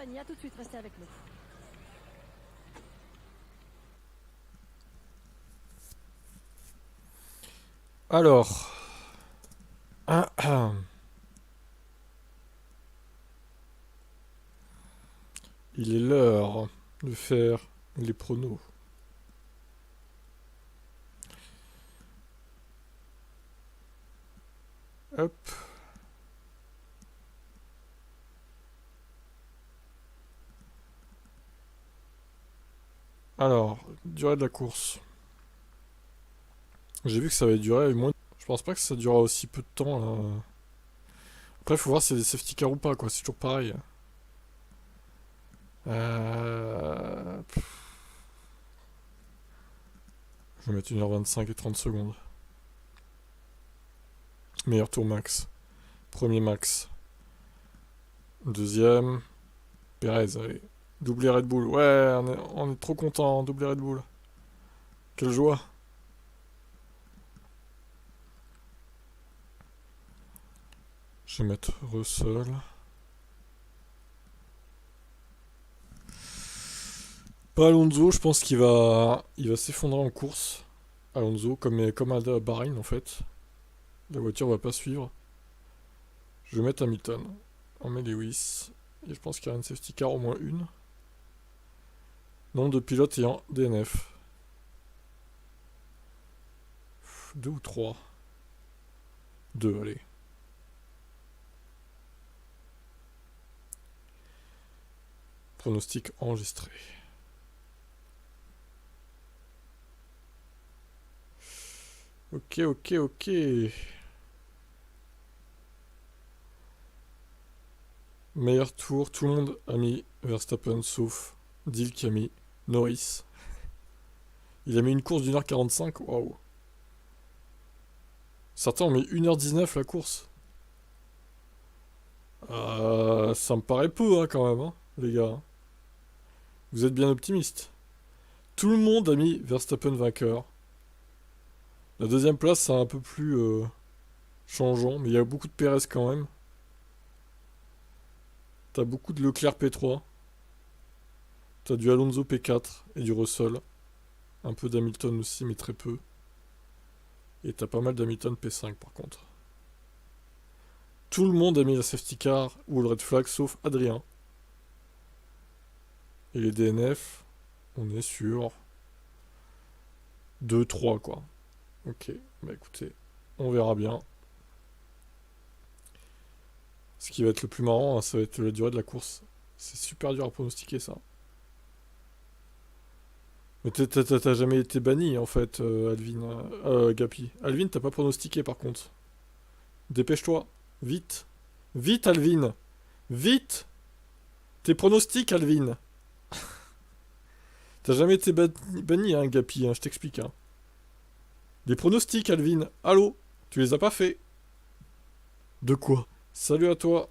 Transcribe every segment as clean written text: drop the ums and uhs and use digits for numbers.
compagnie, à tout de suite, restez avec nous. Alors, il est l'heure de faire les pronos. Hop. Alors, durée de la course. J'ai vu que ça va durer moins. Je pense pas que ça durera aussi peu de temps là. Après, faut voir si c'est des safety cars ou pas, quoi. C'est toujours pareil. Euh... Je vais mettre 1h25 et 30 secondes. Meilleur tour max. Premier max. Deuxième. Perez, allez. Doublé Red Bull. Ouais, on est trop content. Doublé Red Bull. Quelle joie. Je vais mettre Russell. Pas Alonso, je pense il va s'effondrer en course. Alonso, comme à Bahreïn en fait. La voiture va pas suivre. Je vais mettre Hamilton. On met Lewis. Et je pense qu'il y aura une safety car au moins une. Nombre de pilotes ayant DNF. Deux ou trois. Deux, allez. Pronostic enregistré. Ok, ok, ok. Meilleur tour, tout le monde a mis Verstappen sauf Dill qui a mis Norris. Il a mis une course d'1h45, waouh. Certains ont mis 1h19 la course. Ça me paraît peu hein, quand même, hein, les gars. Vous êtes bien optimistes. Tout le monde a mis Verstappen vainqueur. La deuxième place, c'est un peu plus changeant, mais il y a beaucoup de Perez quand même. T'as beaucoup de Leclerc P3. T'as du Alonso P4 et du Russell. Un peu d'Hamilton aussi, mais très peu. Et t'as pas mal d'Hamilton P5 par contre. Tout le monde a mis la safety car ou le red flag sauf Adrien. Et les DNF, on est sur 2-3 quoi. Ok, bah écoutez, on verra bien. Ce qui va être le plus marrant, hein, ça va être la durée de la course. C'est super dur à pronostiquer ça. Mais t'as jamais été banni en fait, Alvin. Gapi. Alvin, t'as pas pronostiqué par contre. Dépêche-toi. Vite. Vite, Alvin. Vite. Tes pronostics, Alvin. T'as jamais été banni, hein, Gapi, hein, je t'explique. Hein. Les pronostics, Alvin. Allô. Tu les as pas fait. De quoi? Salut à toi.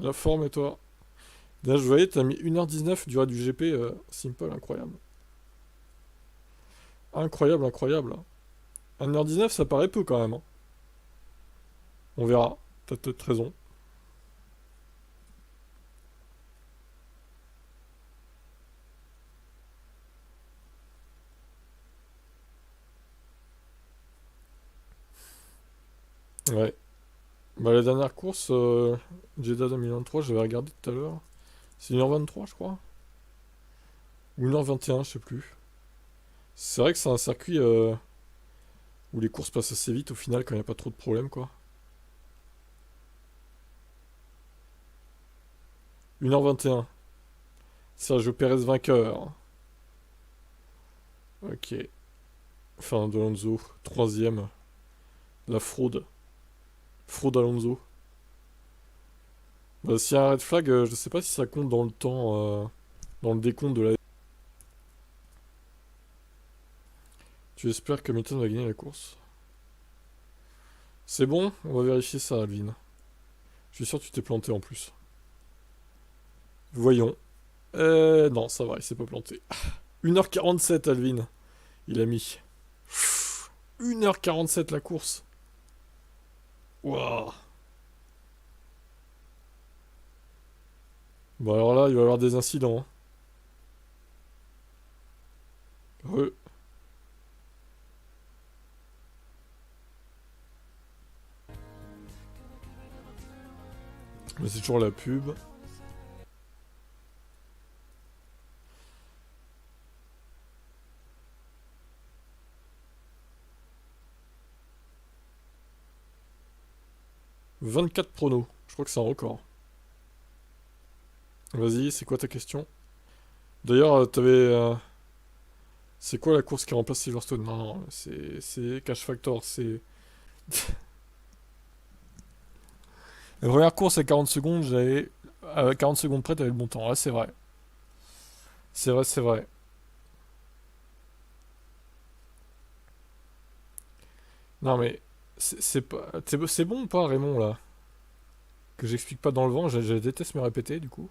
La forme et toi. Là, je voyais, t'as mis 1h19 durée du GP. Simple, incroyable. Incroyable, incroyable. 1h19, ça paraît peu quand même. Hein. On verra. T'as peut-être raison. Ouais. Bah, la dernière course, Jeddah 2023, j'avais regardé tout à l'heure. C'est 1h23, je crois. Ou 1h21, je sais plus. C'est vrai que c'est un circuit où les courses passent assez vite au final quand il n'y a pas trop de problèmes, quoi. 1h21. Sergio Perez vainqueur. Ok. Fernando Alonso, troisième. La fraude. Fraude Alonso. Bah, s'il y a un red flag, je sais pas si ça compte dans le temps, dans le décompte de la... Tu espères que Hamilton va gagner la course? C'est bon? On va vérifier ça, Alvin. Je suis sûr que tu t'es planté en plus. Voyons. Non, ça va, il s'est pas planté. 1h47, Alvin. Il a mis. 1h47 la course. Waouh. Bon alors là, il va y avoir des incidents. Hein. Ouais. Mais c'est toujours la pub. « 24 pronos. Je crois que c'est un record. Vas-y, c'est quoi ta question? D'ailleurs, t'avais... c'est quoi la course qui remplace Silverstone? Non, non, c'est Cash Factor, c'est... La première course à 40 secondes, j'avais... À 40 secondes près, t'avais le bon temps. Ouais, c'est vrai. C'est vrai, c'est vrai. Non, mais... C'est pas... C'est bon ou pas, Raymond, là? Que j'explique pas dans le vent, je déteste me répéter, du coup.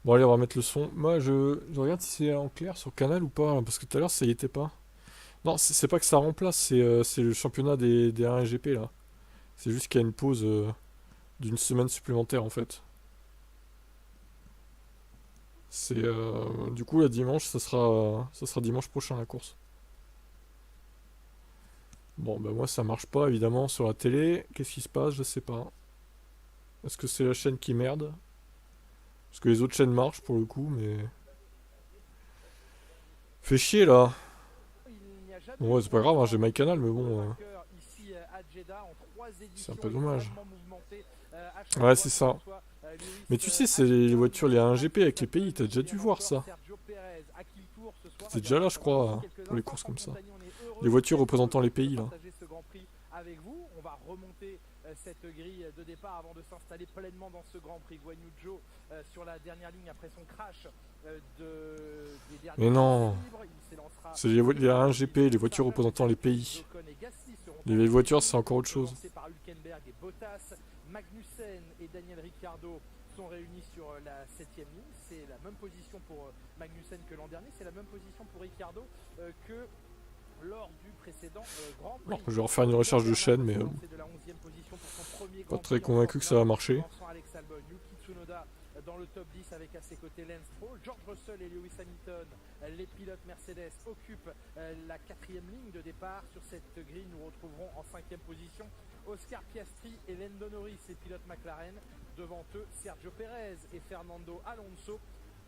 Bon, allez, on va mettre le son. Moi, je regarde si c'est en clair sur Canal ou pas, hein, parce que tout à l'heure, ça y était pas. Non, c'est pas que ça remplace, c'est le championnat des 1GP, là. C'est juste qu'il y a une pause d'une semaine supplémentaire, en fait. C'est du coup, la dimanche, ça sera dimanche prochain, la course. Bon, bah moi, ça marche pas, évidemment, sur la télé. Qu'est-ce qui se passe? Je sais pas. Est-ce que c'est la chaîne qui merde? Parce que les autres chaînes marchent, pour le coup, mais... Fait chier, là. Bon, ouais, c'est pas grave, hein, j'ai MyCanal, mais bon... c'est un peu dommage. Ouais, c'est ça. Mais tu sais, c'est les voitures, les 1GP avec les pays, t'as déjà dû voir ça. C'est déjà là, je crois, pour les courses comme ça. Les voitures représentant les pays, là. Avec vous, on va remonter cette grille de départ avant de s'installer pleinement dans ce Grand Prix. Guan Yu Zhou sur la dernière ligne après son crash des derniers. Mais non, c'est les 1GP, les voitures représentant les pays. Les voitures, c'est encore autre chose. Par Hülkenberg et Bottas, Magnussen et Daniel Ricciardo sont réunis sur la 7ème ligne. C'est la même position pour Magnussen que l'an dernier. C'est la même position pour Ricciardo que lors du précédent Grand Prix. Non, je vais refaire une recherche de chaîne, mais pas très convaincu que ça va marcher. Dans le top 10 avec à ses côtés Lance Stroll, George Russell et Lewis Hamilton, les pilotes Mercedes occupent la 4ème ligne de départ. Sur cette grille, nous retrouverons en 5ème position Oscar Piastri et Lando Norris, les pilotes McLaren. Devant eux, Sergio Perez et Fernando Alonso,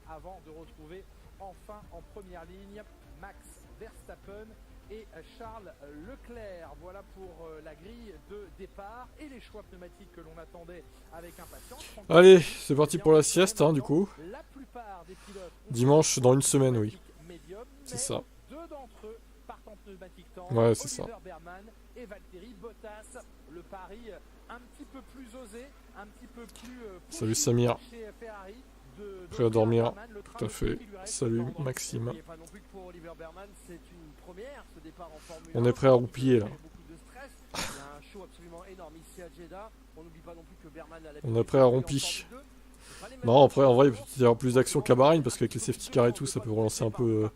avant de retrouver enfin en première ligne Max Verstappen et Charles Leclerc. Voilà pour la grille de départ et les choix pneumatiques que l'on attendait avec impatience. Allez, c'est parti pour la sieste, hein, du coup. Dimanche, dans une semaine, oui. C'est ça. Deux d'entre eux partent en pneumatique tendre. Ouais, c'est ça. Oliver Berman et Valtteri Bottas. Le pari un petit peu plus osé, un petit peu plus... Salut Samir. Prêt à dormir, tout à fait. Salut Maxime. On est prêt à roupiller là. On est prêt à rompi. Non, après en vrai, il va y avoir plus d'action qu'à Bahreïn parce qu'avec les safety cars et tout, ça peut relancer un peu.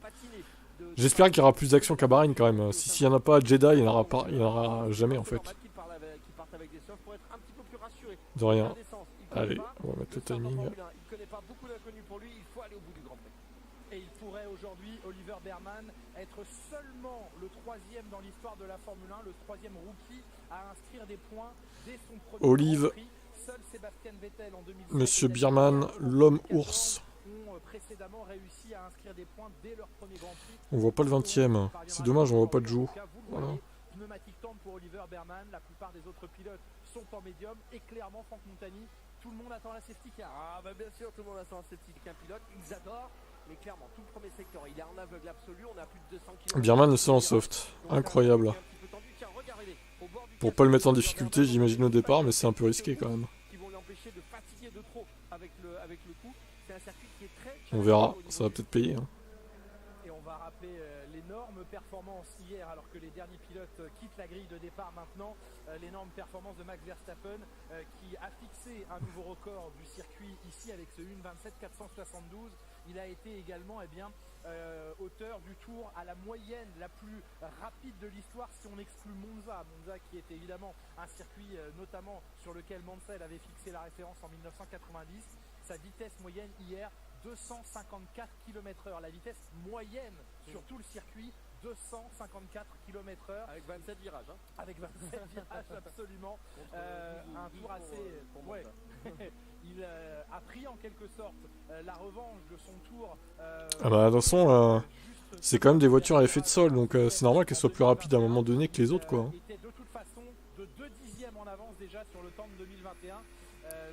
J'espère qu'il y aura plus d'action qu'à Bahreïn quand même. S'il n'y en a pas à Jeddah, il n'y en aura pas, il n'y en aura jamais en fait. De rien. Allez, on va mettre le timing. Il connaît pas beaucoup d'inconnus pour lui, il faut aller au bout du Grand Prix. Et il pourrait aujourd'hui, Oliver Berman, être seulement le 3e dans l'histoire de la Formule 1, le 3e rookie à inscrire des points dès son premier Olive. Grand Prix. Seul Sébastien Vettel en 2007 Monsieur Birman, l'homme ours. Ont précédemment réussi à inscrire des points dès leur premier Grand Prix. On voit pas le 20ème. C'est dommage, on voit pas de jour. Voilà. Pneumatique tendre pour Oliver Berman, la plupart des autres pilotes sont en médium et clairement Franck Montagny. Tout le monde attend la safety car. Ah bah bien sûr, tout le monde attend la safety car. Un pilote, ils adorent, mais clairement, tout le premier secteur, il est en aveugle absolu, on a plus de 200 km. Birman le seul en soft. Incroyable. Pour pas le mettre en difficulté, j'imagine au départ, mais c'est un peu risqué quand même. On verra, ça va peut-être payer. Hein. Et on va rappeler l'énorme performance performance hier alors que les derniers pilotes quittent la grille de départ maintenant. L'énorme performance de Max Verstappen qui a fixé un nouveau record du circuit ici avec ce 1:27.472. Il a été également auteur du tour à la moyenne la plus rapide de l'histoire si on exclut Monza. Monza qui est évidemment un circuit notamment sur lequel Mansell avait fixé la référence en 1990. Sa vitesse moyenne hier, 254 km/h. La vitesse moyenne sur tout le circuit, 254 km/h. Avec 27 virages. Hein. Avec 27 virages, absolument. Un tour assez... Ouais. Il a pris en quelque sorte la revanche de son tour. Ah bah de toute façon, c'est quand même des voitures à effet de sol, donc c'est normal qu'elles soient plus rapides à un moment donné que les autres, quoi. Il était de toute façon de 2 dixièmes en avance déjà sur le temps de 2021.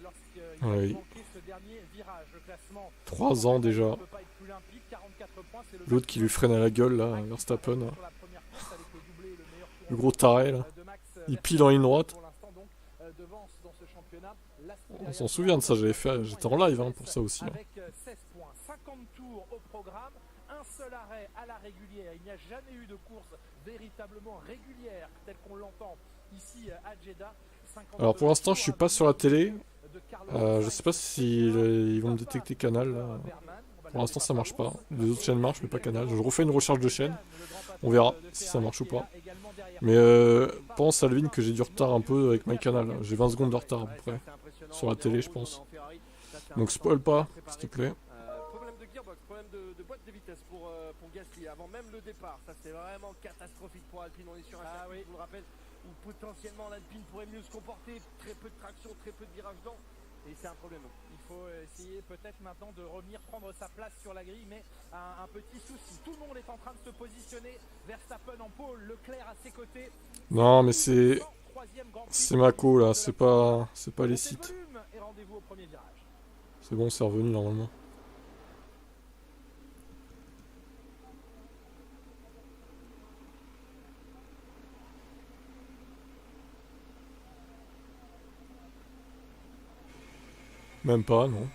Lorsqu'il a manqué ce dernier virage. Le classement 3 ans déjà. peut pas être plus limpide, 44 points, c'est L'autre qui lui freine à la gueule, là, Verstappen. sur la première course avec le doublé, le meilleur tour Le gros taré, là. de Max Il pile en ligne droite. pour l'instant donc devance dans ce championnat. On s'en souvient de ça, j'étais en live pour ça aussi. Avec 16 points, 50 tours au programme, un seul arrêt à la régulière. Il n'y a jamais eu de course véritablement régulière telle qu'on l'entend ici à Jeddah. Alors pour l'instant, je suis pas sur la télé. Je sais pas si ils vont me détecter Canal. Là. Pour l'instant, ça marche pas. Les autres chaînes marchent, mais pas Canal. Je refais une recharge de chaîne. On verra si ça marche ou pas. Mais pense Alvin que j'ai du retard un peu avec MyCanal. J'ai 20 secondes de retard à peu près. Sur la télé, je pense. Donc spoil pas, s'il te plaît. Problème de gearbox, problème de boîte de vitesse pour Gasly avant même le départ. Ça c'est vraiment catastrophique pour Alpine. On est sur un circuit, je vous le rappelle, où potentiellement l'Alpine pourrait mieux se comporter. Très peu de traction, très peu de virage lent. Et c'est un problème. Il faut essayer peut-être maintenant de revenir prendre sa place sur la grille, mais un petit souci. Tout le monde est en train de se positionner. Verstappen en pôle, Leclerc à ses côtés. Non, mais c'est Mako là, c'est pas les sites. Et rendez-vous au premier virage. C'est bon, c'est revenu normalement. Même pas, non.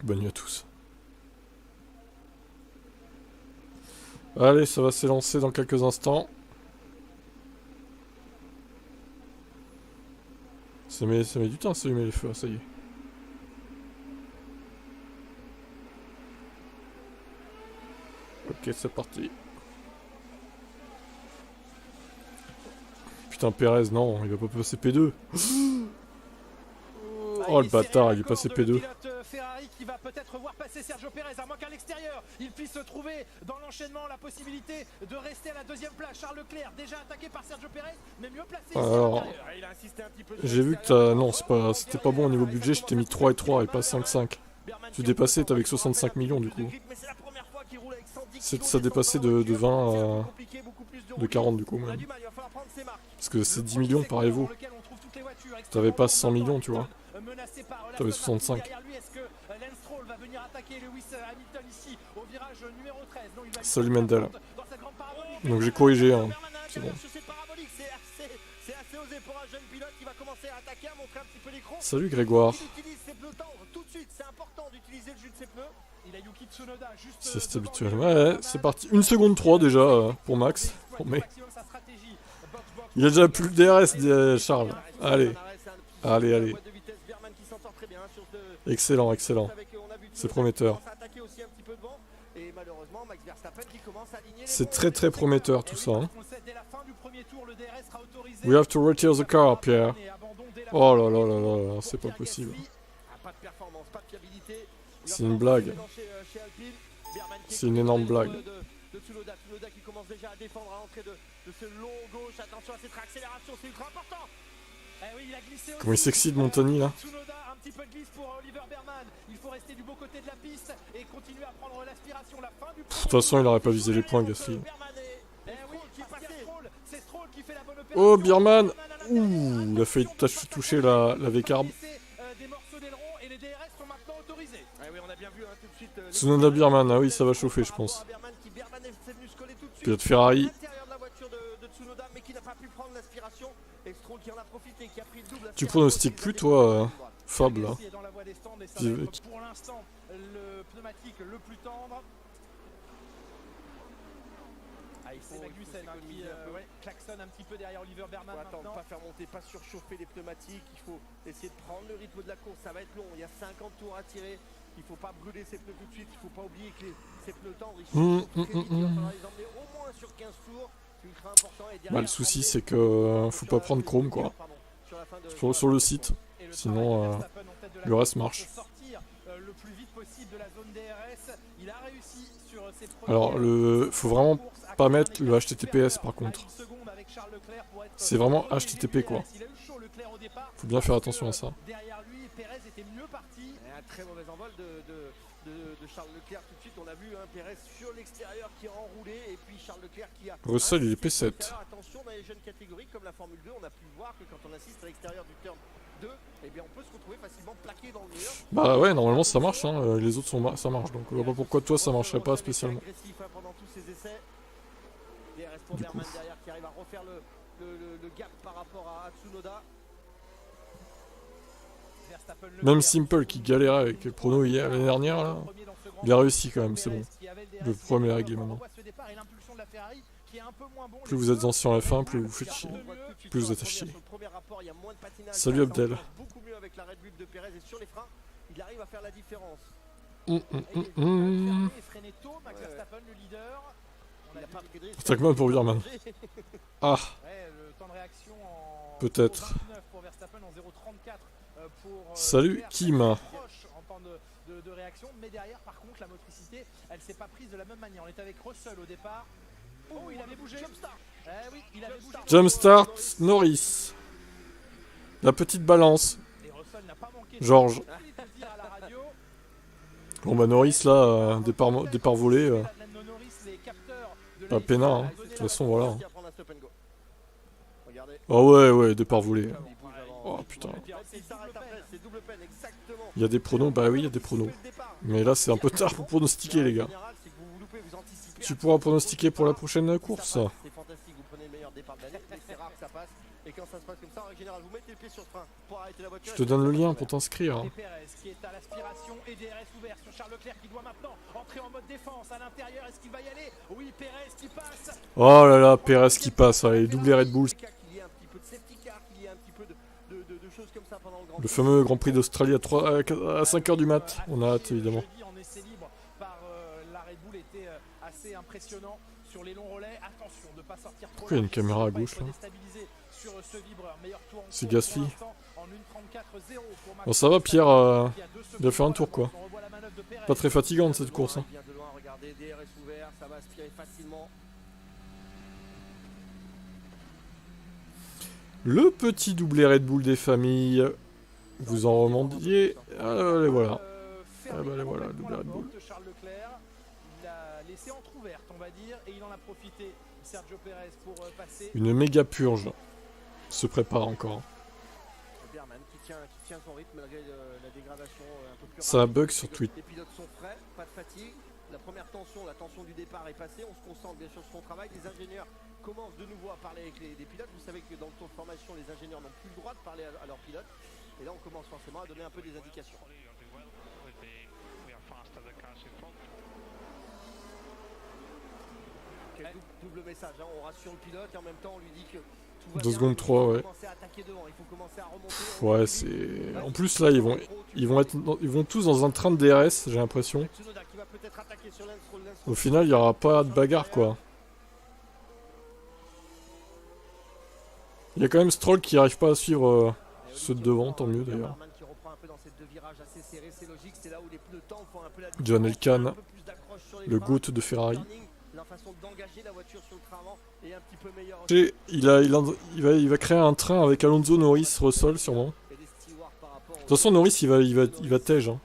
Bonne nuit à tous. Allez, ça va s'élancer dans quelques instants. Ça met du temps à s'allumer les feux, ça y est. Ok, c'est parti. Putain, Pérez, non, il va pas passer P2. Oh le bâtard, il est passé P2. Ferrari qui va peut-être voir passer Sergio Pérez, à moins qu'à l'extérieur, il puisse trouver dans l'enchaînement la possibilité de rester à la deuxième place. Charles Leclerc, déjà attaqué par Sergio Pérez, mais mieux placé. Alors, j'ai vu que non, c'était pas bon au niveau budget, je t'ai mis 3 et 3 et pas 5-5. Tu dépassais, t'avais que 65 millions du coup. Ça dépassait de 20 à... de 40 du coup même. Parce que c'est 10 millions par Evo. T'avais pas 100 millions, tu vois. T'avais 65. Salut Mendel. Donc j'ai corrigé, hein. C'est bon. Salut Grégoire. C'est habituel. Ouais, c'est parti. 1 seconde 3 déjà pour Max. Mais... il a déjà plus le DRS, Charles. Allez. Allez. Excellent. C'est prometteur. C'est très prometteur tout ça. Hein. We have to retire the car, Pierre. Oh là, c'est pas possible. C'est une blague. C'est une énorme blague. Comment il s'excite mon Tony là. De toute façon il aurait pas visé les points Gasly. Oh Birman. Ouh, il a failli toucher la V-carb. Tsunoda Birman, ah oui ça va chauffer je pense. Pilote Ferrari. Et Stroll qui en a profité, qui a pris le double. Tu pronostiques plus, toi, Fab, là. Est dans la voie des stands et ça Puis va avec- être pour l'instant le pneumatique le plus tendre. Ah, c'est Magnussen hein, qui klaxonne un petit peu derrière Oliver Berman Faut attendre, maintenant. pas faire monter, pas surchauffer les pneumatiques. Il faut essayer de prendre le rythme de la course. Ça va être long. Il y a 50 tours à tirer. Il faut pas brûler ses pneus tout de suite. Il faut pas oublier que ces pneus tendres, ils sont très vite. Il va falloir les emmener au moins sur 15 tours. C'est ultra important. Et derrière, Bah, le souci, emmener c'est que faut pas prendre Chrome, quoi. sur la fin de- Sur le site. Et le Sinon, travail de Verstappen en tête de la le reste course marche. pour sortir le plus vite possible de la zone DRS. Il a réussi sur ses premiers Alors, faut vraiment pas mettre le HTTPS, par contre. C'est vraiment HTTP, quoi. Faut bien faire attention à ça. Derrière lui, Perez était mieux parti. Et un très mauvais envol de Charles Leclerc tout de suite. On a vu Perez sur l'extérieur qui a enroulé et puis Charles Leclerc qui a... Russell, il est insisté P7. sur l'extérieur. Attention, dans les jeunes catégories comme la Formule 2, on a pu voir que quand on assiste à l'extérieur du turn 2, eh bien on peut se retrouver facilement plaqué dans le mur. Bah ouais, normalement ça marche, hein. Les autres ça marche, donc je vois pas pourquoi toi ça marcherait pas spécialement. Agressif, hein, pendant tous ces essais. DRS pour Du Berman coup. derrière qui arrive à refaire le gap par rapport à Tsunoda. Verstappen le Même perd. Simple qui galérait avec le prono hier l'année dernière, là, Premier dans ce grand il a réussi quand même, c'est bon. Perez qui avait Le DRS. problème est réglé On maintenant. voit ce départ et l'impulsion de la Ferrari qui est un peu moins bon. Plus vous êtes ancien en F1, plus vous faites chier. Plus vous êtes à chier. Salut, Abdel. Beaucoup mieux avec la Red Bull de Perez et sur les freins, il arrive à faire la différence. Freiné tôt, Max Verstappen le leader. Il n'a pas pris de risque. Stackman pour Wirman. Ah, Ouais, le temps de réaction en Peut-être. 0,29 pour Verstappen, en 0,34 pour Salut, Leclerc. Kim. Proche en temps de réaction, mais derrière par contre la motricité, elle s'est pas prise de la même manière. On est avec Russell au départ. Oh, il avait bougé. Eh oui, il avait bougé. Jumpstart Norris. La petite balance. Et Russell n'a pas manqué de Georges. de dire à la radio. Bon bah Norris là, départ volé. Norris, les capteurs de Pas l'équipe, peinard, hein. a De donné toute la façon, voilà. Qui va prendre la stop and go. Regardez. Ah ouais, départ volé. Il bouge avant. Oh putain. Il s'arrête après, c'est double peine, exactement. Il y a des pronos, bah oui, il y a des pronos. Mais là c'est un peu tard pour pronostiquer les gars. Tu pourras pronostiquer pour la prochaine course. C'est fantastique, vous prenez le meilleur départ de l'année, mais c'est rare que ça passe. Et quand ça se passe comme ça, en général, vous mettez le pied sur le frein pour arrêter la voiture. Je te donne le lien pour t'inscrire. Et Perez qui est à l'aspiration et DRS ouvert sur Charles Leclerc qui doit maintenant entrer en mode défense à l'intérieur. Est-ce qu'il va y aller? Oui, Perez qui passe. Oh là là, Perez qui passe, allez, doublé Red Bull. Qu'il y ait un petit peu de safety car, qu'il y ait un petit peu de choses comme ça pendant le Grand Le Prix. fameux Grand Prix d'Australie à 5h du mat. On a hâte évidemment. Jeudi en essai libre par la Red Bull était assez impressionnant sur les longs relais. Attention de ne pas sortir trop. Pourquoi il y a une large, caméra à pas gauche, être là déstabilisé sur ce vibreur. Meilleur tour en C'est course Gasly. pour l'instant, en 1,34,0 pour Max Bon ça va Pierre, Verstappen, qui a 2 il a fait un secondes tour quoi. on revoit la manœuvre de Perez. Pas très fatigante cette course. Hein. Il vient de loin, regardez, DRS ouvert, ça va aspirer facilement. Le petit doublé Red Bull des familles. Vous en remandiez. Allez voilà. Ah bah les voilà, double Red Bull. Charles Leclerc, il a laissé entrouverte, on va dire, et il en a profité, Sergio Perez, pour passer. Une méga purge se prépare encore. Berman qui tient son rythme malgré la dégradation un peu plus Ça rapide. bug sur Twitch. Les pilotes sont frais, pas de fatigue. La première tension, la tension du départ est passée. On se concentre bien sûr sur son travail. Les ingénieurs commencent de nouveau à parler avec les pilotes. Vous savez que dans le tour de formation, les ingénieurs n'ont plus le droit de parler à leurs pilotes. Et là, on commence forcément à donner un peu des indications. Quel double message, hein. On rassure le pilote et en même temps on lui dit que tout va 2 bien. secondes Il 3, faut ouais. commencer à attaquer devant, il faut commencer à remonter. Ouais, c'est... En plus là, ils vont tous dans un train de DRS, j'ai l'impression. Tsunoda qui va peut-être attaquer sur Lance Stroll. Au final, il n'y aura pas de bagarre quoi. Il y a quand même Stroll qui arrive pas à suivre ceux de devant, tant mieux d'ailleurs. Berman qui reprend un peu dans ces deux virages assez serrés, c'est logique, c'est là où les pneus tendent, font un peu la John différence. Elkann, Un peu plus d'accroche sur les le freins. GOAT de Ferrari. Turning, la façon d'engager la voiture sur le train avant est un petit peu meilleure. Il va créer un train avec Alonso, Norris, Russell sûrement. Et des stewards par rapport De toute façon, Norris il va tège. Hein.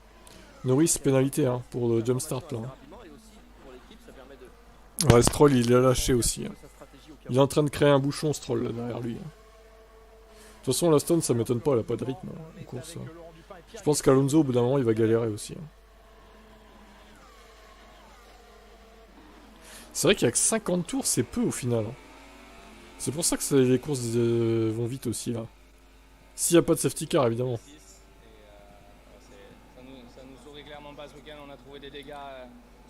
Norris pénalité hein, pour le jump start là. rapidement et aussi pour l'équipe, ça permet de Ouais, Stroll il a lâché aussi. Hein. sa stratégie au cas Il est en train de créer un bouchon Stroll là, derrière lui. Hein. De toute façon, la Stone ça m'étonne pas, elle a pas de rythme hein, en course. Hein. Je pense qu'Alonso au bout d'un moment il va galérer aussi. Hein. C'est vrai qu'il y a que 50 tours, c'est peu au final. Hein. C'est pour ça que les courses vont vite aussi, là. S'il n'y a pas de safety car, évidemment. Ça nous sourit clairement pas ce week-end. On a trouvé des dégâts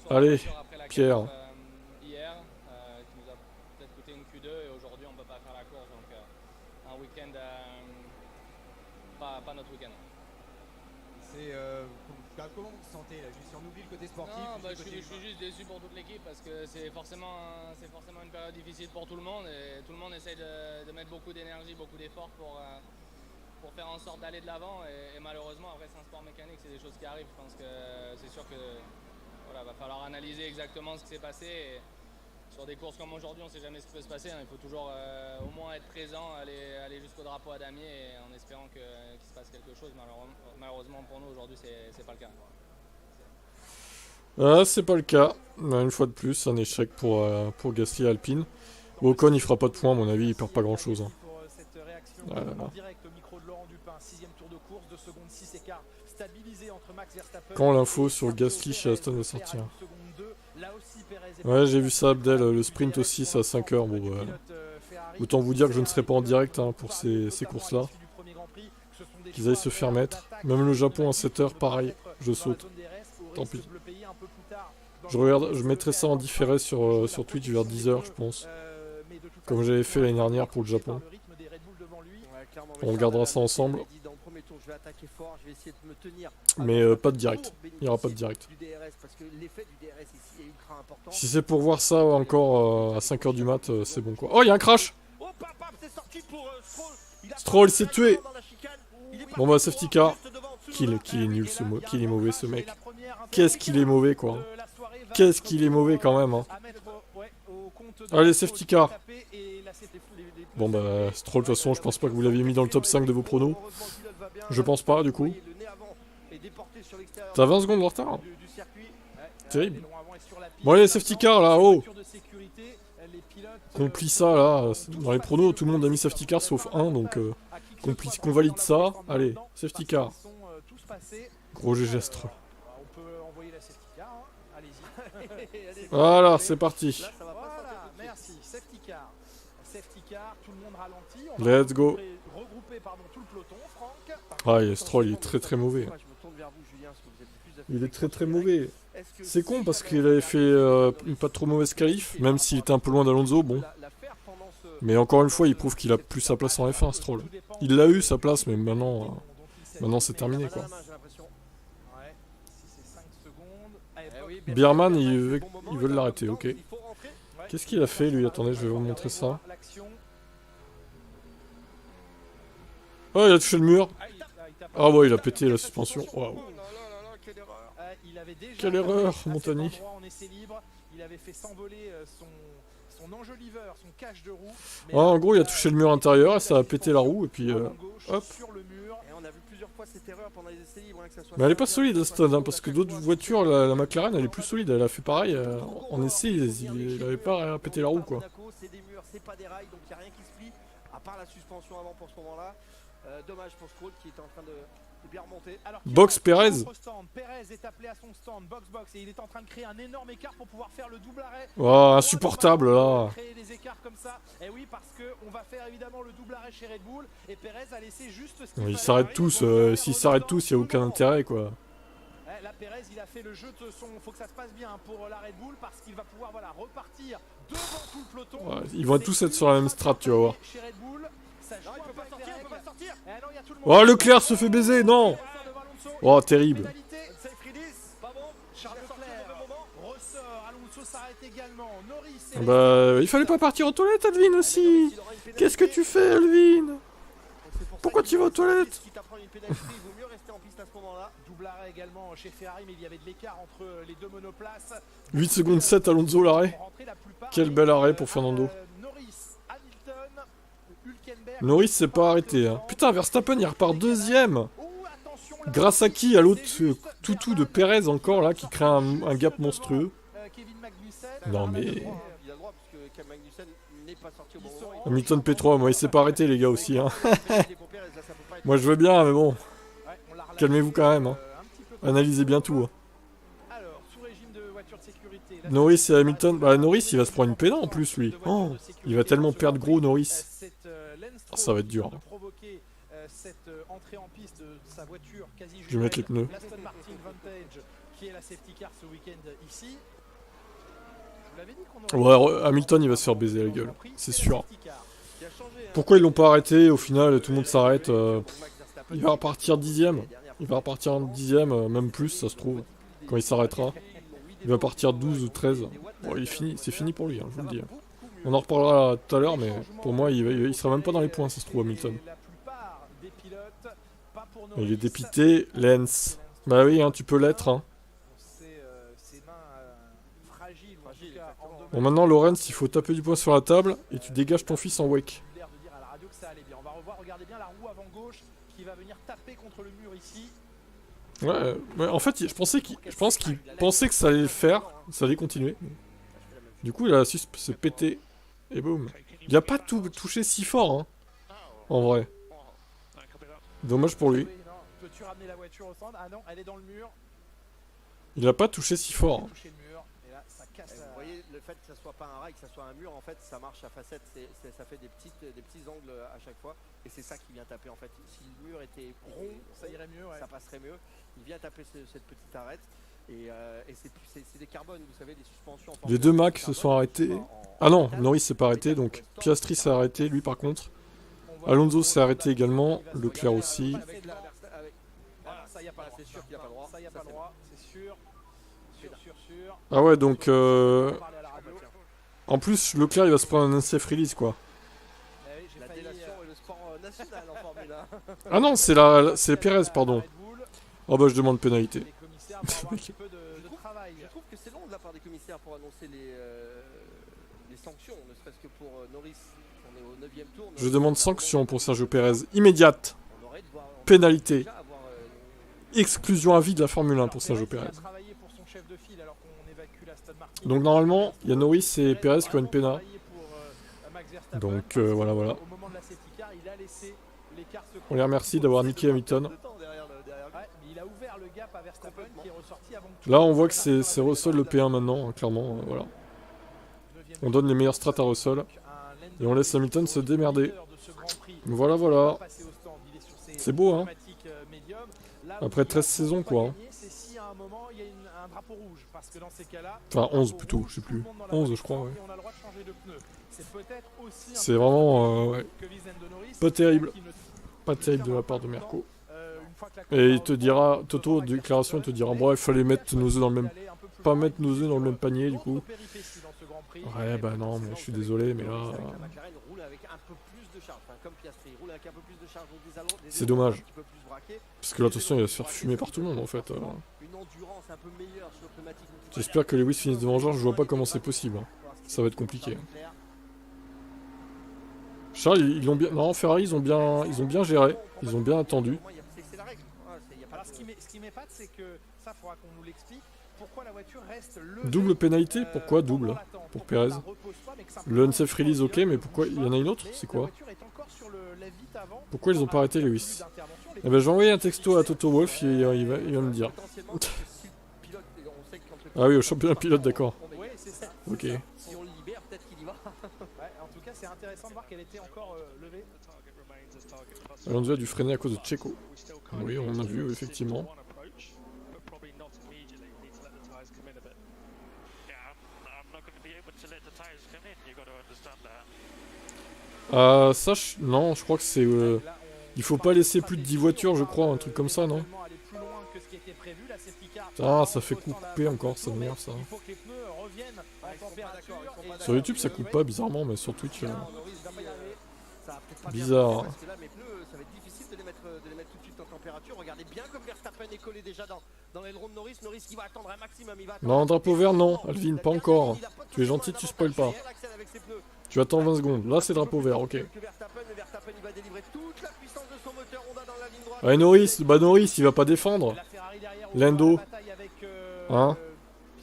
sur Allez, la voiture après la Pierre. qualif, hier, qui nous a peut-être coûté une Q2 et aujourd'hui on peut pas faire la course. Donc un week-end, pas notre week-end. Comment vous vous sentez là? Si on oublie le côté sportif. Non, je suis juste déçu pour toute l'équipe parce que c'est forcément une période difficile pour tout le monde et tout le monde essaye de mettre beaucoup d'énergie, beaucoup d'efforts pour faire en sorte d'aller de l'avant et malheureusement après c'est un sport mécanique, c'est des choses qui arrivent. Je pense que c'est sûr que voilà, va falloir analyser exactement ce qui s'est passé et sur des courses comme aujourd'hui on ne sait jamais ce qui peut se passer, hein. Il faut toujours au moins être présent, aller jusqu'au drapeau à damier et en espérant qu'il se passe quelque chose. Malheureusement pour nous aujourd'hui c'est pas le cas. Ah, c'est pas le cas. Une fois de plus, un échec pour Gasly et Alpine. Ocon il fera pas de points à mon avis, il perd pas grand chose. Pour cette réaction Ah là là. en direct au micro de Laurent Dupin, 6ème tour de course, 2 secondes 6 écart stabilisé entre Max Verstappen. Quand l'info sur Gasly chez Aston va sortir. Ouais, j'ai vu ça, Abdel. Le sprint aussi, c'est à 5h. Bon, autant vous dire que je ne serai pas en direct hein, pour ces courses-là. Qu'ils aillent se faire mettre. Même le Japon à 7h, pareil. Je saute. Tant pis. Je mettrai ça en différé sur Twitch vers 10h, je pense. Comme j'avais fait l'année dernière pour le Japon. On regardera ça ensemble. Mais pas de direct. Il n'y aura pas de direct. Si c'est pour voir ça encore à 5h du mat, c'est bon quoi. Oh, il y a un crash! Stroll s'est tué! Bon bah, safety car. Qu'il est nul qu'il est mauvais ce mec. Qu'est-ce qu'il est mauvais quoi. Qu'est-ce qu'il est mauvais quand même hein. Allez, safety car. Bon bah, Stroll de toute façon, je pense pas que vous l'aviez mis dans le top 5 de vos pronos. Je pense pas du coup. T'as 20 secondes de retard. Terrible. Bon allez, safety car là, oh. Qu'on plie ça là. Dans les pronos, tout le monde a mis safety car sauf un, donc qu'on valide ça. Allez, safety car. Gros GG Stroll. Voilà, c'est parti. Voilà, merci. Safety car. Safety car, tout le monde ralentit. Let's go. Regrouper tout le peloton, Franck. Ah, et Stroll, il est très très mauvais. Il est très très mauvais. C'est con parce qu'il avait fait une pas trop mauvaise qualif, même s'il était un peu loin d'Alonso, bon. Mais encore une fois, il prouve qu'il a plus sa place en F1, Stroll. Il l'a eu sa place, mais maintenant c'est terminé quoi. Bierman, ils veulent l'arrêter, ok. Qu'est-ce qu'il a fait lui? Attendez, je vais vous montrer ça. Oh, il a touché le mur. Ah ouais, il a pété la suspension. Waouh. Quelle erreur, Montagny. Il avait fait s'envoler son enjoliveur, son cache de roue. Ah, en gros, il a touché le mur intérieur et ça a pété la roue et puis hop. Mais elle est pas solide, Aston, hein, parce que d'autres voitures, la McLaren, elle est plus solide. Elle a fait pareil. En essai, il avait pas pété la roue, quoi. Dommage pour Stroll qui était en train de bien remonter. Box Perez. Perez est appelé à son stand, box et il est en train de créer un énorme écart pour pouvoir faire le double arrêt. Oh, insupportable là. Créer des écarts comme ça. Et oui, parce que on va faire évidemment le double arrêt chez Red Bull et Perez a laissé juste ce ils s'arrêtent tous, s'ils s'arrêtent tous, il n'y a aucun intérêt quoi. Là, Perez, il a fait le jeu de son. Faut que ça se passe bien pour la Red Bull parce qu'il va pouvoir repartir devant tout le peloton. Ouais, ils vont tous être sur la même strat, tu vas voir. Chez Red Bull, ça joue il peut pas sortir. Oh, Leclerc se fait baiser, non. Oh, terrible. Bah, il fallait pas partir aux toilettes, Alvin aussi. Qu'est-ce que tu fais, Alvin? Pourquoi tu vas aux toilettes? Double arrêt également chez Ferrari, mais il y avait de l'écart entre les deux monoplaces. 8 secondes 7, Alonso l'arrêt. Quel bel arrêt pour Fernando. Norris s'est pas arrêté. Hein. Putain, Verstappen il repart deuxième. Grâce à qui? À l'autre toutou de Perez encore là qui crée un gap monstrueux. Non mais... Hamilton P3, moi il s'est pas arrêté les gars aussi. Hein. Moi je veux bien mais bon. Calmez-vous quand même. Hein. Analysez bien tout. Hein. Alors, sous régime de voiture de sécurité. La Norris et Hamilton. Bah, Norris, il va se prendre une pénale en plus, lui. Oh, il va tellement perdre gros, Norris. Ah, ça va être dur. De provoquer cette entrée en piste de sa voiture quasi Je vais mettre les pneus. l'Aston Martin Vantage, qui est la safety car ce week-end ici. Je vous l'avais dit qu'on aurait- Ouais, Hamilton, il va se faire baiser la gueule. C'est sûr. Qui a changé, hein. Pourquoi ils l'ont pas arrêté? Au final, tout le monde s'arrête. Max Verstappen, Il va repartir 10ème. Il va repartir en 10ème, même plus, ça se trouve. Quand il s'arrêtera. Il va partir 12 ou 13. Bon, il est fini. C'est fini pour lui, hein, je vous le dis. On en reparlera tout à l'heure, mais pour moi, il sera même pas dans les points, ça se trouve, Hamilton. La plupart des pilotes, pas pour Il est Norris. dépité, Lens. Bah oui, hein, tu peux l'être. Hein. Ses mains fragiles, ou en tout cas Bon, maintenant, Lorenz, il faut taper du poing sur la table et tu dégages ton fils en wake. eu l'air de dire à la radio que ça allait bien. On va revoir, regardez bien la roue avant gauche qui va venir taper contre le mur ici. Ouais, en fait, je pense qu'il pensait que ça allait le faire, ça allait continuer. Du coup, il a su se péter. Et boum. Il a pas tout touché si fort, hein. En vrai. Dommage pour lui. Oui, non, peux-tu ramener la voiture au centre? Ah non, elle est dans le mur. Il a pas touché si fort. hein. Toucher le mur. Et là, ça casse. Vous voyez, le fait que ça soit pas un rail, que ça soit un mur, en fait, ça marche à facettes. Ça fait des petits angles à chaque fois. Et c'est ça qui vient taper, en fait. Si le mur était rond, Ça irait mieux, ouais. ça passerait mieux. Il vient taper cette petite arête. Et c'est des carbones, vous savez, des suspensions. en forme Les de deux Mac se carbone, sont arrêtés. en- Ah non, métal. Norris s'est pas arrêté, donc Piastri s'est arrêté, lui par contre. On voit Alonso que s'est arrêté également, il va se Leclerc regarder aussi. Avec la- avec- Ah, ça y a pas le droit. c'est sûr qu'il n'y a pas le droit. Ça y a pas le droit, c'est sûr. Sûr. Ah ouais, donc On va parler à la radio. en plus, Leclerc il va se prendre un safe release quoi. Eh oui, j'ai La failli, délation et le sport national en Formule 1. Ah non, c'est Pérez, pardon. Red Bull, Oh bah je demande pénalité. les commissaires vont avoir un petit peu de travail. Je trouve que c'est long de la part des commissaires pour annoncer les sanctions, ne serait-ce que pour Norris. On est au 9e tour. Je demande sanction pour Sergio Pérez. Immédiate. On aurait devoir Pénalité. déjà avoir, Exclusion à vie de la Formule 1 pour Sergio Pérez Pérez. qui a travaillé pour son chef de file alors qu'on évacue l'Aston Martin. Donc normalement, il y a Norris et Pérez qui ont une pénale. Travaillé pour, Max Verstappen, Donc, parce que, voilà. Au moment de la safety car, il a laissé l'écart se On les remercie d'avoir niqué Hamilton. de temps derrière lui. Ouais, mais il a ouvert le gap à Verstappen qui est ressorti avant que Là, on voit que c'est Russell le P1 maintenant, hein, clairement. Voilà. On donne les meilleurs strats à Russell. Et on laisse Hamilton se démerder. Voilà. C'est beau, hein. Après 13 saisons, quoi, hein. C'est si à un moment il y a un drapeau rouge, parce que dans ces cas-là, Enfin, 11 plutôt, je sais plus. 11, je crois, ouais. et on a le droit de changer de pneu. C'est peut-être aussi un C'est peu vraiment, ouais, que Lando Norris, pas terrible. qui ne- Pas terrible de la part de Merco. une fois que la Et il course te va dira, au- Toto, devant déclaration, il te dira, bon, il fallait mettre nos œufs dans le même... d'aller un peu plus Pas loin. mettre nos œufs dans le même panier, du D'autres coup. péripéties dans ce Grand Prix. Ouais, bah non, mais je suis désolé, mais là... Avec la McLaren roule avec un peu plus de charge, enfin, comme Piastri, il roule avec un peu plus de charge, donc des C'est ailerons dommage. un petit peu plus braqués. Parce que là, attention, il va se faire fumer par tout le monde, en fait. Une endurance un peu meilleure sur le pneumatique. J'espère que Lewis finisse devant George, je vois pas comment c'est possible. hein. Ça va être compliqué. Charles, ils l'ont bien... Non, Ferrari, ils ont bien géré. Ils ont bien attendu. C'est la règle. Il y a pas Alors, de- ce qui m'épate, c'est que ça, il faudra qu'on nous l'explique. Pourquoi la voiture reste levée Double pénalité, pourquoi pendant double l'attente? pour Pourquoi Pérez. elle repose pas, mais que simplement, Le unsafe release, ok, mais pourquoi il y en a une autre? mais C'est la quoi? voiture est encore sur la vite avant. Pourquoi ils ont pas arrêté Lewis? Plus d'intervention, les Eh ben, j'ai envoyé un texto à Toto Wolff, il va me dire. Potentiellement, parce que si le pilote, on sait que quand le Ah oui, au championnat pilote, d'accord. on met- Ouais, c'est ça. Ok. Si on le libère, peut-être qu'il y va. Ouais, en tout cas, c'est intéressant de voir qu'elle était encore levée. Alonso a dû freiner à cause de Checo. Oui, on a vu, effectivement. Ça, non, je crois que c'est... Là, il faut pas laisser plus de 10 voitures, je crois, un truc comme ça, non? aller plus loin que ce qui était prévu, la safety car. Ah, ça fait couper encore, ça m'énerve, ça. Il faut que les pneus reviennent en température. et- Sur YouTube, ça coupe pas, bizarrement, mais sur Twitch... Norris va pas y arriver. Ça va peut-être pas bien Bizarre. passer, parce que là, mes pneus, ça va être difficile de les mettre tout de suite en température. Regardez bien comme Verstappen est collé déjà dans l'aileron de Norris. Norris qui va attendre un maximum. Il va attendre. Non, drapeau vert, non. Alvin, pas encore. Il a pas Tu es touché gentil, un tu spoil pas. avantage réel, Axel, avec ses pneus. Tu attends 20 secondes. Là, c'est drapeau vert, ok. Que Verstappen, mais Verstappen, il va délivrer toute la puissance de son moteur Honda dans la ligne droite. Ouais, Norris, bah Norris, il va pas défendre. La Ferrari derrière, Lando. la bataille avec, Hein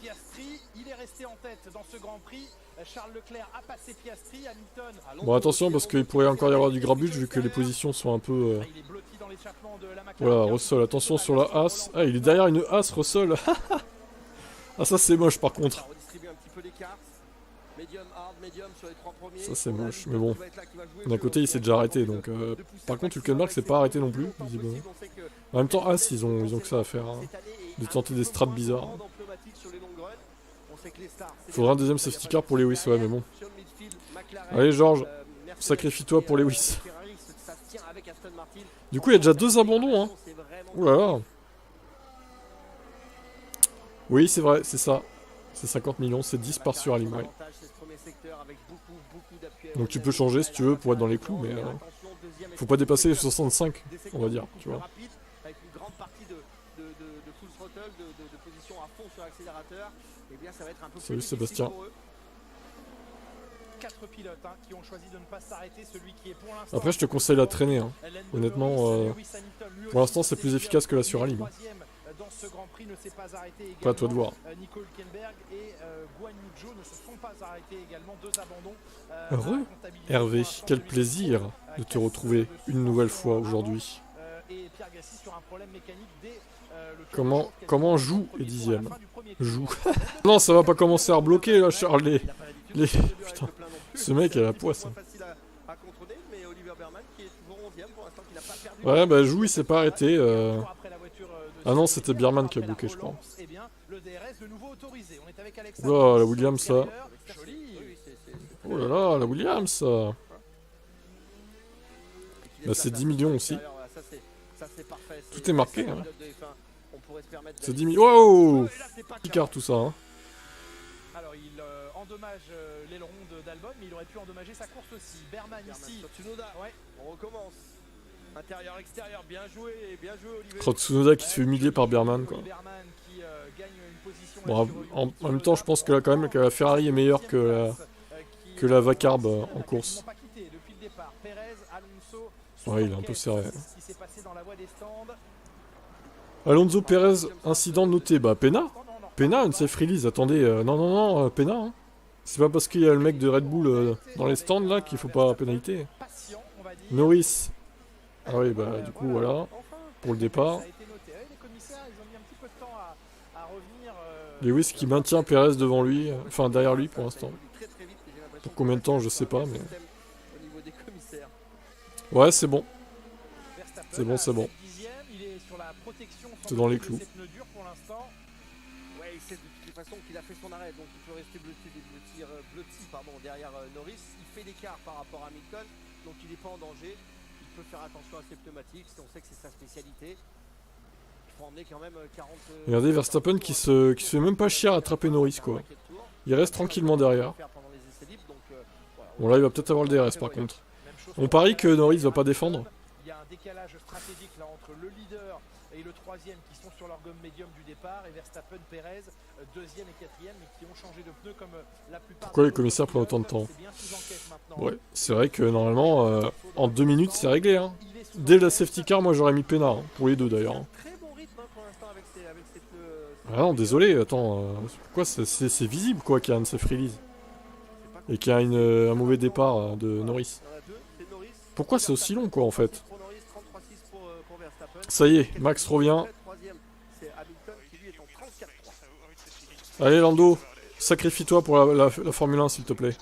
Piastri, il est resté en tête dans ce Grand Prix. Charles Leclerc a passé Piastri, Hamilton. Bon, attention, parce qu'il pourrait encore y avoir du grabuge, vu que les positions sont un peu... Il est blotti dans l'échappement de la McLaren. Voilà, Russell, attention sur la As. Ah, il est derrière une As, Russell. Ah, ça c'est moche par contre. Ça redistribue un petit peu les cartes. Medium, hard, medium sur les 3 premiers. Ça, c'est On a moche, Hamilton mais bon. qui va être là, qui va jouer D'un le côté, jeu. il s'est déjà arrêté, On a donc... envie de pousser Par contre, le Hülkenberg s'est pas arrêté non plus, maximum visiblement. possible. On sait que En même temps, As, Mercedes, ils ont que ça à faire, hein, cette année est de un tenter des peu strats moins bizarres. gourmande en pneumatique sur les longues runs. On sait que les stars, c'est Faudra un des- deuxième il y a safety pas car de pour Lewis, soucis ouais, mais derrière. bon. Sur le midfield, McLaren, Allez, Georges, Mercedes sacrifie-toi et, pour Lewis. Ferrari, ça se tient avec Aston Martin. Du coup, il y a déjà 2 abandons, hein. C'est vraiment Ouh là là. Oui, c'est vrai, c'est ça. C'est 50 millions, c'est 10 par sur Alim, ouais. Donc tu peux changer si tu veux pour être dans les clous, mais faut pas dépasser les 65, on va dire, tu vois. Avec une grande partie de full throttle, de position à fond sur l'accélérateur, et bien ça va être un peu plus Salut, difficile Sébastien. pour eux. 4 pilotes hein, qui ont choisi de ne pas s'arrêter. Celui qui est pour l'instant. Après, je te conseille la traîner, hein. Hélène Honnêtement, Norris, Lewis Hamilton, lui pour l'instant, aussi, c'est plus leader. efficace que la sur Il est Alim. troisième dans ce Grand Prix, ne s'est pas arrêté Pas à toi de également. voir. Nico Hülkenberg et Guan Yu Zhou ne se sont pas arrêtés également. 2 abandons. Heureux, Hervé, quel plaisir de te retrouver une nouvelle fois aujourd'hui. Et Pierre Gasly sur un problème mécanique dès le tour Comment- de chauffe, comment quasiment joue au premier est tour, dixième. à la fin du premier tour. Joue. Non, ça va pas commencer à rebloquer là, Charles. Il a pas l'habitude les- de conduire avec putain. le plein non plus. Ce mec C'est a la un petit peu poisse, moins hein. facile à contrôler, mais Oliver Berman qui est toujours 11e pour l'instant, qui n'a pas perdu. Ouais, bah Joue, il s'est pas arrêté. Après la voiture de Ah non, Cyril c'était Vier, Bierman qui a après la bloqué, je crois. relance, eh bien, le DRS de nouveau autorisé. On est avec Oula, Alexandre. la Williams, ça. Joli. Oui, c'est Oh là là, la Williams, ça. Bah, c'est 10 millions aussi. Ça, c'est parfait. Tout est marqué, hein. On pourrait se permettre C'est d'aller- 10 millions. Wow! Et là, c'est pas Picard, tout ça, hein. Alors, il endommage l'aileron d'Albon, mais il aurait pu endommager sa course aussi. Berman ici. Sur Tsunoda, Ouais. on recommence. Intérieur, extérieur, bien joué, Olivier. Oh, Tsunoda qui se fait humilier par Berman, quoi. Berman qui gagne une position Bon, là sur en même temps, je pense que là, quand même, que la Ferrari est meilleure que la Vacarbe en course. Pas quitté depuis le départ. Perez, Alonso. Ouais, il est un peu serré. C'est ce qui s'est passé dans la voie des stands. Alonso Perez, incident noté. Bah, Pena. Non, non, non. Pena, une safe release. Attendez, non, Pena. Hein. C'est pas parce qu'il y a le mec de Red Bull dans les stands là qu'il faut pas pénalité. Patient, on va dire. Norris. Ah oui, bah, du coup, voilà. Pour le départ. Ça a été noté. Ouais, les commissaires, ils ont mis un petit peu de temps à revenir. Lewis qui maintient Perez devant lui, enfin derrière lui pour l'instant. Très, très vite, j'ai l'impression Pour combien de temps, je sais pas, qu'il y a mais. un système au niveau des commissaires. Ouais, c'est bon. Verstappen C'est bon, c'est bon. à 7e, il est sur la protection C'est dans les de clous. ses pneus durs pour l'instant. Ouais, il sait de toutes les façons qu'il a fait son arrêt, donc il peut rester blotti derrière Norris. Il fait l'écart par rapport à Hamilton, donc il n'est pas en danger. Il peut faire attention à ses pneumatiques, si on sait que c'est sa spécialité. Il faut emmener quand même 40. Regardez Verstappen qui se fait même pas chier à attraper Norris, quoi. Il reste tranquillement derrière. Bon, là, il va peut-être avoir le DRS par contre. Même chose On pour parie Perez. que Norris va pas défendre. Il y a un décalage stratégique là entre le leader et le troisième qui sont sur leur gomme médium du départ et Verstappen, Perez, deuxième et quatrième, mais qui ont changé de pneus comme la plupart. Pourquoi des les commissaires autres prennent autant de pilotes. temps? C'est bien sous enquête maintenant. Ouais, c'est vrai que normalement, en 2 minutes, c'est réglé. Hein. Il est sous Dès la enquête. safety car, moi j'aurais mis Pena, hein, pour les deux d'ailleurs. hein. Très bon rythme pour l'instant avec ses pneus. Ah non, désolé, attends, pourquoi c'est visible quoi qu'il y a un de ces release et qu'il y a un mauvais départ de Norris. Il y en a deux, c'est Norris. Pourquoi c'est aussi long quoi en fait? Pour Norris, 33,6 pour Verstappen. Ça y est, Max revient. Troisième, c'est Hamilton qui lui est en 34,3. Allez Lando, sacrifie-toi pour la Formule 1 s'il te plaît.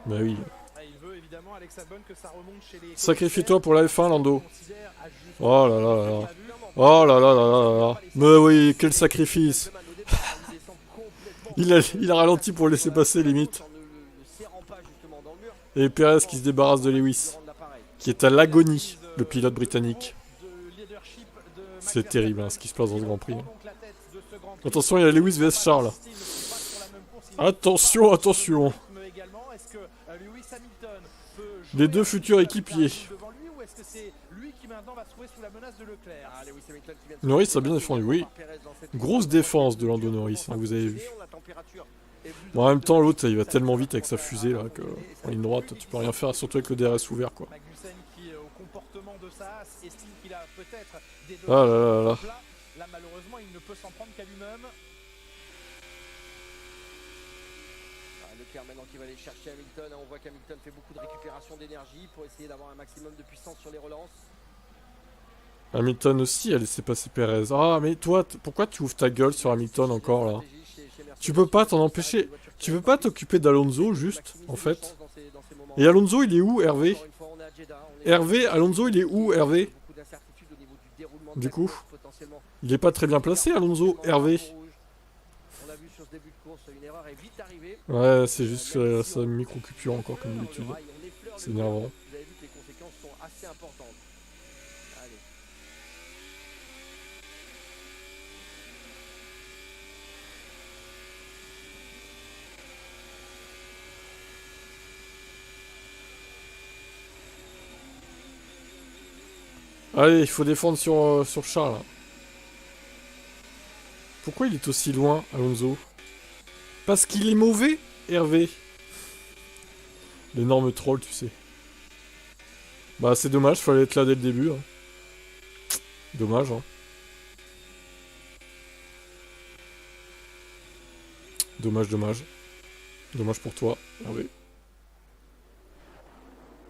Bah oui. Ah, il veut évidemment Alex Albon que ça remonte chez les. Sacrifie-toi pour la F1 Lando. Considère à juste Oh là là là là. pas vu. Oh là là là là là. Mais oui, quel sacrifice. Au départ, il descend complètement. Il a ralenti pour laisser passer limite. En ne le serrant pas justement dans le mur. Et Perez qui se débarrasse de Lewis, Durant l'appareil. qui est à l'agonie, le pilote britannique. De leadership de Max C'est terrible hein, ce Verstappen, qui se passe dans ce qui Grand Prix. prend donc la tête de ce Grand Prix. Attention, il y a Lewis vs Charles. Ils ne sont pas sur la même course, ils ne Attention, sont pas attention. sur le rythme également. Est-ce que Lewis Hamilton peut jouer Les deux un futurs petit peu équipiers. avec la devant lui, ou est-ce que c'est lui qui maintenant va se trouver sous la menace de Leclerc? Ah, Lewis Hamilton qui vient de se Norris faire a bien défendu, oui. par Perez dans cette Grosse course. défense de Lando Norris, hein, vous avez vu. La température est plus Bon, en même temps, l'autre, il va tellement vite avec sa fusée là que en ligne droite, tu peux rien faire, surtout avec le DRS ouvert quoi. Magnussen qui, au comportement de sa as, estime qu'il a peut-être des Ah là là là. là. Là, malheureusement, il ne peut s'en prendre qu'à lui-même. Ah, Leclerc maintenant qui va aller chercher Hamilton. On voit qu'Hamilton fait beaucoup de récupération d'énergie pour essayer d'avoir un maximum de puissance sur les relances. Hamilton aussi a laissé passer Perez. Ah, mais toi, pourquoi tu ouvres ta gueule sur Hamilton encore, là? Tu peux pas t'en empêcher. Tu peux pas t'occuper d'Alonso, juste, en fait. Et Alonso, il est où, Hervé? Hervé, Alonso, il est où, Hervé? Du coup, il est pas très bien placé, Alonso, Hervé. Ouais, c'est juste sa micro-coupure encore, comme d'habitude. C'est énervant. Vous avez vu que les conséquences sont assez importantes. Allez. Allez, il faut défendre sur Charles. Pourquoi il est aussi loin, Alonso? Parce qu'il est mauvais, Hervé. L'énorme troll, tu sais. Bah, c'est dommage, fallait être là dès le début. Hein. Dommage, hein. Dommage, dommage. Dommage pour toi, Hervé.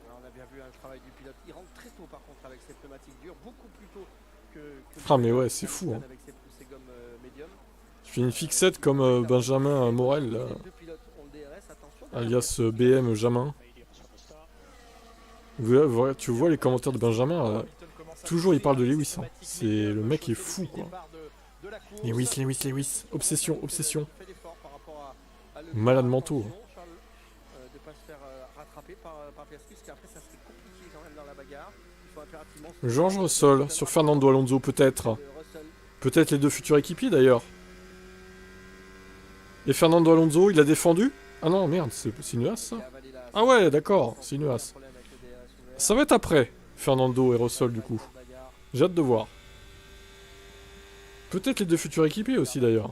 Alors, on a bien vu un travail du pilote. Il rentre très tôt par contre avec ses pneumatiques dures, beaucoup plus tôt que Ah, mais ouais, c'est fou, hein. avec ses gommes médium. Je fais une fixette comme Benjamin Morel, là, Les deux pilotes ont le DRS, attention. alias BM Jamin. Tu vois les commentaires de Benjamin, là. Toujours il parle de Lewis. Hein. C'est le mec est fou, quoi. Lewis, Lewis, Lewis. Obsession, obsession. Malade mentaux. De pas se faire rattraper par Piastri, parce qu'après ça serait compliqué quand même dans la bagarre. Il faut impérativement... George Russell sur Fernando Alonso, peut-être. Peut-être les deux futurs équipiers, d'ailleurs. Et Fernando Alonso, il a défendu? Ah non, merde, c'est une Haas, ça? Ah ouais, d'accord, c'est une Haas. Ça va être après, Fernando et Russell, du coup. J'ai hâte de voir. Peut-être les deux futurs équipiers aussi, d'ailleurs.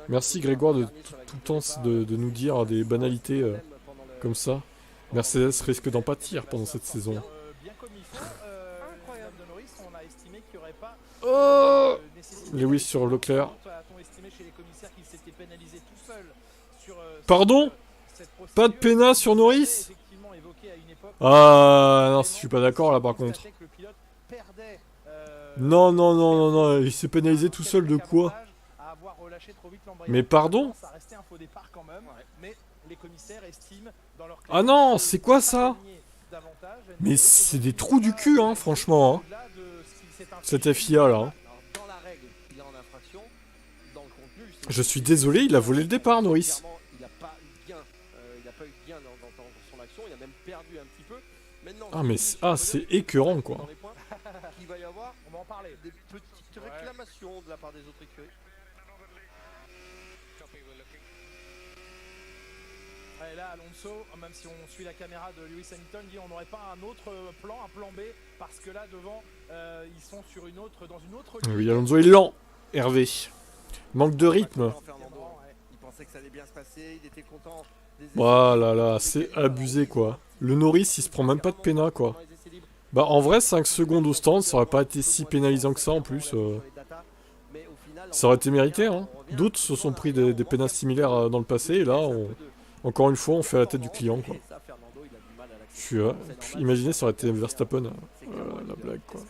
Merci Grégoire de tout le temps de nous dire des banalités comme ça. Mercedes risque d'en pâtir pendant cette saison. Oh, Lewis sur Leclerc. Pardon? Pas de pénal sur Norris? Ah non, je suis pas d'accord là par contre. Non, non, non, non, non, il s'est pénalisé tout seul de quoi? Mais pardon? Ah non, c'est quoi ça? Mais c'est des trous du cul, hein, franchement. Hein. Cette FIA là. Hein. Je suis désolé, il a volé le départ, Norris. Ah mais c'est écœurant quoi. Il va y avoir, on va en parler, des petites réclamations de la part des autres écuries. Et là, Alonso, même si on suit la caméra de Lewis Hamilton, dit on n'aurait pas un autre plan, un plan B, parce que là devant, ils sont sur dans une autre ligne. Oui, Alonso est lent, Hervé. Manque de rythme. Il pensait que ça allait bien se passer, il était content. Voilà, là, c'est abusé quoi. Le Norris, il se prend même pas de pénal quoi. Bah en vrai, 5 secondes au stand, ça aurait pas été si pénalisant que ça en plus. Ça aurait été mérité, hein. D'autres se sont pris des pénals similaires dans le passé, et là, encore une fois, on fait la tête du client quoi. Imaginez, ça aurait été Verstappen. La blague quoi.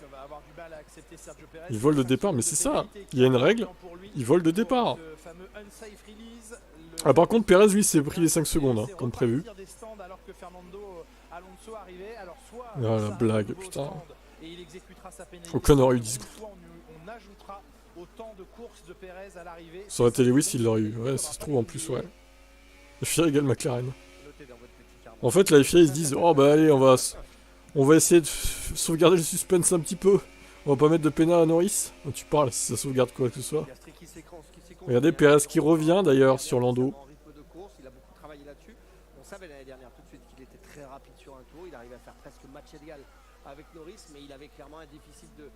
Il vole le départ, mais c'est ça. Il y a une règle, il vole de départ. Ah, par contre, Perez, lui, s'est pris les 5 secondes, hein, comme prévu. Ah, la blague, putain. Aucun n'aurait eu 10 secondes. Ça aurait été Lewis, il l'aurait eu. Ouais, ça se trouve en plus, ouais. La FIA égale McLaren. En fait, la FIA, ils se disent, oh bah allez, on va essayer de sauvegarder le suspense un petit peu. On va pas mettre de pénal à Norris. Oh, tu parles, si ça sauvegarde quoi que ce soit. Regardez Perez qui revient d'ailleurs sur Lando. Il a beaucoup travaillé là-dessus. On savait l'année dernière tout de suite qu'il était très rapide sur un tour. Il arrivait à faire presque match égal avec Norris, mais il avait clairement un déficit de...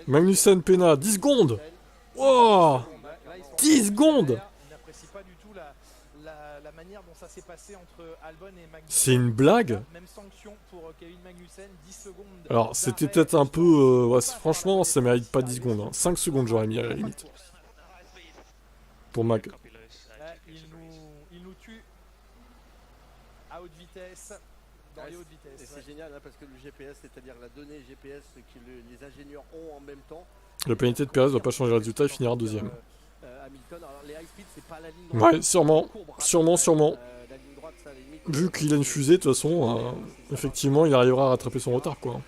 Magnussen, pénal, 10 secondes. Wow, 10 secondes. C'est une blague. Alors c'était peut-être un peu... ouais, franchement, ça mérite pas 10 secondes. Hein. 5 secondes j'aurais mis à la limite. Pour Mag. Il nous tue à haute vitesse. dans les hautes Et vitesses. c'est génial parce que le GPS, c'est-à-dire la donnée GPS que les ingénieurs ont en même temps. La pénalité de Perez ne va pas changer le résultat, il finira deuxième. Hamilton, alors les high speed, c'est pas la ligne droite. Ouais, sûrement. Sûrement. La ligne droite, ça, à la limite, Vu qu'il a une fusée, de toute façon, effectivement, il arrivera à rattraper son retard, quoi.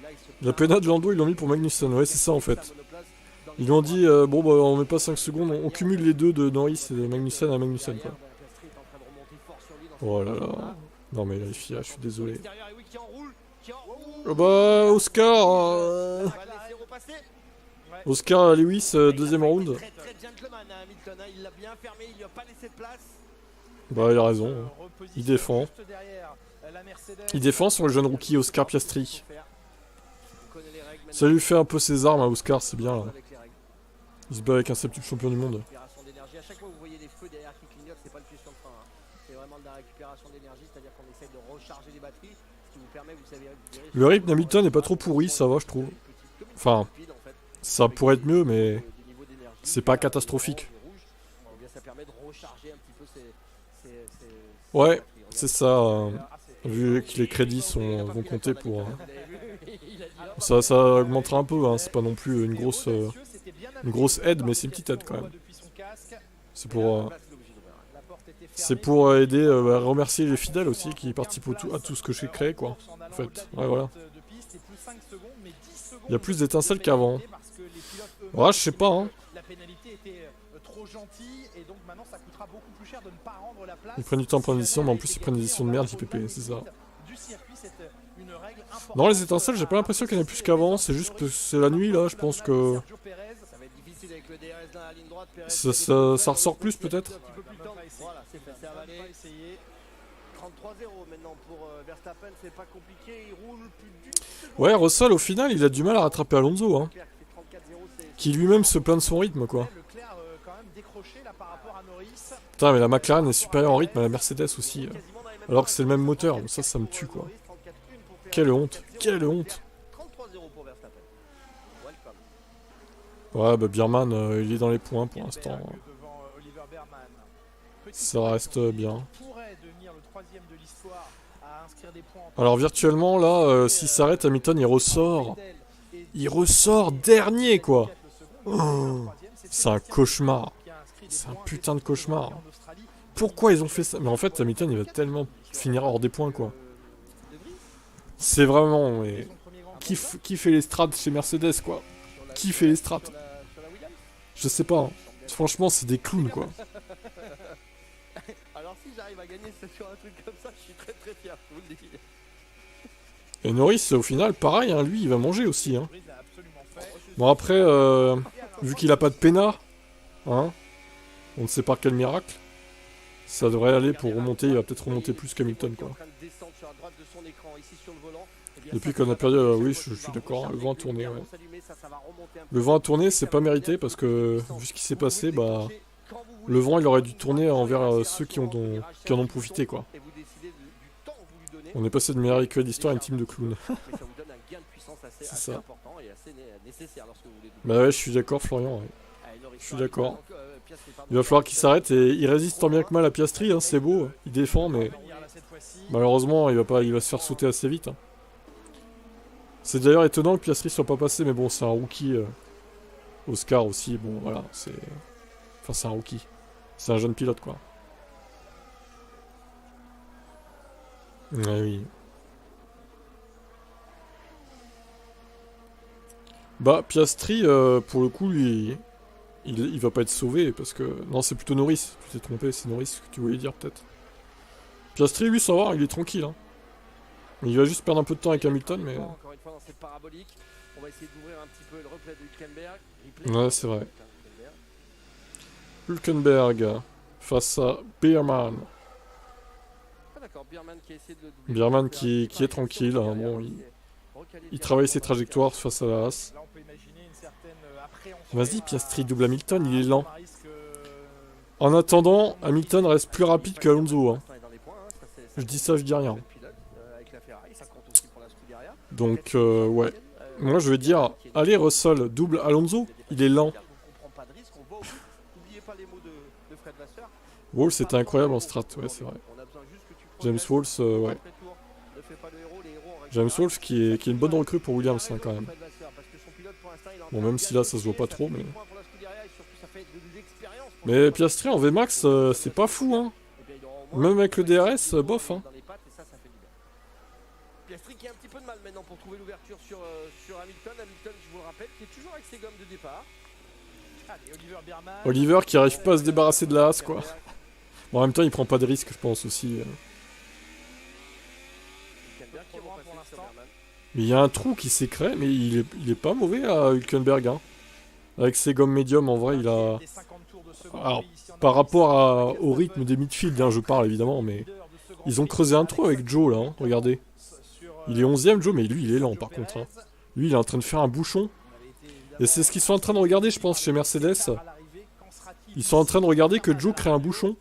là, il se La pénale de Lando, ils l'ont mis pour Magnussen, ouais, c'est ça, en fait. monoplace dans Ils lui ont dit, bon, bah, on met pas 5 secondes, on cumule les deux de Norris et de Magnussen à Magnussen, quoi. Piastri est en train de remonter fort sur lui dans Oh là là. Non, mais la FIA, je suis désolé. l'extérieur, et oui, qui enroule. Oh bah, Oscar, Va laisser repasser. Oscar Lewis, deuxième round. Très très gentleman Hamilton, hein, il l'a bien fermé, il lui a pas laissé de place. Bah, il a raison. Il défend. Il défend sur le jeune rookie Oscar Piastri. On connaît les règles Ça lui fait un peu ses armes à Oscar, c'est bien, là. avec les règles. Il se bat avec un septuple champion du monde. Récupération d'énergie. À chaque fois que vous voyez des feux derrière qui clignotent, c'est pas le fusion de frein. Hein. C'est vraiment de la récupération d'énergie, c'est-à-dire qu'on essaie de recharger les batteries, ce qui vous permet, vous savez, Le rythme d'Hamilton n'est pas trop pourri, ça va, je trouve. Enfin, ça pourrait être mieux, mais c'est pas catastrophique. Ça permet de recharger un petit peu ces Ouais, c'est ça. Vu que les crédits vont compter pour... Ça augmentera un peu, hein. C'est pas non plus une grosse aide, mais c'est une petite aide quand même. C'est pour aider, remercier les fidèles aussi qui participent à tout ce que j'ai créé, quoi. En fait, ouais, voilà. Il y a plus d'étincelles qu'avant. Ouais, je sais pas, hein. La pénalité était trop gentille et donc maintenant ça coûtera beaucoup plus cher de ne pas rendre la place. Ils prennent du temps pour une édition, mais en plus ils prennent une édition de merde, JPP, c'est ça. Du circuit, c'est une règle importante. Non, les étincelles, j'ai pas l'impression qu'il y en a plus qu'avant, c'est juste que c'est la nuit, là, je pense que... Ça va être difficile avec le DRS dans la ligne droite. Ça ressort plus, peut-être. Un petit peu plus de temps. Voilà, c'est fait, c'est avalé. 33-0 maintenant pour Verstappen, c'est pas compliqué, il roule plus du tout. Ouais, Russell, au final, il a du mal à rattraper Alonso, hein. Qui lui-même se plaint de son rythme, quoi. Leclerc quand même décroché là par rapport à Norris. Putain, mais la McLaren est supérieure en rythme à la Mercedes aussi. Alors que c'est le même moteur, ça me tue, quoi. Quelle honte, quelle honte. 33-0 pour Verstappen. Welcome. Ouais, bah Bierman, il est dans les points pour l'instant. Devant Oliver Behrman. Ça reste bien. Pourrait devenir le troisième de l'histoire à inscrire des points. Alors virtuellement, là, s'il s'arrête, Hamilton, il ressort. Il ressort dernier, quoi. Oh, c'est un cauchemar. C'est un putain de cauchemar. Pourquoi ils ont fait ça? Mais en fait, Hamilton, il va tellement finir hors des points, quoi. C'est vraiment... Mais... Qui fait les strats chez Mercedes, quoi? Qui fait les strats? Je sais pas. Hein. Franchement, c'est des clowns, quoi. Alors si j'arrive à gagner sur un truc comme ça, je suis très très fier, je vous le dis. Et Norris, au final, pareil, hein, lui, il va manger aussi. Hein. Bon, après, vu qu'il a pas de pénat, hein, on ne sait pas quel miracle, ça devrait aller pour remonter. Il va peut-être remonter plus qu'Hamilton, quoi. Depuis qu'on a perdu, oui, je suis d'accord, le vent a tourné, ouais. Le vent a tourné, c'est pas mérité, parce que, vu ce qui s'est passé, bah... Le vent, il aurait dû tourner envers ceux qui en ont profité, quoi. On est passé de meilleur véhicule d'histoire à une team de clowns. C'est ça. Bah ouais, je suis d'accord, Florian. Ouais. Je suis d'accord. Il va falloir qu'il s'arrête et il résiste tant bien que mal à Piastri, hein, c'est beau. Il défend, mais malheureusement, il va se faire sauter assez vite. Hein. C'est d'ailleurs étonnant que Piastri soit pas passé, mais bon, c'est un rookie. Oscar aussi, bon, voilà, c'est... Enfin, c'est un rookie. C'est un jeune pilote, quoi. Ouais, oui. Bah, Piastri, pour le coup, lui, il va pas être sauvé, parce que... Non, c'est plutôt Norris, tu t'es trompé, c'est Norris que tu voulais dire, peut-être. Piastri, lui, ça va, il est tranquille, hein. Il va juste perdre un peu de temps avec Hamilton, mais... Encore une fois, dans cette parabolique, on va essayer d'ouvrir un petit peu le replay de Hülkenberg. Ouais, c'est vrai. Hülkenberg face à Behrman. Behrman qui est tranquille, hein, bon, il travaille ses trajectoires face à la Haas. Vas-y, Piastri double Hamilton, il est lent. En attendant, Hamilton reste plus rapide que Alonso. Hein. Je dis ça, je dis rien. Donc, ouais. Moi, je vais dire, allez, Russell, double Alonso, il est lent. Wall, c'était incroyable en strat, ouais, c'est vrai. James Wolf, ouais. James Wolf qui est une bonne recrue pour Williams hein, quand même. Bon, même si là ça se voit pas trop, mais... Mais Piastri en VMAX, c'est pas fou, hein. Même avec le DRS, bof, hein. Piastri qui a un petit peu de mal maintenant pour trouver l'ouverture sur Hamilton. Hamilton, je vous le rappelle, qui est toujours avec ses gommes de départ. Allez, Oliver qui arrive pas à se débarrasser de la Haas, quoi. Bon, en même temps, il prend pas de risques, je pense aussi. Mais il y a un trou qui s'est créé, mais il est pas mauvais à Hülkenberg, hein. Avec ses gommes médium, en vrai, il a... Alors, par rapport au rythme des midfield, hein, je parle évidemment, mais... Ils ont creusé un trou avec Joe, là, hein. Regardez. Il est 11ème, Joe, mais lui, il est lent, par contre. Hein. Lui, il est en train de faire un bouchon. Et c'est ce qu'ils sont en train de regarder, je pense, chez Mercedes. Ils sont en train de regarder que Joe crée un bouchon.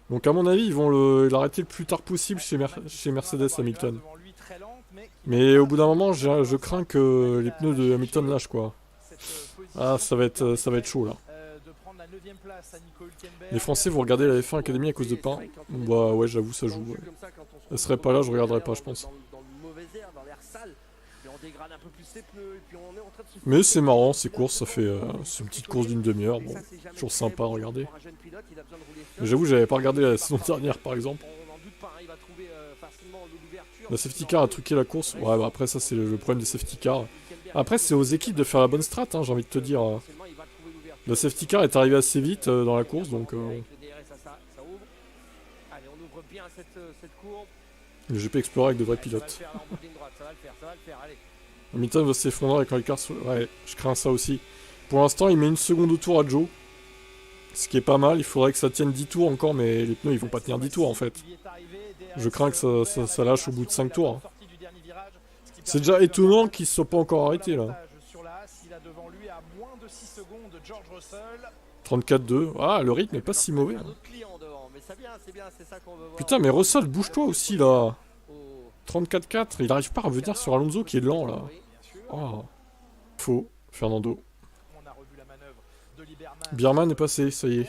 Donc, à mon avis, ils vont l'arrêter le plus tard possible chez Mercedes Hamilton. Mais au bout d'un moment, je crains que les pneus de Hamilton lâchent, quoi. Ah, ça va être chaud, là. Les Français vont regarder la F1 Academy à cause de Pain. Bah ouais, j'avoue, ça joue. Ouais. Elle serait pas là, je regarderais pas, je pense. Mais c'est marrant, ces courses, ça fait... c'est une petite course d'une demi-heure, bon. Toujours sympa à regarder. Mais j'avoue, j'avais pas regardé la saison dernière, par exemple. La safety car a truqué la course. Ouais, bah après, ça, c'est le problème des safety cars. Après, c'est aux équipes de faire la bonne strat, hein, j'ai envie de te dire. La safety car est arrivée assez vite dans la course, donc... Le GP Explorer avec de vrais pilotes. Hamilton va s'effondrer avec un car... Ouais, je crains ça aussi. Pour l'instant, il met une seconde au tour à Joe. Ce qui est pas mal, il faudrait que ça tienne 10 tours encore, mais les pneus, ils vont pas tenir 10 tours, en fait. Je crains que ça lâche au bout de 5 tours. C'est déjà étonnant qu'ils se soient pas encore arrêtés, là. 34-2. Ah, le rythme est pas si mauvais. Hein. Putain, mais Russell, bouge-toi aussi, là. 34-4. Il arrive pas à revenir sur Alonso qui est lent, là. Oh. Faux. Fernando. Birman est passé, ça y est.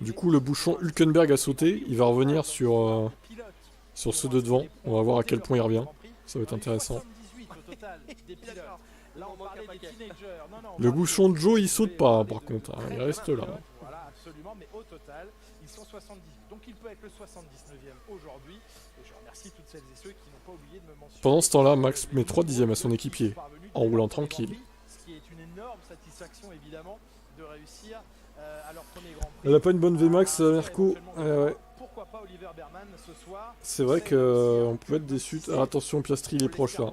Du coup, le bouchon Hülkenberg a sauté. Il va revenir sur ceux de devant. On va voir à quel point il revient. Ça va être intéressant. Le bouchon de Joe, il saute pas, hein, par contre. Hein, il reste là. Voilà, absolument, mais au total, ils sont 78. Donc il peut être le 79e aujourd'hui. Et je remercie toutes celles et ceux qui n'ont pas oublié de me mentionner. Pendant ce temps-là, Max met 3 dixièmes à son équipier, en roulant tranquille. Ce qui est une énorme satisfaction, évidemment, de réussir à leur premier Grand Prix. Elle a pas une bonne VMAX, Merco. Ouais. Pourquoi pas Oliver Berman ce soir? C'est vrai qu'on peut être déçu. Ah, attention, Piastri, il est proche là.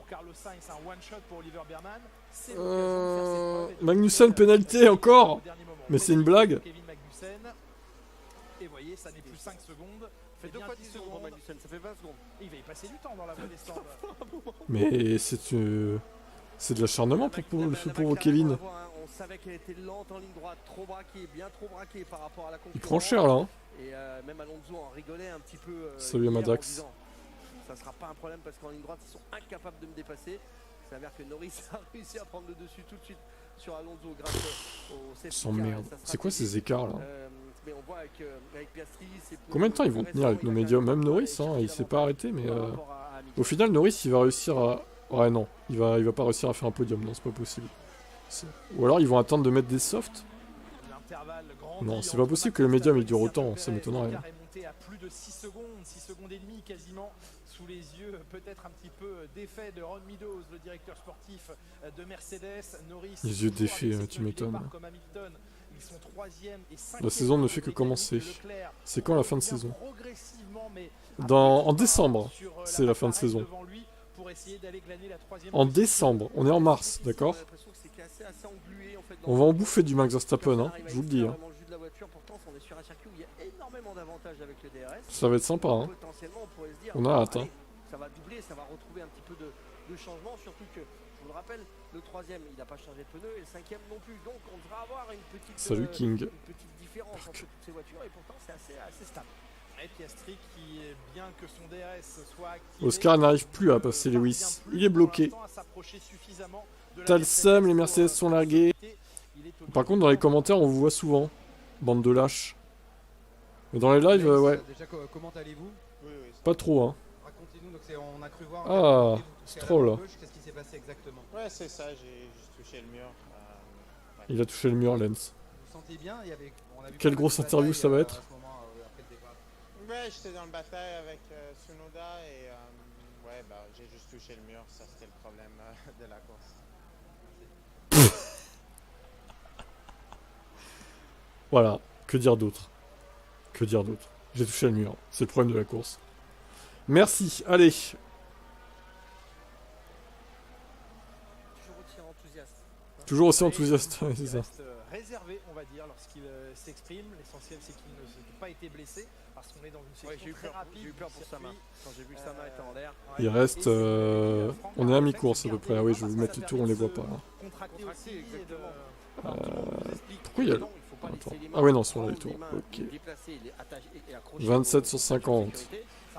Magnussen, pénalité encore. Mais c'est une blague. Et voyez, ça n'est plus 5 secondes. Fait 2 fois 10 secondes pour Magnussen, ça fait 20 secondes. Il va y passer du temps dans la vallée stands. Mais c'est de l'acharnement pour Kevin. On savait qu'elle était lente en ligne droite, trop braquée, bien trop braquée par rapport à la concurrence. Il prend cher là. Hein. Et même Alonso en rigolait un petit peu. Salut à Madax. Disant, ça sera pas un problème parce qu'en ligne droite ils sont incapables de me dépasser. Ça veut dire que Norris a réussi à prendre le dessus tout de suite sur Alonso grâce au safety sans merde. C'est quoi ces écarts là? Mais on voit avec Piastri, combien de temps ils vont tenir avec nos médiums? Même Norris, hein, il s'est pas arrêté, mais au final Norris il va réussir à... Ouais non, il va pas réussir à faire un podium, non c'est pas possible. Ou alors ils vont attendre de mettre des softs. Non, c'est pas possible que le médium il dure autant, ça m'étonnerait. À plus de 6 secondes et demie quasiment, sous les yeux peut-être un petit peu défait de Ron Meadows, le directeur sportif de Mercedes. Norris, les yeux défaits, tu m'étonnes. La saison ne fait que commencer. C'est quand la fin de saison? En décembre, c'est la fin de saison. En décembre, on est en mars, d'accord? On va en bouffer du Max Verstappen, hein, je vous le dis. Hein. Ça va être sympa, hein. On a hâte, hein. Ça va doubler, ça va retrouver un petit peu de changement, surtout que, je vous le rappelle, le 3e il n'a pas changé de pneu et le 5e non plus, donc on devra avoir une petite, salut King. Une petite différence entre toutes ces voitures et pourtant c'est assez stable. Et Piastri qui, bien que son DRS soit activé, Oscar n'arrive plus à passer Lewis, il est bloqué. T'as le seum, les Mercedes sont largués. Par contre dans les commentaires on vous voit souvent, bande de lâches. Mais dans les lives, ouais, Déjà, comment allez-vous? Oui, oui. pas trop, hein. Racontez-nous, donc on a cru voir Ah, Stroll. Qu'est-ce qui s'est passé exactement? Ouais, c'est ça, j'ai juste touché le mur. Ouais. Il a touché le mur, Lens. Vous vous sentiez bien? On a vu Quelle pas mal grosse de interview batailles, ça va à être. ce moment, après le départ. Ouais, j'étais dans le bataille avec Tsunoda et ouais, bah, j'ai juste touché le mur, ça c'était le problème de la course. Voilà, que dire d'autre? Que dire d'autre? J'ai touché le mur, c'est le problème de la course. Merci, allez. Toujours aussi enthousiaste. Toujours aussi enthousiaste, ouais, c'est Il ça. reste réservé, on va dire, lorsqu'il s'exprime. L'essentiel, c'est qu'il ne s'est pas été blessé, parce qu'on est dans une Ouais, section j'ai eu très peur, rapide. j'ai eu peur du pour sa main. circuit. Quand j'ai vu que sa main était en l'air. Il reste... on est à mi-course à peu près. Ah oui, je vais vous mettre les tours, on les voit pas. Hein. Contracté aussi, exactement. Pourquoi il y a... Attends. Ah ouais, non, sur les tours. Ok. 27 sur 50.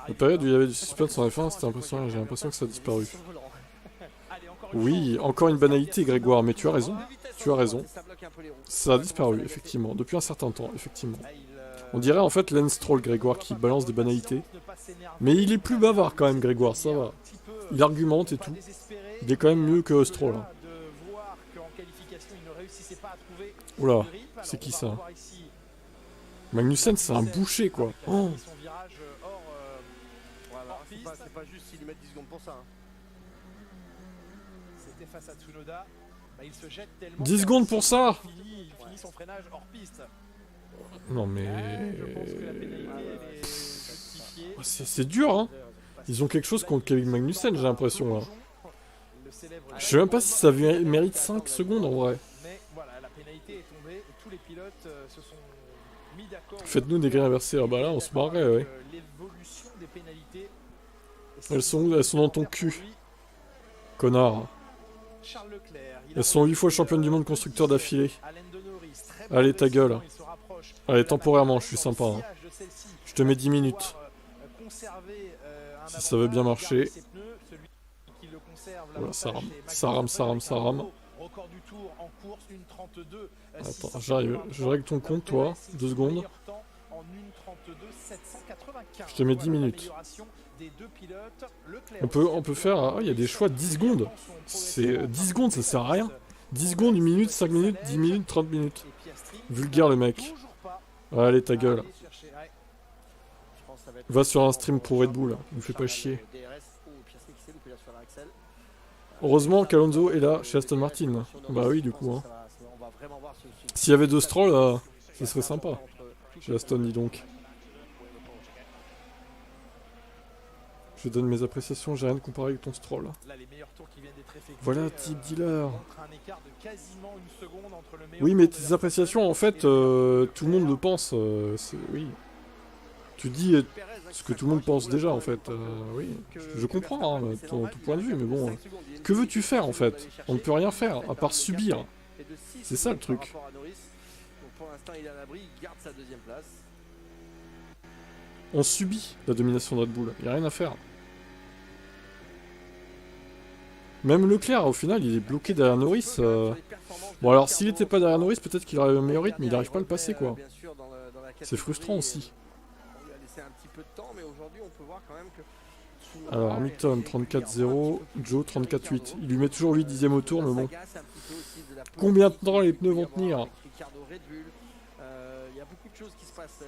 La période où il y avait du suspense en F1, c'était impressionnant. J'ai l'impression que ça a disparu. Oui, encore une banalité, Grégoire, mais tu as raison. Tu as raison. Ça a disparu, effectivement, depuis un certain temps, effectivement. On dirait en fait Lance Stroll, Grégoire, qui balance des banalités. Mais il est plus bavard quand même, Grégoire, ça va. Il argumente et tout. Il est quand même mieux que Stroll. Hein. Oula, c'est qui ça? Magnussen, c'est un boucher, quoi. Oh. C'est pas juste s'ils lui mettent 10 secondes pour ça. Hein. C'était face à Tsunoda. Bah, il se jette tellement 10 secondes pour ça. Il finit son freinage hors piste. Non mais... Je pense que la pénalité, elle est justifiée. C'est dur, hein. Ils ont quelque chose contre Kevin Magnussen, j'ai l'impression, là. Je sais même pas si ça mérite 5 secondes, en vrai. Mais voilà, la pénalité est tombée et tous les pilotes se sont mis d'accord. Faites-nous des grilles inversées. Ah bah là, on se marrait, ouais. L'évolution des pénalités. Elles sont où? Elles sont dans ton cul. Connard. Charles Leclerc, Elles sont 8 fois championne du monde constructeur d'affilée. Allez, ta gueule. Allez, temporairement, je suis sympa. Hein. Je te mets 10 minutes. Si ça veut bien marcher. Voilà, ça rame. Ça rame, ça rame, ça rame. Attends, j'arrive. Je règle ton compte, toi. 2 secondes. Je te mets 10 minutes. On peut faire... Ah, il y a des choix de 10 secondes. C'est 10 secondes, ça sert à rien. 10 secondes, 1 minute, 5 minutes, 10 minutes, 30 minutes. Vulgaire le mec. Allez, ta gueule. Va sur un stream pour Red Bull, il me fait pas chier. Heureusement qu'Alonso est là chez Aston Martin. Bah oui, du coup. Hein. S'il y avait 2 Stroll, ça serait sympa. Chez Aston, dis donc. Je donne mes appréciations, j'ai rien de comparé avec ton Stroll. Voilà, type dealer. Oui, mais tes appréciations, en fait, tout le monde le pense. Oui. Tu dis ce que tout le monde pense déjà, en fait. Oui, je comprends hein, ton point de vue, mais bon. Que veux-tu faire, en fait? On ne peut rien faire, à part subir. C'est ça, le truc. On subit la domination de Red Bull, il n'y a rien à faire. Même Leclerc, au final, il est bloqué derrière Norris. Bon, alors, s'il n'était pas derrière Norris, peut-être qu'il aurait un meilleur rythme, mais il n'arrive pas à le passer, quoi. C'est frustrant aussi. Alors, Hamilton, 34-0, Joe, 34-8. Il lui met toujours 8 dixièmes au tour, mais bon. Combien de temps les pneus vont tenir? Il y a beaucoup de choses qui se passent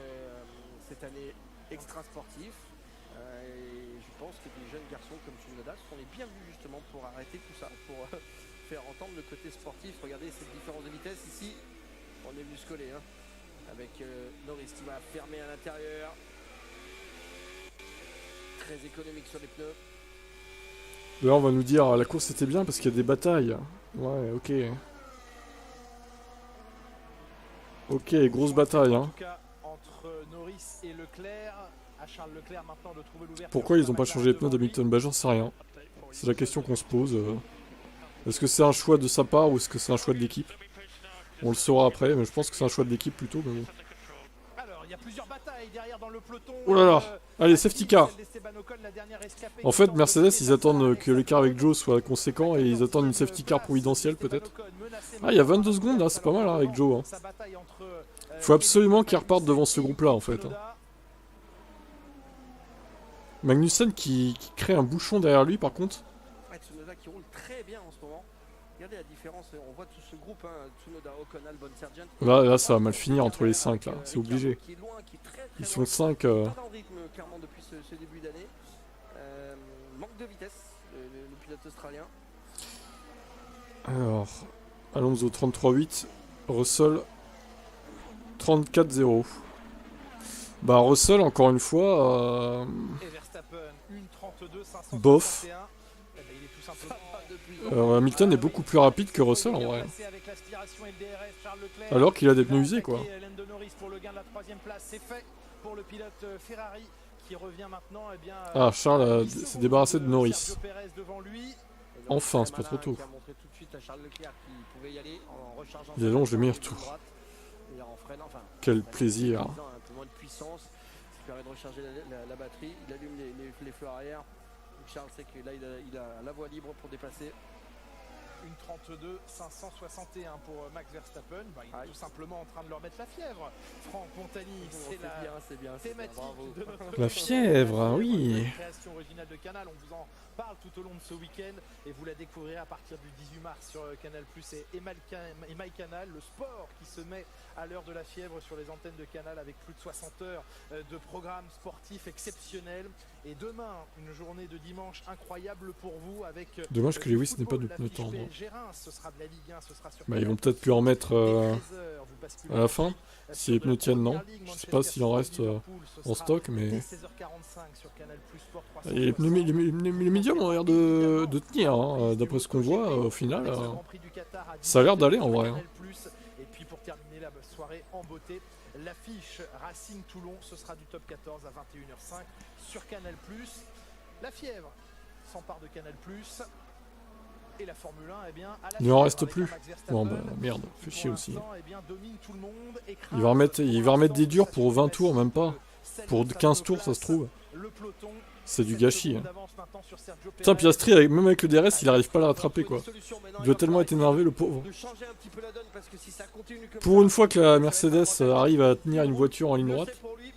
cette année extra-sportif. Et je pense que des jeunes garçons comme Tsunoda sont les bienvenus justement pour arrêter tout ça, pour faire entendre le côté sportif. Regardez cette différence de vitesse ici. On est venu se coller hein, avec Norris qui va fermer à l'intérieur. Très économique sur les pneus. Là, on va nous dire la course était bien parce qu'il y a des batailles. Ouais, ok. Ok, grosse bataille. Hein. Pourquoi ils n'ont pas changé les pneus d'Hamilton? Bah, j'en sais rien. C'est la question qu'on se pose. Est-ce que c'est un choix de sa part ou est-ce que c'est un choix de l'équipe? On le saura après, mais je pense que c'est un choix de l'équipe plutôt. Mais bon. Oh là là! Allez, safety car! En fait, Mercedes, ils attendent que l'écart avec Joe soit conséquent et ils attendent une safety car providentielle peut-être. Ah, il y a 22 secondes, hein, c'est pas mal hein, avec Joe. Hein. Faut absolument qu'il reparte devant ce groupe-là en fait. Hein. Magnussen qui crée un bouchon derrière lui par contre. Ouais, Tsunoda qui roule très bien en ce moment. Regardez la différence, on voit tout ce groupe, hein, Tsunoda, Ocon, Albon, Sargent. Là, ça va mal finir entre les 5 là, c'est Ricciardo obligé. qui est loin, qui est très Ils loin. sont 5. Pas dans le rythme clairement depuis ce début d'année. Manque de vitesse, le pilote australien. Alors, Alonso 33-8, Russell 34-0. Bah Russell encore une fois, Et Verstappen, une 32, 561. bof. Eh ben, il est tout simplement Hamilton est beaucoup plus rapide que Russell en vrai. avec l'aspiration et le DRS, Charles Leclerc. Alors qu'il a des pneus usés quoi. Lando Norris pour le gain de la 3e place, c'est fait pour le pilote Ferrari qui revient maintenant. Eh bien, Ah, Charles 10 s'est secondes débarrassé de Norris. Sergio Perez devant lui. Et donc, Enfin, très c'est pas trop malin, tôt. qui a montré tout de suite à Charles Leclerc qu'il pouvait y aller en rechargeant. Il allonge le meilleur tour. droite, et en freinant, enfin, Quel en plaisir. utilisant un peu moins de puissance, ça permet de recharger la batterie. Il allume les feux arrière. Donc Charles sait que là il a la voie libre pour dépasser. Une 32, 561 pour Max Verstappen. Bah, il est Aïe. tout simplement en train de leur mettre la fièvre. Franck Montagny, c'est la c'est bien. thématique Bravo. de notre La fièvre, ah oui. Une création originale de Canal, on vous en parle tout au long de ce week-end et vous la découvrirez à partir du 18 mars sur Canal Plus et MyCanal, le sport qui se met à l'heure de la fièvre sur les antennes de Canal avec plus de 60 heures de programmes sportifs exceptionnels. Et demain, une journée de dimanche incroyable pour vous avec Dommage que du Lewis n'ait pas de football, pneus l'affiche tendres. PSG-Reims, ce sera de la Ligue 1, ce sera sur Bah ils vont Canal+. peut-être plus en mettre Dès 13h, vous basculez à la fin. sur Si les de pneus la tiennent, non. Première Ligue, Je sais Manchester pas s'il en reste City, Liverpool, ce en sera stock, dès mais 16h45 sur Canal Plus Sport et les médiums ont l'air de tenir, hein, d'après ce qu'on voit au final. Ça a l'air d'aller en vrai. Hein. Et puis pour terminer la soirée en beauté, l'affiche Racing Toulon, ce sera du top 14 à 21h05 sur Canal Plus. La fièvre s'empare de Canal Plus. Et la Formule 1, eh bien, à la Il en fièvre, reste avec plus. un Max Verstappen Bon bah merde, qui, fait pour chier aussi. l'instant, eh bien, domine tout le monde, écrase Il va remettre pour des durs l'instant pour 20 sa tours, même pas. celle Pour de sa 15 tours ça se trouve. le peloton. C'est du 7 gâchis. secondes Hein. d'avance maintenant sur Sergio Putain, Perez. Piastri, même avec le DRS, il arrive pas à le rattraper quoi. Il doit tellement être énervé le pauvre. De changer un petit peu la donne parce que si ça continue comme Pour ça, une fois que la Mercedes arrive à tenir une voiture en ligne le droite, sait pour lui.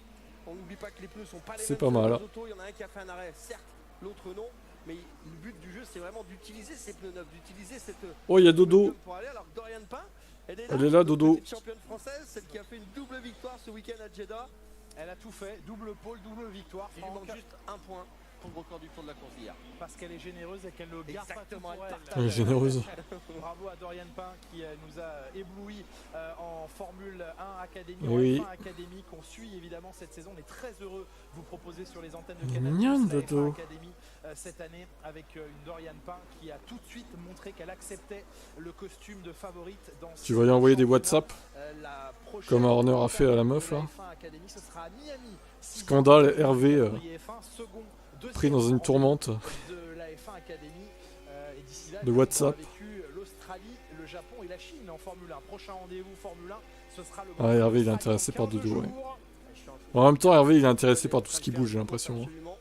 On n'oublie pas que les pneus sont pas les c'est mêmes pas sur mal. les autos. Il y en a un qui a fait un arrêt, certes, l'autre non. Mais le but du jeu, c'est vraiment d'utiliser ces pneus neufs, d'utiliser cette. Oh, il y a Dodo. Pour aller. Alors que Dorian Pain, elle est Elle est là, Dodo. petite championne française, celle qui a fait une double victoire ce week-end à Jeddah. Elle a tout fait, double pole, double victoire. Il lui Franck, manque juste un point pour le record du tour de la course d'hier. parce qu'elle est généreuse et qu'elle ne garde pas tout Exactement, pour elle elle. partage. Elle est généreuse. Bravo à Dorian Pain qui nous a ébloui en Formule 1 Academy, Oui. en F1 Academy qu'on suit évidemment cette saison. On est très heureux de vous proposer sur les antennes de Canal+, Mignonne, la F1 Dodo. Academy cette année avec une Dorian Pain qui a tout de suite montré qu'elle acceptait le costume de favorite dans Tu vas lui envoyer des championnat. WhatsApp La prochaine comme Horner a fait à la meuf de là. F1 Academy, ce sera à Miami. Scandale, Hervé F1, second, pris dans une tourmente. de la F1 Academy. Et d'ici là, De WhatsApp. on a vécu l'Australie, le Japon et la Chine en Formule 1. Prochain rendez-vous Formule 1, ce sera le Ah, Hervé, il est intéressé par Dodo, ouais. En même temps, Hervé, il est intéressé par tout ce qui bouge, j'ai l'impression. Hein. Absolument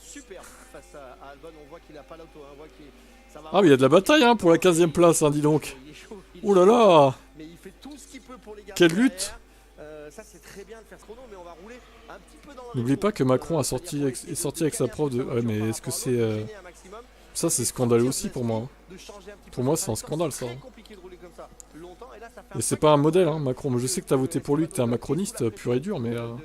super face à Albon. On voit qu'il a pas l'auto. On voit qu'il ça va. Ah, mais il y a de la bataille hein, pour la 15e place, hein, dis donc. Il est chaud, il est Oh là là. mais il fait tout ce qu'il peut pour les garder. Quelle lutte. derrière. Ça c'est très bien de faire ce chrono, mais on va rouler un petit peu dans le N'oublie pas que Macron a c'est-à-dire sorti pour est essayer sorti de avec sa caler un prof petit de. peu Ouais, la mais voiture est-ce que par c'est. rapport à l'autre, gêner un maximum. Ça, c'est scandaleux aussi pour moi. Hein. De changer un petit peu Pour moi, son c'est un trajectoire, scandale, ça. très compliqué de rouler comme ça longtemps, et là, ça fait un Et c'est peu pas un comme modèle, ça. hein, Macron. Mais je sais que t'as voté pour lui, que t'es un macroniste pur et dur, mais d'Albon.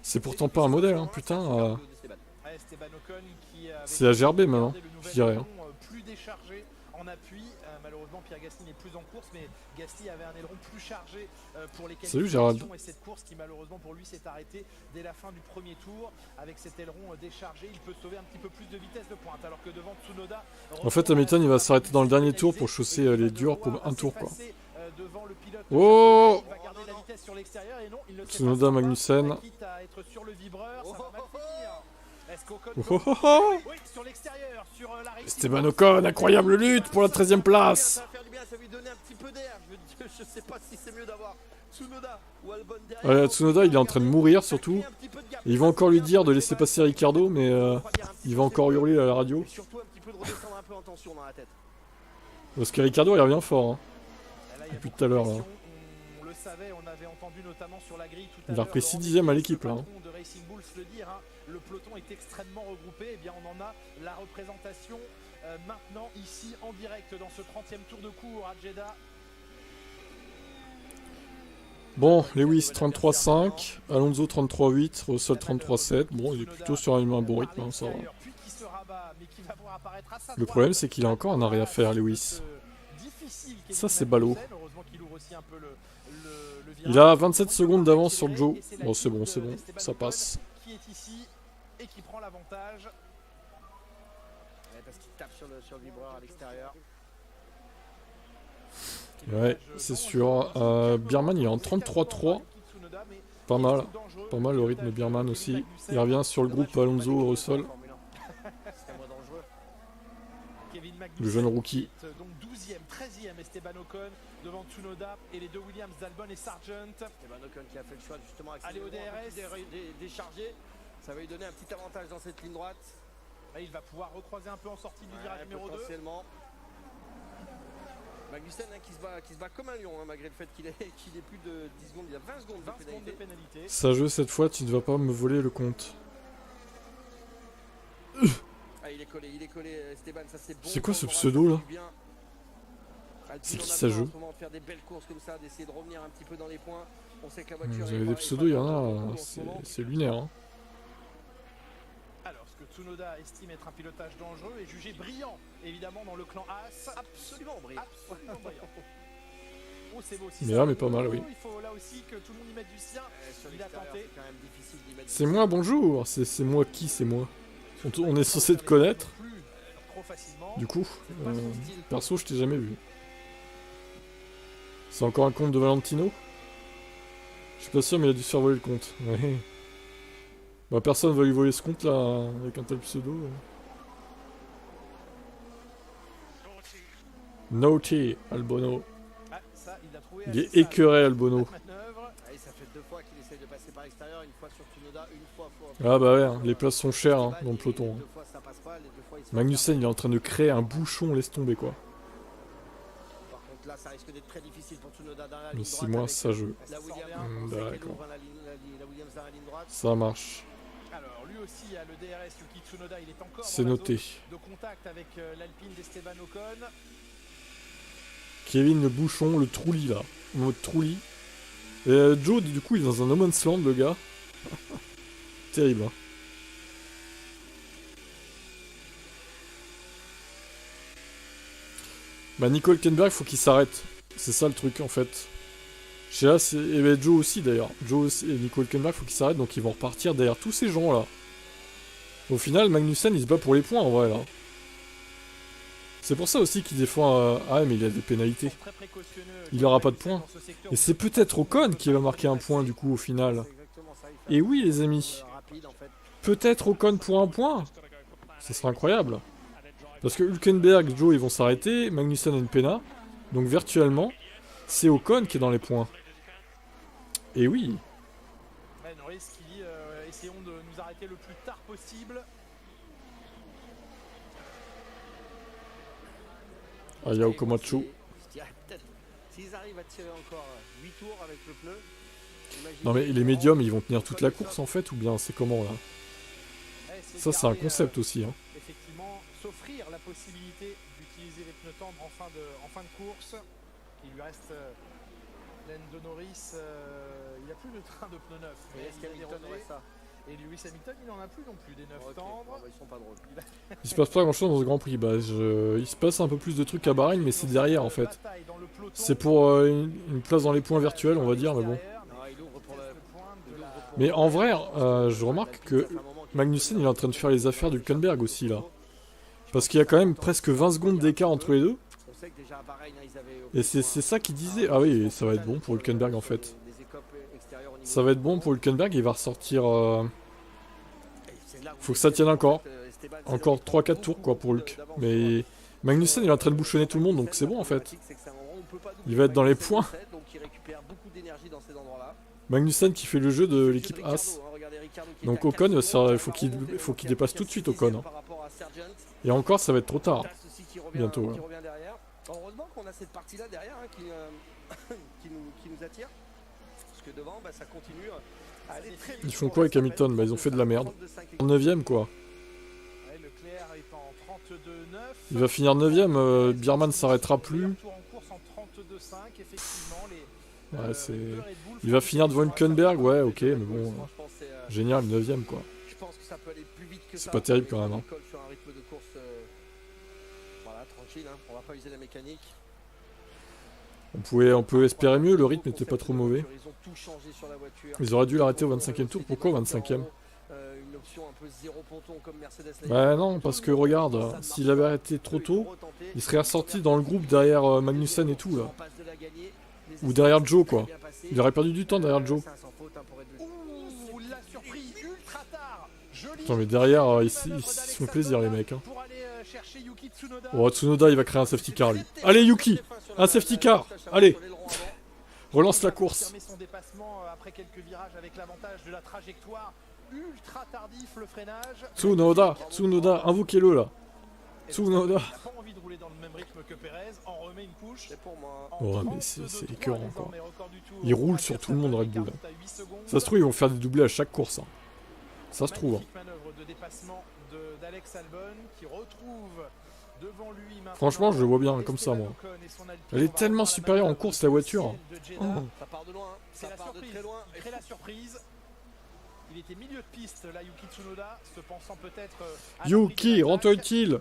c'est pourtant pas un modèle, hein, putain. Ouais, Esteban Ocon qui avait C'est à gerber maintenant, gardé le nouvel je dirais. aileron, plus déchargé en appui. Malheureusement, Pierre Gasly n'est plus en course, mais Gasly avait un aileron plus chargé pour les Salut, qualifications. Gérald. Et cette course qui malheureusement pour lui s'est arrêtée dès la fin du premier tour. Avec cet aileron déchargé, il peut sauver un petit peu plus de vitesse de pointe. Alors que devant Tsunoda, En fait, Hamilton, il va s'arrêter dans le dernier tour pour chausser les durs pour un tour, quoi. Devant le pilote Oh. il va garder la vitesse sur l'extérieur et non, il ne Tsunoda, s'efface pas. Magnussen. Quitte à être sur le vibreur, ça va mal finir. Est-ce qu'Ocon Oh, oh, oh, oh. oui, sur l'extérieur, sur la rectitude. Esteban Ocon, incroyable lutte pour la 13e place. Ça va faire du bien, ça va lui donner un petit peu d'air. Je sais pas si c'est mieux d'avoir Tsunoda ou Albon derrière. Ouais, Tsunoda, il est en train de mourir surtout. Et il va encore lui dire de laisser passer Ricardo, mais il va encore hurler à la radio. Et surtout un petit peu de redescendre un peu en tension dans la tête. Parce que Ricardo, il revient fort. Hein. Là, il y a Depuis beaucoup tout à l'heure, de là. pression, on le savait, on avait entendu notamment sur la grille tout à Il a l'heure. repris Laurent 6/10 à Mekies, l'équipe, le là, hein. patron de Racing Bulls le dire, hein, le peloton est extrêmement regroupé. Eh bien, on en a la représentation maintenant ici en direct dans ce 30e tour de cours à Jeddah. Bon, Lewis 33-5, Alonso 33-8, Russell 33-7. Bon, il est plutôt sur un bon rythme, hein, ça va. Le problème, c'est qu'il a encore un arrêt à faire, Lewis. Ça, c'est ballot. Il a 27 secondes d'avance sur Joe. Bon, c'est bon, ça passe. Qui est ici et qui prend l'avantage. Parce qu'il tape sur le vibreur à l'extérieur. Ouais, c'est sûr. Birman, il est en 33-3. Pas mal. Pas mal le rythme de Birman aussi. Il revient sur le groupe Alonso Russell. Le jeune rookie. Donc 12e, 13e Esteban Ocon devant Tsunoda et les deux Williams d'Albon et Sargent. Esteban Ocon qui a fait le choix justement Aller au DRS. Décharger. Ça va lui donner un petit avantage dans cette ligne droite. Là, il va pouvoir recroiser un peu en sortie du virage numéro 2. Potentiellement. Magnussen hein, qui se bat comme un lion hein, malgré le fait qu'il ait plus de 10 secondes, il a 20 secondes de pénalité. Sageux, cette fois, tu ne vas pas me voler le compte. Ah, il est collé Esteban, ça c'est bon. C'est quoi ce pseudo là? C'est qui ça joue? De faire des belles courses comme ça, d'essayer de revenir un petit peu dans les points. On sait que la voiture. Vous avez des pseudos, il y en a, c'est lunaire. Hein. Alors, ce que Tsunoda estime être un pilotage dangereux est jugé brillant, évidemment, dans le clan As. Absolument brillant. Absolument brillant. Oh, c'est beau aussi. Mais là, mais pas mal, oui. Il faut là aussi que tout le monde y mette du sien. Il a tenté. C'est moi, bonjour. C'est moi qui, c'est moi. On est censé te connaître. Du coup, perso, je t'ai jamais vu. C'est encore un compte de Valentino? Je suis pas sûr, mais il a dû se faire voler le compte. Ouais. Bah, personne va lui voler ce compte là, avec un tel pseudo. Naughty, Albono. Ah, ça, il est écœuré, Albono. Ça fait 2 fois qu'il essaye de passer par l'extérieur, une fois sur Tsunoda, une fois. Ah bah ouais, hein, les places sont chères hein, dans le peloton. Hein. Magnussen, il est en train de créer un bouchon, laisse tomber quoi. Par contre là, ça risque d'être très difficile pour Tsunoda dans la Mais ligne si droite moi, avec ça joue. la Williams. D'accord. La Williams dans la ligne droite. Ça marche. Alors lui aussi a le DRS Yuki Tsunoda, il est encore c'est dans la noté. zone de contact avec l'Alpine d'Esteban Ocon. Kevin le bouchon, le trouli là. En mode trouli. Et Joe, du coup, il est dans un no man's land, le gars. Terrible. Hein. Bah, Nico Hülkenberg, faut qu'il s'arrête. C'est ça le truc en fait. Chez As et ben, Joe aussi d'ailleurs. Joe aussi, et Nico Hülkenberg, faut qu'ils s'arrêtent, donc ils vont repartir derrière tous ces gens là. Au final, Magnussen il se bat pour les points en vrai là. C'est pour ça aussi qu'il défend. Ah, mais il a des pénalités. Il aura pas de points. Et c'est peut-être Ocon qui va marquer un point du coup au final. Et oui, les amis. Peut-être Ocon pour un point. Ça serait incroyable. Parce que Hülkenberg et Joe ils vont s'arrêter. Magnussen a une péna. Donc virtuellement, c'est Ocon qui est dans les points. Et oui. Norris qui dit essayons de nous arrêter le plus tard possible. Ah, Yao Komacho. S'ils arrivent à tirer encore 8 tours avec le pneu. Non mais les médiums ils vont tenir toute la course en fait ou bien c'est comment là? Ça c'est un concept aussi. Hein. Effectivement, s'offrir la possibilité d'utiliser les pneus tendres en fin de course. Il lui reste Lando Norris, il n'a plus de train de pneus neufs. Mais il a des relais. Et Lewis Hamilton, il n'en a plus non plus des neufs tendres. Bah, ils sont pas drôles. Il se passe pas grand chose dans ce Grand Prix. Bah, il se passe un peu plus de trucs à Bahreïn, mais c'est derrière en fait. C'est pour une place dans les points virtuels, on va dire, mais bon. Mais en vrai, je remarque que Magnussen il est en train de faire les affaires du Hülkenberg aussi là. Parce qu'il y a quand même presque 20 secondes d'écart entre les deux. Et c'est ça qu'il disait. Ah oui, ça va être bon pour Hülkenberg en fait. Ça va être bon pour Hülkenberg, il va ressortir... Faut que ça tienne encore. Encore 3-4 tours quoi pour Hulk. Mais Magnussen il est en train de bouchonner tout le monde, donc c'est bon en fait. Il va être dans les points. Magnussen qui fait le jeu de l'équipe As. Donc Ocon, il faut qu'il dépasse tout de suite Ocon. Hein. Et encore, ça va être trop tard. Bientôt. Ouais. Heureusement qu'on a cette partie-là derrière hein, qui nous attire. que devant, bah, ça continue à aller très vite. Ils font quoi avec Hamilton? Bah ils ont fait de la merde. En 9ème quoi. Ouais, Leclerc est en 32-9. Il va finir 9ème, Birman s'arrêtera plus. Retour en course en 32-5, effectivement. Ouais, c'est... deux Red Bull Il va font finir devant Hülkenberg, ouais, ok, mais bon... Franchement, c'est, Génial, 9ème quoi. je pense que ça peut aller plus vite que ça. C'est pas terrible quand même, hein. Il colle sur un rythme de course, voilà, tranquille, hein. On va pas user la mécanique. On peut espérer mieux, le rythme n'était pas trop mauvais. Ils ont tout changé sur la voiture. Ils auraient dû l'arrêter au 25ème tour, pourquoi au 25ème? Une option un peu zéro ponton comme Mercedes. Bah non, parce que regarde, s'il avait arrêté trop tôt, il serait ressorti dans le groupe derrière Magnussen et tout là. Ou derrière Joe quoi. Il aurait perdu du temps derrière Joe. Ouh, la surprise ultra tard. Joli. Attends mais derrière, ils se font plaisir les mecs. Hein. Pour aller chercher Yuki Tsunoda. Oh Tsunoda il va créer un safety car lui. Allez Yuki, un safety car. Allez, relance la course. Confirmer son dépassement après quelques virages avec l'avantage de la trajectoire. Ultra tardif le freinage. Tsunoda, invoquez-le là. Tsunoda. Il n'a pas envie de rouler dans le même rythme que Perez. En remet une couche. C'est pour moi. Oh mais c'est écœurant quoi. Ils roulent sur tout le monde Red Bull. Ça se trouve ils vont faire des doublés à chaque course. Hein. Ça se trouve. Hein. Manœuvre de dépassement d'Alex Albon qui retrouve devant lui maintenant. Franchement je le vois bien comme ça moi. Elle est tellement supérieure en course la voiture. Oh. Ça part de loin. C'est la surprise. Il crée la surprise. Il était milieu de piste là, Yuki Tsunoda, se pensant peut-être. Yuki, rends-toi utile.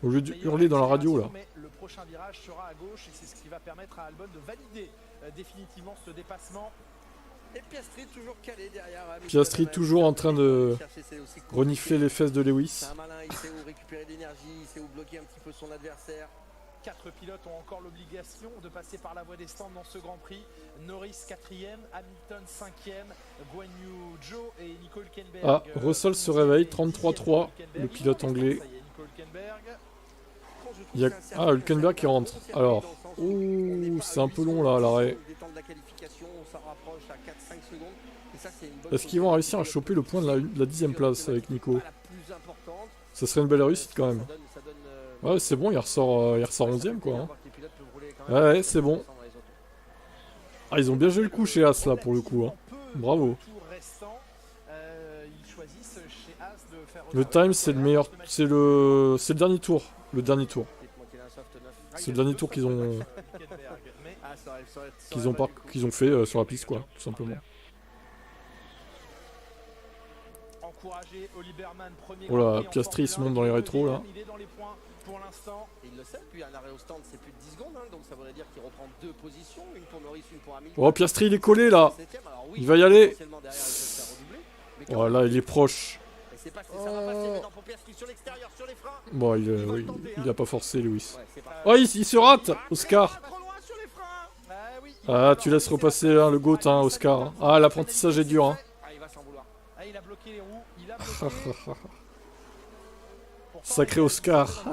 Au lieu de hurler dans la radio là. Mais le prochain virage sera à gauche et c'est ce qui va permettre à Albon de valider définitivement ce dépassement. Et Piastri toujours calé derrière. Piastri toujours en train de renifler les fesses de Lewis. C'est un malin, il sait où récupérer de l'énergie, il sait où bloquer un petit peu son adversaire. 4 pilotes ont encore l'obligation de passer par la voie des stands dans ce Grand Prix. Norris 4e, Hamilton 5e, Guan Yu Zhou et Nico Hülkenberg. Ah, Russell se réveille, 33-3, le pilote anglais. Il y a... Ah, Hülkenberg qui rentre. Alors, ouh, c'est un peu long là à l'arrêt. Est-ce qu'ils vont réussir à choper le point de la 10ème place avec Nico? Ça serait une belle réussite quand même. Ouais, c'est bon, il ressort 11ème quoi. Hein. Ouais, c'est bon. Ah, ils ont bien joué le coup chez As là pour le coup. Hein. Bravo. Le time c'est le meilleur, c'est le dernier tour, C'est le dernier tour qu'ils ont fait sur la piste quoi, tout simplement. Oh là, Piastri il se monte dans les rétros là. Il le sait, puis un arrêt au stand c'est plus de 10 secondes, hein, donc ça voudrait dire qu'il reprend deux positions, une pour Norris, une pour Hamilton. Oh Piastri il est collé là. Il va y aller. Oh là il est proche. Bon il a pas forcé Lewis. Oh il se rate Oscar. Ah tu laisses repasser hein, le GOAT hein, Oscar. Hein. Ah l'apprentissage est dur hein. Il a bloqué les roues, il a bloqué. Sacré Oscar.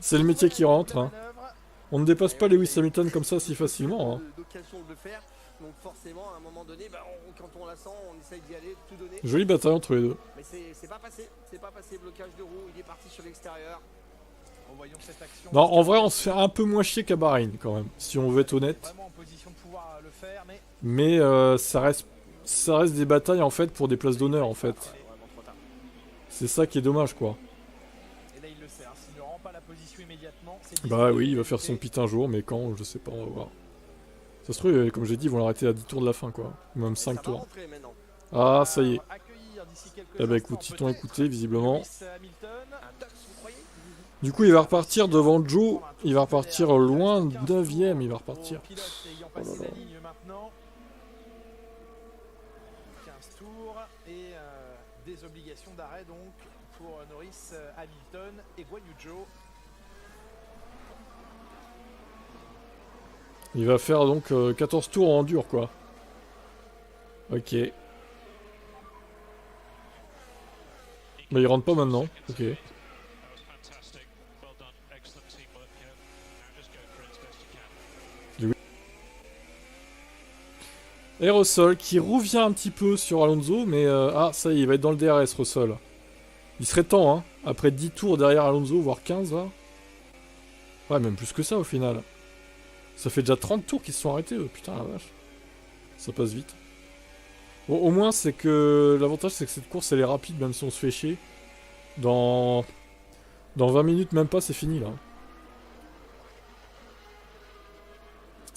C'est le métier qui rentre. Hein. On ne dépasse pas Lewis Hamilton comme ça si facilement. Hein. Donc forcément, à un moment donné, bah, quand on la sent, on essaye d'y aller, tout donner. Jolie bataille entre les deux. Mais c'est pas passé, blocage de roue, il est parti sur l'extérieur. Non, en vrai, on se fait un peu moins chier qu'à Bahreïn quand même, si on veut être honnête. Mais ça reste des batailles en fait pour des places d'honneur en fait. C'est ça qui est dommage quoi. Bah oui, il va faire son pit un jour, mais quand, je sais pas, on va voir. Ça se trouve, comme j'ai dit, ils vont l'arrêter à 10 tours de la fin, quoi. Ou même 5 tours. Ah, ça y est. Eh bah écoute, ils t'ont écouté, visiblement. Du coup, il va repartir devant Joe. Il va repartir loin, 9ème, il va repartir. Oh là là. 15 tours et des obligations d'arrêt donc pour Norris, Hamilton et Guan Yu Zhou. Il va faire donc 14 tours en dur quoi. Ok. Mais il rentre pas maintenant. Ok. Et Russell qui revient un petit peu sur Alonso, mais ah ça y est, il va être dans le DRS Russell. Il serait temps hein, après 10 tours derrière Alonso, voire 15 là. Ouais même plus que ça au final. Ça fait déjà 30 tours qu'ils se sont arrêtés eux, putain la vache. Ça passe vite. Bon, au moins, c'est que l'avantage, c'est que cette course, elle est rapide, même si on se fait chier. Dans 20 minutes, même pas, c'est fini, là.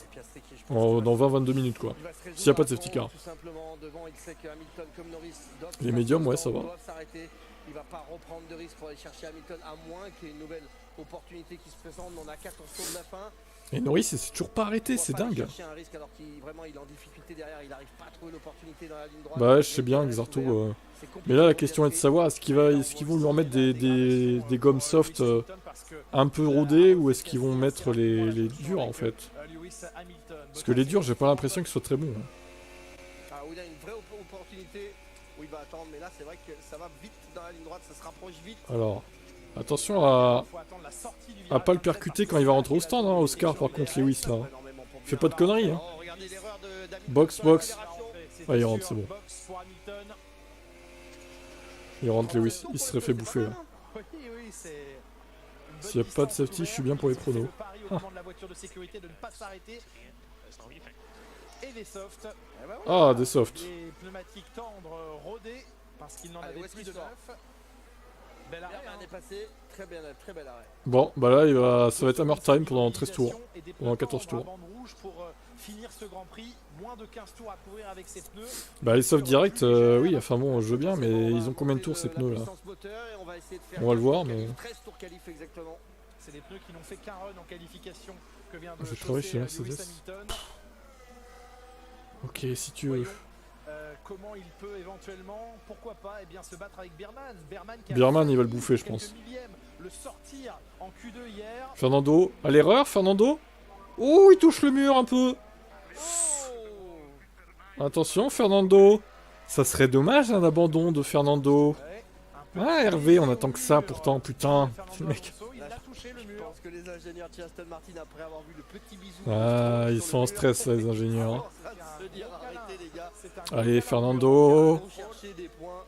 Et Piastri qui, je pense, Dans 20-22 minutes, quoi. il va se résoudre S'il y a pas de à safety temps, car. tout simplement, devant, il sait que Hamilton comme Norris doivent Les se médiums, passer ouais, au ça stand, va. doivent s'arrêter. Il va pas reprendre de risque pour aller chercher Hamilton, à moins qu'il y ait une nouvelle opportunité qui se présente. On a 14 tours de la fin. Et Norris, il s'est toujours pas arrêté, c'est dingue. Chercher un risque alors qu'il vraiment il est en difficulté derrière, il n'arrive pas à trouver l'opportunité dans la ligne droite. Bah ouais, je sais bien, Xarto. Mais là, la question est de savoir, est-ce qu'ils vont lui remettre des gommes soft un peu rodées, ou est-ce qu'ils vont mettre les durs, en fait? Parce que les durs, j'ai pas l'impression qu'ils soient très bons. Ah, où il a une vraie opportunité où il va attendre, mais là c'est vrai que ça va vite dans la ligne droite, ça se rapproche vite. Alors, attention à pas le percuter quand il va rentrer au stand, hein, Oscar, par contre, Lewis, là. Fais pas de conneries, hein. Oh, regardez l'erreur d'Hamilton Box, sur la box. accélération. Ah, il rentre, c'est bon. Il rentre, Lewis. Il se serait fait bouffer, là. Oui, oui, c'est. S'il n'y a pas de safety, je suis bien pour les pronos. Au moment de la voiture de sécurité de ne pas s'arrêter. Et des softs. Eh ben ouais. Ah, des softs. Les pneumatiques tendres rodés parce qu'il n'en Allez, avait où est-ce plus qu'il de sort neuf. Bel arrêt, Berman hein. est passé, très bel arrêt. Bon, bah là, ça va être Hammer Time pendant 13 tours. Et des pneus Pendant 14 tendres à tours. bande rouge pour finir ce Grand Prix. Moins de 15 tours à courir avec ces pneus. Bah, les softs direct, oui, enfin bon, je veux bien, mais ils ont combien de tours, ces pneus, là? On va le voir, mais... 13 tours qualif exactement. C'est des pneus qui n'ont fait qu'un run en qualification que vient de Je travaille chez chausser, Lewis Mercedes. Hamilton. Ok, si tu veux. Voyons, comment il peut éventuellement, pourquoi pas, eh bien, se battre avec Berman. Berman, il va le bouffer, je pense. Le sortir en Q2 hier. Fernando, à l'erreur, Fernando? Oh, il touche le mur un peu. Attention, Fernando. Ça serait dommage, un abandon de Fernando. Ah, Hervé, on attend que ça, pourtant, putain. Ce mec. Il a touché le Je mur. pense que les ingénieurs de chez Aston Martin, après avoir vu le petit bisou. Ah, ils sur sont le en mur, stress, là, les ingénieurs. commencent à se dire, arrêtez les gars. C'est un Allez, gros Fernando. Allons chercher des points.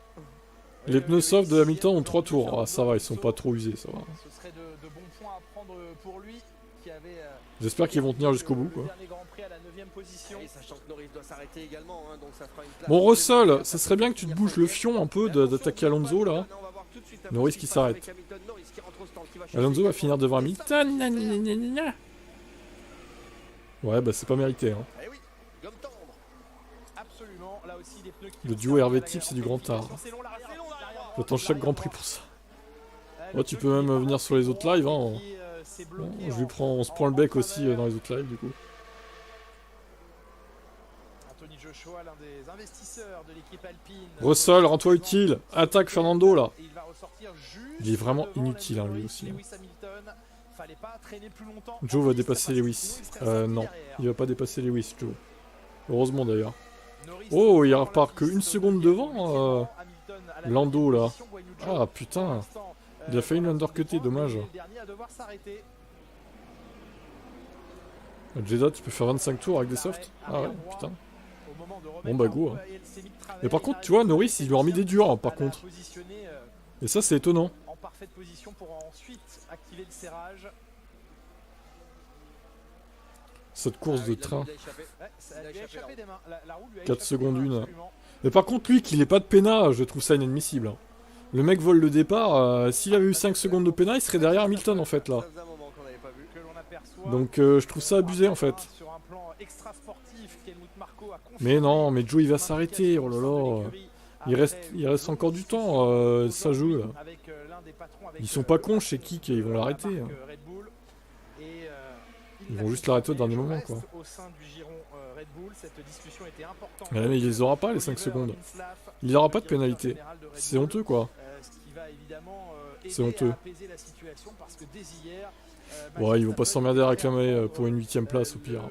Les pneus soft de Hamilton ont 3 tours. Ah, ça va, ils sont pas trop usés, ça va. Ce serait de bons points à prendre pour lui qui avait. J'espère qu'ils vont tenir jusqu'au bout, Le quoi. dernier Grand Prix à la 9e position. Et sachant que Norris doit s'arrêter également, hein, donc ça fera une place. Bon, Russell, ça serait bien que tu te bouges le fion un peu d'attaquer Alonso, là. Norris qui s'arrête. Alonso va finir devant Hamilton. Gna, gna, gna, gna, gna. Ouais, bah c'est pas mérité, hein. Eh oui, gomme tendre. Absolument. Là aussi, des pneus qui Le vont duo servir Hervé derrière Type, en c'est du grand qualification. art. C'est long, l'arrière, l'arrière. J'attends chaque Grand Prix pour ça. Le Ouais, tu peux pneu même qui est venir sur les autres lives, hein. qui, s'est Bon, bloqué on se prend le bec aussi dans les autres lives, du coup. Anthony Joshua, l'un des investisseurs de l'équipe Alpine. Russell, rends-toi utile. Attaque Fernando, là. Et il va ressortir juste Il est vraiment devant inutile, hein, lui Lewis aussi, hein. Hamilton. Fallait pas traîner plus longtemps. Joe va dépasser Lewis. Non, il il va pas dépasser Lewis, Joe. Heureusement, d'ailleurs. Oh, il repart que une seconde devant, Lando, là. Ah, putain. Il a failli l'undercutter, dommage. Jeddah, tu peux faire 25 tours avec des softs? Ah ouais, putain. Bon, bah, go, hein. Mais par contre, tu vois, Norris, il lui a remis des durs, hein, par contre. Et ça, c'est étonnant. En parfaite position pour ensuite activer le serrage. Cette course de train. Ouais, ça lui a échappé des mains. La roue lui a 4 échappé secondes des mains, une. absolument. Mais par contre, lui, qu'il ait pas de pénat, je trouve ça inadmissible, hein. Le mec vole le départ. S'il avait eu 5 secondes de pénat, il serait derrière Hamilton, en fait, là. Ça faisait un moment qu'on n'avait pas vu. Que l'on aperçoit. Donc, je trouve ça abusé, en fait. Sur un plan extra sportif, Helmut Marko a confirmé Mais non, mais Joe, il va s'arrêter. Oh là là. Il reste encore du temps, ça joue, là. avec l'un des patrons, avec, Ils sont pas cons chez Kik et ils vont la l'arrêter, marque, hein. Red Bull. Et, Ils vont juste l'arrêter au dernier moment, quoi. Au sein du giron Red Bull, cette discussion était importante. Mais il les aura pas, les 5 secondes. Il aura pas de pénalité. C'est honteux, quoi. Ce qui va évidemment C'est aider honteux. à apaiser la situation parce que dès hier, Ouais, ils vont pas s'emmerder à réclamer pour une 8ème place, au pire.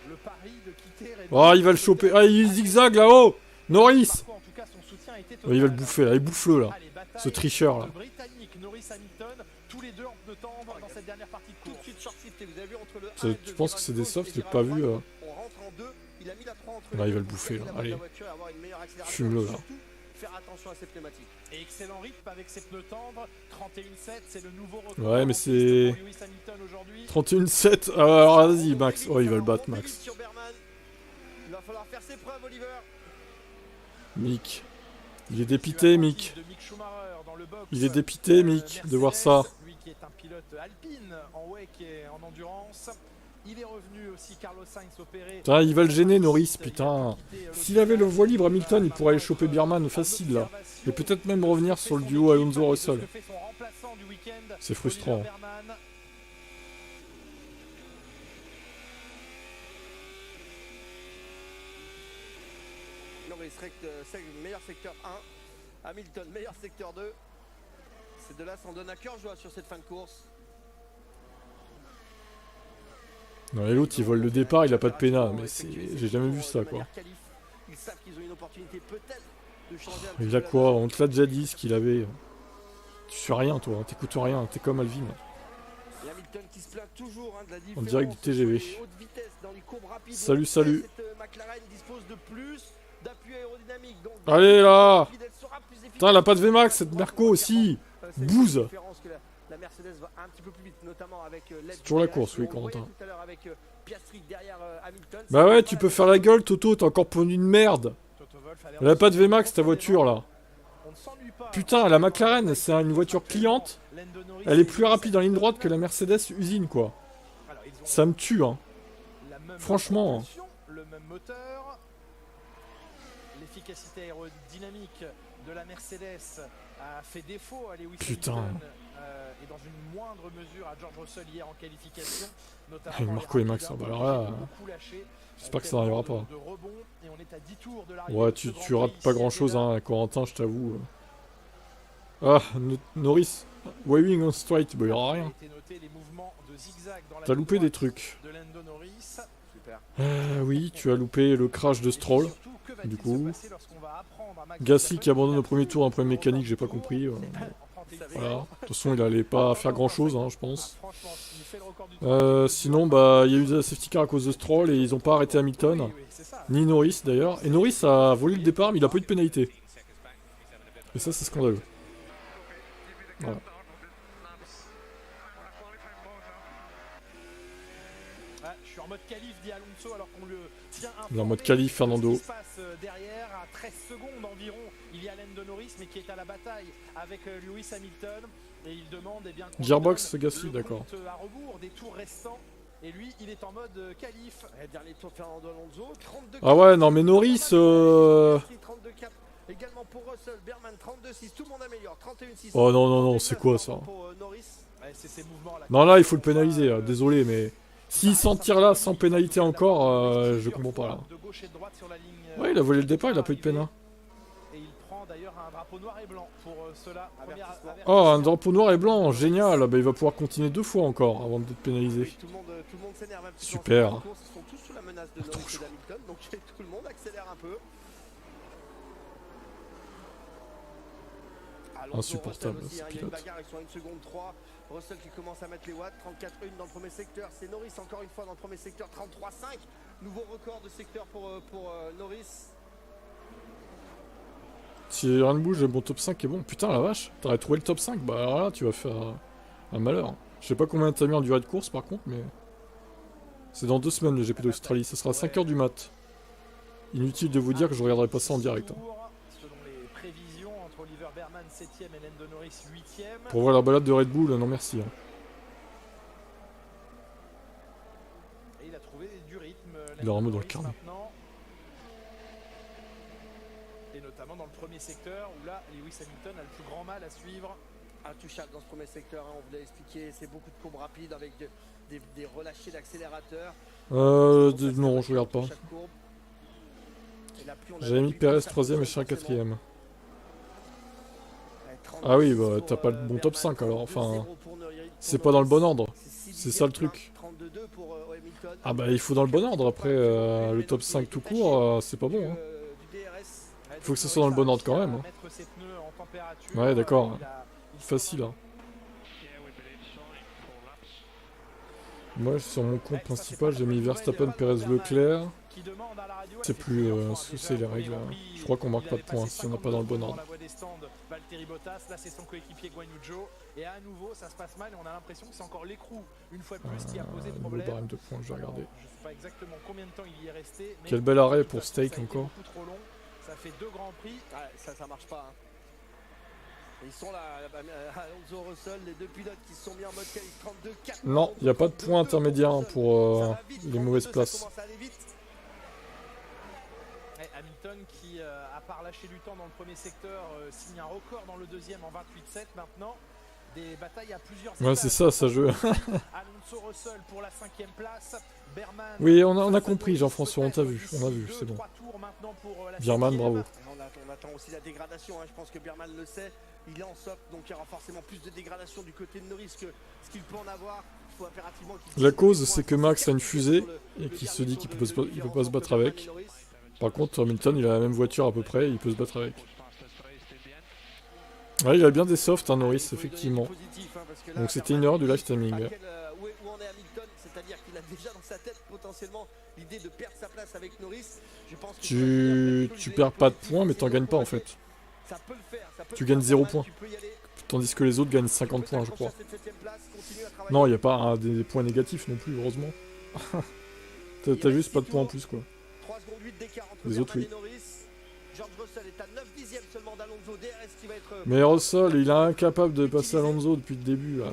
Le pari de quitter Red Oh, Bull, il va le choper. Ah, il zigzag là-haut. Norris. Marco, en tout cas, son soutien a été Ouais, il va le total. bouffer, là. Il bouffe-le, là. Allez, bataille Ce tricheur, là. entre Britannique, Norris Hamilton, tous les deux en pneus tendres dans cette dernière partie de Tout de course. suite short shifté, vous avez vu entre le 1 Ça, et le tu 2, penses que c'est des virage softs, gauche je et l'ai pas virage vu. droite. On rentre en 2, il a mis la 3 entre Là, les il va deux. le bouffer, là. Il a Allez. la voiture, avoir une meilleure accélération, Fume-le, là. surtout faire attention à ses pneumatiques. Et excellent rythme avec ses pneus tendres, 31,7, c'est le nouveau record. Ouais, mais en c'est- piste pour Lewis Hamilton aujourd'hui. 31-7. Alors, vas-y, Max. Oh, il va le battre, Max. Sur Berman. Il va falloir faire ses preuves, Oliver. Mick. Il est dépité, Mick. De Mick Schumacher dans le box. Il est dépité, Mick, de voir ça. Lui qui est un pilote alpine en wake et en endurance. Il est revenu aussi Carlos Sainz opéré. Putain, il va le gêner, Norris, putain. S'il avait le voie libre, Hamilton, il pourrait aller choper Bierman facile, là. Et peut-être même revenir sur le duo Alonso-Russell. C'est frustrant. Norris, meilleur secteur 1. Hamilton, meilleur secteur 2. Ces deux-là s'en donnent à cœur joie sur cette fin de course. Non, et l'autre, il vole le départ, il a pas de pénal. Mais c'est... J'ai jamais vu ça, quoi. Ils savent qu'ils ont une opportunité peut-être de changer un Il a quoi? On te l'a déjà dit, ce qu'il avait. Tu fais rien, toi. T'écoutes rien. T'es comme Alvin. Et Hamilton qui se plaint toujours de la différence En direct du TGV. sur les hautes vitesses dans les courbes rapides. Salut, salut. Cette McLaren dispose de plus d'appui aérodynamique. Donc, Allez, là! elle sera plus efficace. Putain, elle a pas de VMAX, cette Merco aussi! C'est Bouze! une différence que la Mercedes va un petit peu plus vite, notamment avec C'est toujours la course, oui, Corentin. tout à l'heure avec Piastri derrière Hamilton. Bah ouais, tu peux faire la gueule, Toto, t'es encore pour une merde! Elle a pas de VMAX, ta voiture, là. Putain, la McLaren, c'est une voiture cliente. Elle est plus rapide en ligne droite que la Mercedes usine, quoi. Ça me tue, hein. Franchement. Le même moteur. L'efficacité aérodynamique de la Mercedes a fait défaut à Lewis Putain. Hamilton et dans une moindre mesure à George Russell hier en qualification. Notamment Avec Marco et Max, bah alors là, j'espère que ça n'arrivera pas. de rebond, et on est à 10 tours de l'arrivée Ouais, de ce tu Grand rates Prix pas ici grand à chose, Jeddah. hein, Corentin, je t'avoue. Ah, Norris. Waving on straight, bah y'aura rien. A été noté les mouvements de zigzag dans la T'as ligne loupé des droite trucs. de Lando Norris. Super. Oui, tu as loupé le crash de Stroll. Et surtout, que va-t-il Du se coup, passer lorsqu'on va apprendre à Max Gasly qui Verstappen abandonne au qu'il a premier plus tour un problème de mécanique, j'ai pas tour compris. en 31 Voilà. De toute façon, il allait pas faire grand chose, hein, je pense. Franchement, il fait le record du tour. Sinon, bah, il y a eu de la safety car à cause de Stroll et ils ont pas arrêté Hamilton. Oui, c'est ça. Ni Norris d'ailleurs. Et Norris a volé le départ, mais il a pas eu de pénalité. Et ça, c'est scandaleux. Voilà. Ah, je suis en mode qualif, dit Alonso, alors qu'on le tient Il est en informé mode qualif, de Fernando. ce qui se passe derrière, à 13 secondes environ, il y a Lando Norris, mais qui est à la bataille avec Lewis Hamilton. Et il demande eh bien, qu'on Gearbox, donne Gasly, le d'accord. compte à rebours des tours restants. Et lui, il est en mode qualif. Dernier tour de Fernando Alonso, 32. Ah ouais, non mais Norris, 32-4. Également pour Russell, Berman 32-6, tout le monde améliore, 31-6. Oh non, non, non, c'est quoi ça? Pour Norris. Ouais, c'est ces mouvements-là. Non là, il faut le pénaliser, désolé, mais... S'il s'en tire là sans pénalité encore, je comprends pas là. De gauche et de droite sur la ligne, Ouais, il a volé le départ, il a pas eu de pénal. Et il prend d'ailleurs un drapeau noir et blanc pour cela. Oh, un drapeau noir et blanc, génial, bah, il va pouvoir continuer 2 fois encore avant d'être pénalisé. Oui, tout le monde s'énerve un petit peu. Super. Ils sont tous sous la menace de Norris et d'Hamilton, donc tout le monde accélère un peu. Alonso, Insupportable, Russell aussi, ce hein, il y a une pilote. bagarre, ils sont à 1 seconde 3. Russell qui commence à mettre les watts, 34-1 dans le premier secteur. C'est Norris encore une fois dans le premier secteur, 33-5. Nouveau record de secteur pour Norris. Si rien ne bouge, le bon top 5 est bon. Putain la vache, t'aurais trouvé le top 5, bah alors là tu vas faire un malheur. Je sais pas combien t'as mis en durée de course par contre, mais... C'est dans 2 semaines le GP d'Australie, ça sera à 5h du mat. Inutile de vous dire que je regarderai pas ça en direct. Hein. Selon les prévisions, entre Oliver Berman 7ème et Lando Norris 8ème. Pour voir la balade de Red Bull, non merci. Hein. Et il a trouvé du rythme. Il a un mot dans le Norris carnet. maintenant. Et notamment dans le premier secteur où là, Lewis Hamilton a le plus grand mal à suivre. Intouchable dans ce premier secteur, hein, on vous l'a expliqué. C'est beaucoup de courbes rapides avec des relâchés d'accélérateur. Non, je regarde pas. Chaque courbe. Et là, plus on a J'avais mis plus Perez ça 3ème et forcément. Charles 4ème. Ouais, 36 Ah oui, bah pour, t'as pas le bon top Berman, 5 alors, enfin... 32-0 pour Norris. C'est pas dans le bon ordre. C'est C'est ça le truc. 32-2 pour Hamilton. Ah bah il faut dans le bon ordre, après le top 5 tout court, c'est pas bon. Hein. Du DRS. Faut que ce soit dans le bon ordre quand même, hein. Mettre ses pneus en température. Ouais, d'accord. Il Facile hein. Moi sur mon compte principal j'ai mis Verstappen, Perez, Leclerc. qui demande à la radio, C'est plus ce que c'est les règles. Je crois qu'on marque pas de points si on n'a pas dans le bon ordre. La voix des stands, Valtteri Valtteri Bottas. Là, c'est son coéquipier Guan Yu Zhou. Et à nouveau, ça se passe mal et on a l'impression que c'est encore l'écrou, une fois de plus, qui a posé Nouveau problème. barème de points, je vais regarder. Je sais pas exactement combien de temps il y est resté. Mais Quel bel arrêt de toute pour façon, Steak ça a été encore. beaucoup trop long. Ça fait 2 grands prix. Ouais, ça marche pas. Hein. Ils sont là, Alonso, Russell, les 2 pilotes qui se sont mis en mode qualif 32-4. Non, il n'y a pas de point intermédiaire hein, pour les mauvaises places. Ça commence à aller vite. Et Hamilton qui, à part lâcher du temps dans le premier secteur, signe un record dans le deuxième en 28-7 maintenant. Des batailles à plusieurs Ouais, c'est ça, ça joue. Alonso Russell pour la 5e place. Berman. Oui, on a compris, Jean-François, on a vu, c'est bon. Birman, bravo. On attend aussi la dégradation, hein. Je pense que Berman le sait. Il est en soft, donc il y aura forcément plus de dégradation du côté de Norris que ce qu'il peut en avoir. Il faut impérativement qu'il... La cause, c'est que Max a une fusée et qu'il se dit qu'il peut pas se battre avec. Par contre, Hamilton, il a la même voiture à peu près et il peut se battre avec. Ouais, il a bien des softs, hein, Norris, effectivement. Donc c'était une erreur du live timing. Où en est Hamilton, c'est-à-dire qu'il a déjà dans sa tête potentiellement l'idée de perdre sa place avec Norris. Je pense que Tu perds pas de points, mais t'en gagnes pas en fait. ça peut le faire, ça peut Tu le gagnes faire, 0 Berman, points. tu peux y aller. Tandis que les autres gagnent 50 points, je crois. Non, il n'y a pas des points négatifs non plus, heureusement. T'as juste pas de points en plus, quoi. 3 secondes 8 d'écart entre Les autres, Berman oui. et Norris. George Russell est à 9 dixièmes seulement d'Alonso. DRS qui va être... Mais Russell, il est incapable de passer Alonso depuis le début, là.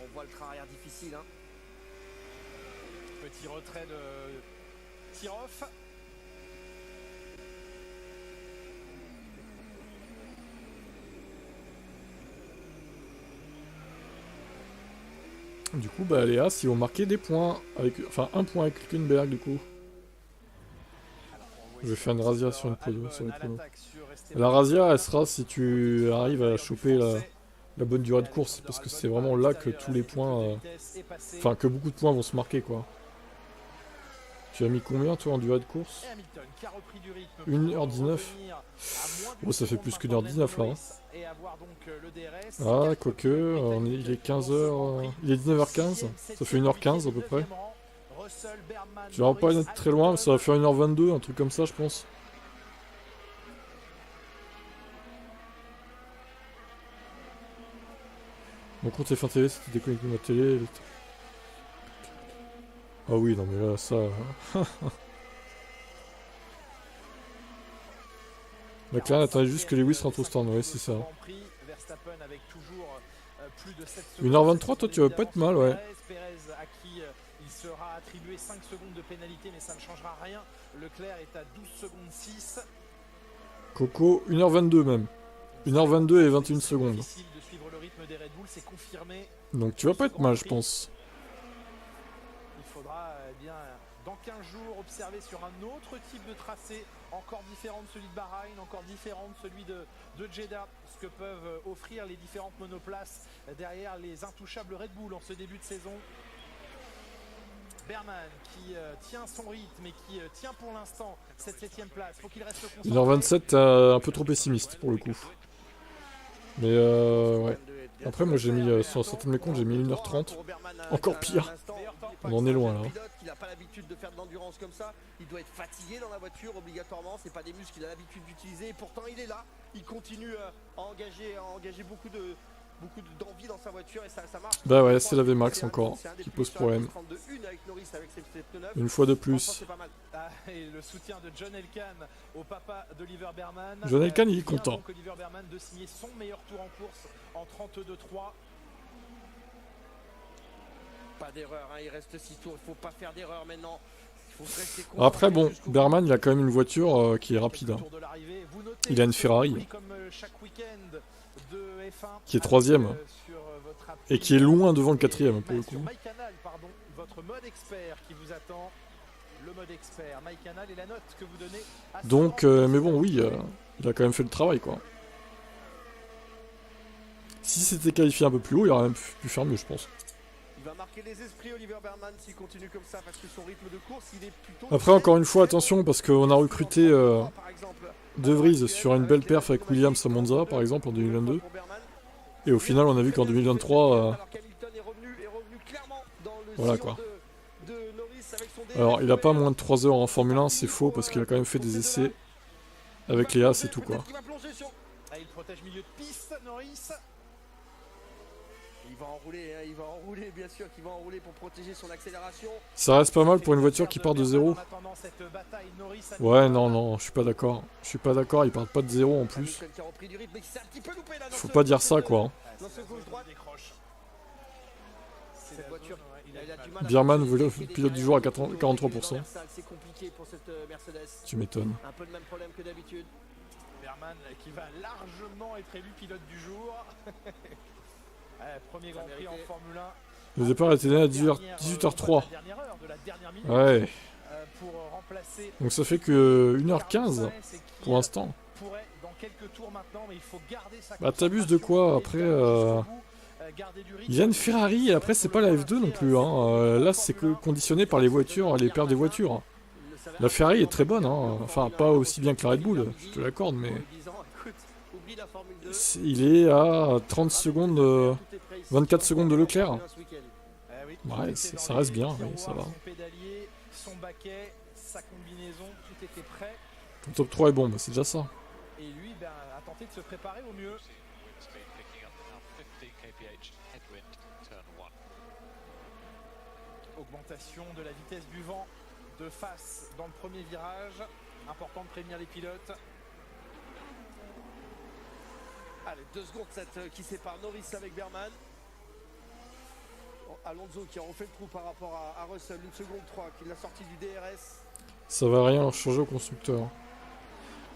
On voit le train arrière difficile. Hein. Petit retrait de Tirov. Du coup, bah, les As, ils vont marquer des points. Enfin, un point avec Hülkenberg, du coup. Je vais faire une razzia sur les polos. La razzia, elle sera si tu arrives à choper la bonne durée de course. Parce que c'est vraiment là que tous les points... Enfin, que beaucoup de points vont se marquer, quoi. Tu as mis combien, toi, en durée de course? 1h19. Oh, ça fait plus qu'1h19, là. Hein. Ah, quoique, il est 15h... Il est 19h15. Ça fait 1h15, à peu près. Tu vas pas être très loin, mais ça va faire 1h22, un truc comme ça, je pense. Mon compte F1 TV, c'était déconnecté de ma télé. Ah oui, non mais là, ça... McLaren attendait juste que Lewis rentre au stand, ouais, c'est ça. 1h23, toi, tu vas pas être mal, ouais. Il sera attribué 5 secondes de pénalité, mais ça ne changera rien. Leclerc est à 12 secondes 6. Coco, 1h22 même. 1h22 et 21 secondes. Difficile de suivre le rythme des Red Bull, c'est confirmé. Donc tu vas pas être mal, je pense. Il faudra bien, dans 15 jours, observer sur un autre type de tracé, encore différent de celui de Bahreïn, encore différent de celui de Jeddah, ce que peuvent offrir les différentes monoplaces derrière les intouchables Red Bull en ce début de saison. Berman qui tient son rythme et qui tient pour l'instant cette 7ème place. Faut qu'il reste concentré. 1h27, un peu trop pessimiste pour le coup. Mais ouais. Après, moi j'ai mis, sur certains de mes comptes, j'ai mis 1h30. Encore pire. On en est loin là. Il n'a pas l'habitude de faire de l'endurance comme ça. Il doit être fatigué dans la voiture obligatoirement. C'est pas des muscles qu'il a l'habitude d'utiliser. Et pourtant, il est là. Il continue à engager beaucoup d'envie dans sa voiture et ça marche. Bah ouais, c'est la VMAX encore qui pose problème. Une fois de plus. Et le soutien de John Elkann au papa d'Oliver Berman. John Elkann, il est content. Oliver Berman de signer son meilleur tour en course en 32-3. Pas d'erreur, hein, il reste 6 tours, il faut pas faire d'erreur maintenant. Il faut rester Après bon, Berman il a quand même une voiture qui est rapide. Hein. Il a une Ferrari. Qui est 3ème. Et qui est loin devant le 4ème pour le coup. Votre mode expert qui vous attend. Le mode expert, MyCanal et la note que vous donnez à donc, mais bon oui, il a quand même fait le travail quoi. Si c'était qualifié un peu plus haut, il aurait même pu faire mieux je pense. Il va marquer les esprits Oliver Berman s'il continue comme ça parce que son rythme de course il est plutôt... Après encore une fois attention parce qu'on a recruté De Vries sur une belle perf avec Williams à Monza par exemple en 2022. Et au final on a vu qu'en 2023... voilà quoi. Alors, il a pas moins de 3 heures en Formule 1, c'est faux, parce qu'il a quand même fait des essais avec Léa, c'est tout quoi. Ah, il protège milieu de piste, Norris. Il va enrouler, bien sûr qu'il va enrouler pour protéger son accélération. Ça reste pas mal pour une voiture qui part de 0. Ouais, non, je suis pas d'accord. Je suis pas d'accord, ils partent pas de 0 en plus. Faut pas dire ça quoi. Cette voiture, Biermann, pilote du jour à 43%. C'est compliqué pour cette Mercedes. Tu m'étonnes. Un peu le même problème que d'habitude. Biermann qui va largement être élu pilote du jour. Ouais, premier Grand Prix en Formule 1. Le départ était donné à 18h03. Ouais. Donc ça fait que 1h15 pour l'instant. Bah t'abuses de quoi après il y a une Ferrari et après c'est pas la F2 non plus hein. Là c'est que conditionné par les voitures, les paires des voitures. La Ferrari est très bonne hein. Enfin pas aussi bien que la Red Bull, je te l'accorde mais il est à 30 secondes 24 secondes de Leclerc. Ouais, ça reste bien, oui, ça va. Ton top 3 est bon, bah c'est déjà ça. Et lui a tenté de se préparer au mieux. Augmentation de la vitesse du vent de face dans le premier virage. Important de prévenir les pilotes. Allez, 2 secondes qui séparent Norris avec Biermann. Alonso qui a refait le trou par rapport à Russell, 1 seconde 3, qui l'a sorti du DRS. Ça va rien leur changer au constructeur.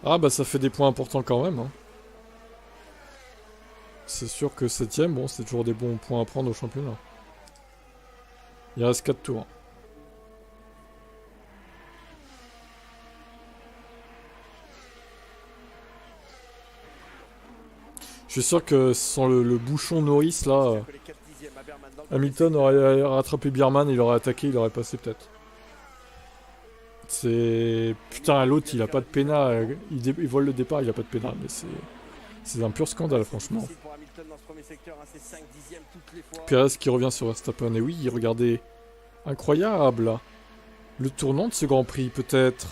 Ah bah ça fait des points importants quand même. Hein. C'est sûr que 7ème, bon c'est toujours des bons points à prendre au championnat. Il reste 4 tours. Je suis sûr que sans le bouchon Norris là, Hamilton aurait rattrapé Biermann, il aurait attaqué, il aurait passé peut-être. C'est... Putain l'autre il a pas de pénal, il vole le départ, il a pas de pénal, mais c'est un pur scandale franchement. Perez qui revient sur Verstappen, et oui, regardez, incroyable là. Le tournant de ce Grand Prix peut-être.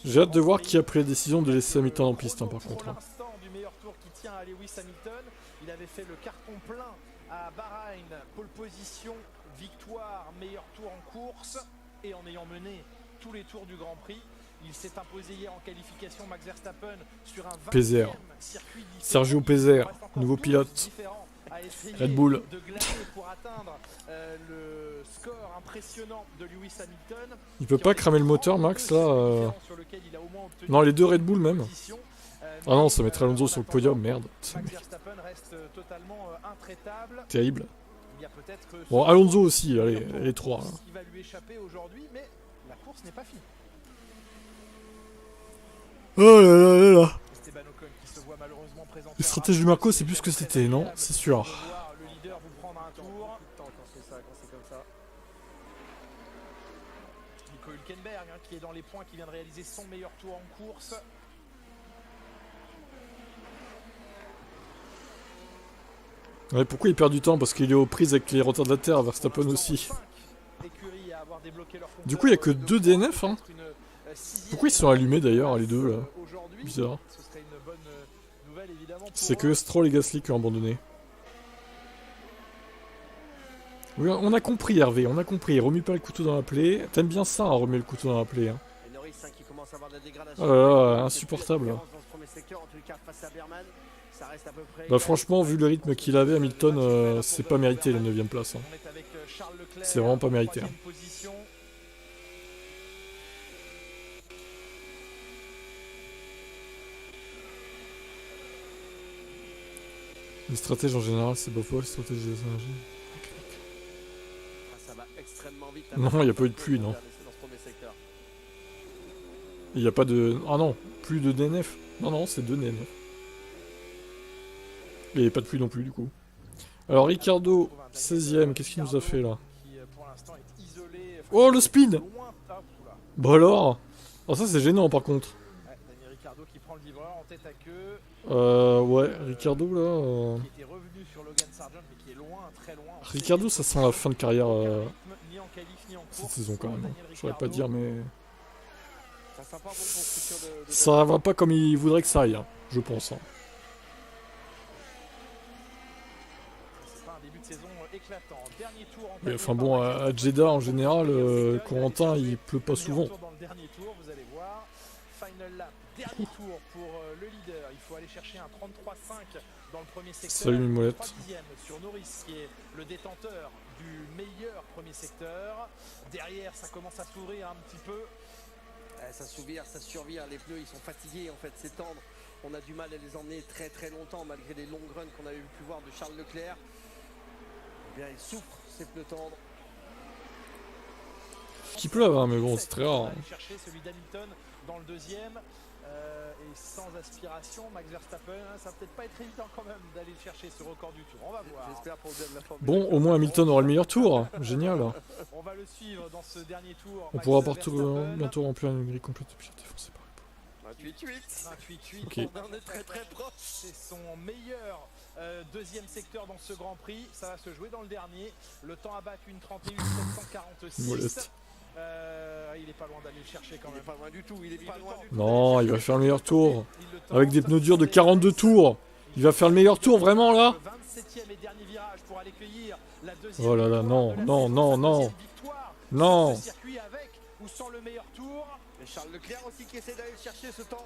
J'ai hâte de voir qui a pris la décision de laisser Hamilton en piste hein, par contre. Hein. Du meilleur tour qui tient à Lewis Hamilton. Il avait fait le carton plein à Bahreïn, pole position, victoire, meilleur tour en course. Et en ayant mené tous les tours du Grand Prix, il s'est imposé hier en qualification Max Verstappen sur un 20e circuit différent. Sergio Pézère, nouveau pilote. Red Bull. De glacer pour atteindre le score impressionnant de Lewis Hamilton. Il peut pas cramer le moteur Max là Non les deux Red Bull même. Ah non ça mettrait Alonso sur le podium, merde. Terrible. Bon Alonso aussi, allez, les trois. Là. Il va lui échapper aujourd'hui, mais la course n'est pas finie. Oh là là là là. Esteban Ocon qui se voit malheureusement présenter. Les stratèges du Marco c'est plus ce que c'était, non? C'est sûr. Le leader vous prendre un tour. Quand c'est comme ça. Nico Hülkenberg hein, qui est dans les points, qui vient de réaliser son meilleur tour en course. Ouais, pourquoi il perd du temps? Parce qu'il est aux prises avec les retardataires, Verstappen aussi. Du coup il n'y a que 2 DNF hein. Pourquoi ils sont allumés d'ailleurs les deux là? Bizarre. C'est que Stroll et Gasly qui ont abandonné. Oui, on a compris Hervé, on a compris. Remue pas le couteau dans la plaie. T'aimes bien ça, hein, remuer le couteau dans la plaie. Hein. Oh là là, insupportable. Bah franchement, vu le rythme qu'il avait, Hamilton, c'est pas mérité la 9ème place. Hein. C'est vraiment pas mérité. Hein. Les stratèges en général, c'est pas les stratèges des énergies. Non, il n'y a pas eu de pluie, non. Il n'y a pas de... Ah non, plus de DNF. Non, non, c'est 2 DNF. Il n'y a pas de pluie non plus, du coup. Alors, Ricardo, 16ème, qu'est-ce qu'il nous a fait, là? Oh, le spin! Loin. Ah, oula. Bah alors? Oh, ça c'est gênant par contre. Ouais, Daniel Ricciardo qui prend le livreur en tête à queue. Ouais, Ricardo là. Qui était revenu sur Logan Sargent, mais qui est loin, très loin. On Ricardo, ça sent la fin de carrière ni en qualif, ni en course. cette saison quand même. Daniel Je saurais pas Ricciardo. dire, mais. Ça sent pas bon pour le futur de Ça va pas comme il voudrait que ça aille, hein, je pense. Hein. C'est pas un début de saison éclatant. Dernier tour en Mais enfin bon, à Jeddah en général, Corentin il pleut pas souvent. Dans le dernier tour, vous allez voir. Final lap, dernier tour pour le leader. Il faut aller chercher un 33,5 dans le premier secteur. Salut Mimolette. 3 dixièmes sur Norris qui est le détenteur du meilleur premier secteur. Derrière, ça commence à s'ouvrir un petit peu. Ça s'ouvre, ça survire, les pneus ils sont fatigués en fait, c'est tendre. On a du mal à les emmener très très longtemps malgré les longues runs qu'on avait pu voir de Charles Leclerc. Eh bien, il souffre ces pneus tendres. Qui pleuve, hein, mais bon, c'est très rare. On va Hein. aller chercher celui d'Hamilton dans le deuxième. Et sans aspiration, Max Verstappen, hein, ça va peut-être pas être évident quand même d'aller le chercher ce record du tour. On va voir. J'espère pour le bien de la Formule Bon, au moins Hamilton aura le meilleur tour. Génial. On va le suivre dans ce dernier tour. On Max pourra Verstappen. bientôt remplir une grille complète de pilotes défoncés par les 28-8. 28-8. Ok. On est très très proche. C'est son meilleur deuxième secteur dans ce Grand Prix. Ça va se jouer dans le dernier. Le temps à battre, une 31 746. Molette. Il est pas loin d'aller le chercher quand Il est même. pas loin du tout, il est pas loin du tout. Non, il va faire le meilleur tour. Il le tente. Avec des pneus durs de 42 tours. Il va faire le meilleur tour, vraiment là? Le 27e et dernier virage pour aller cueillir la deuxième. Oh là là, victoire non, de la non, saison, non, sa non. deuxième victoire Non. sur ce circuit avec ou sans le meilleur tour. Et Charles Leclerc aussi qui essaie d'aller chercher ce temps.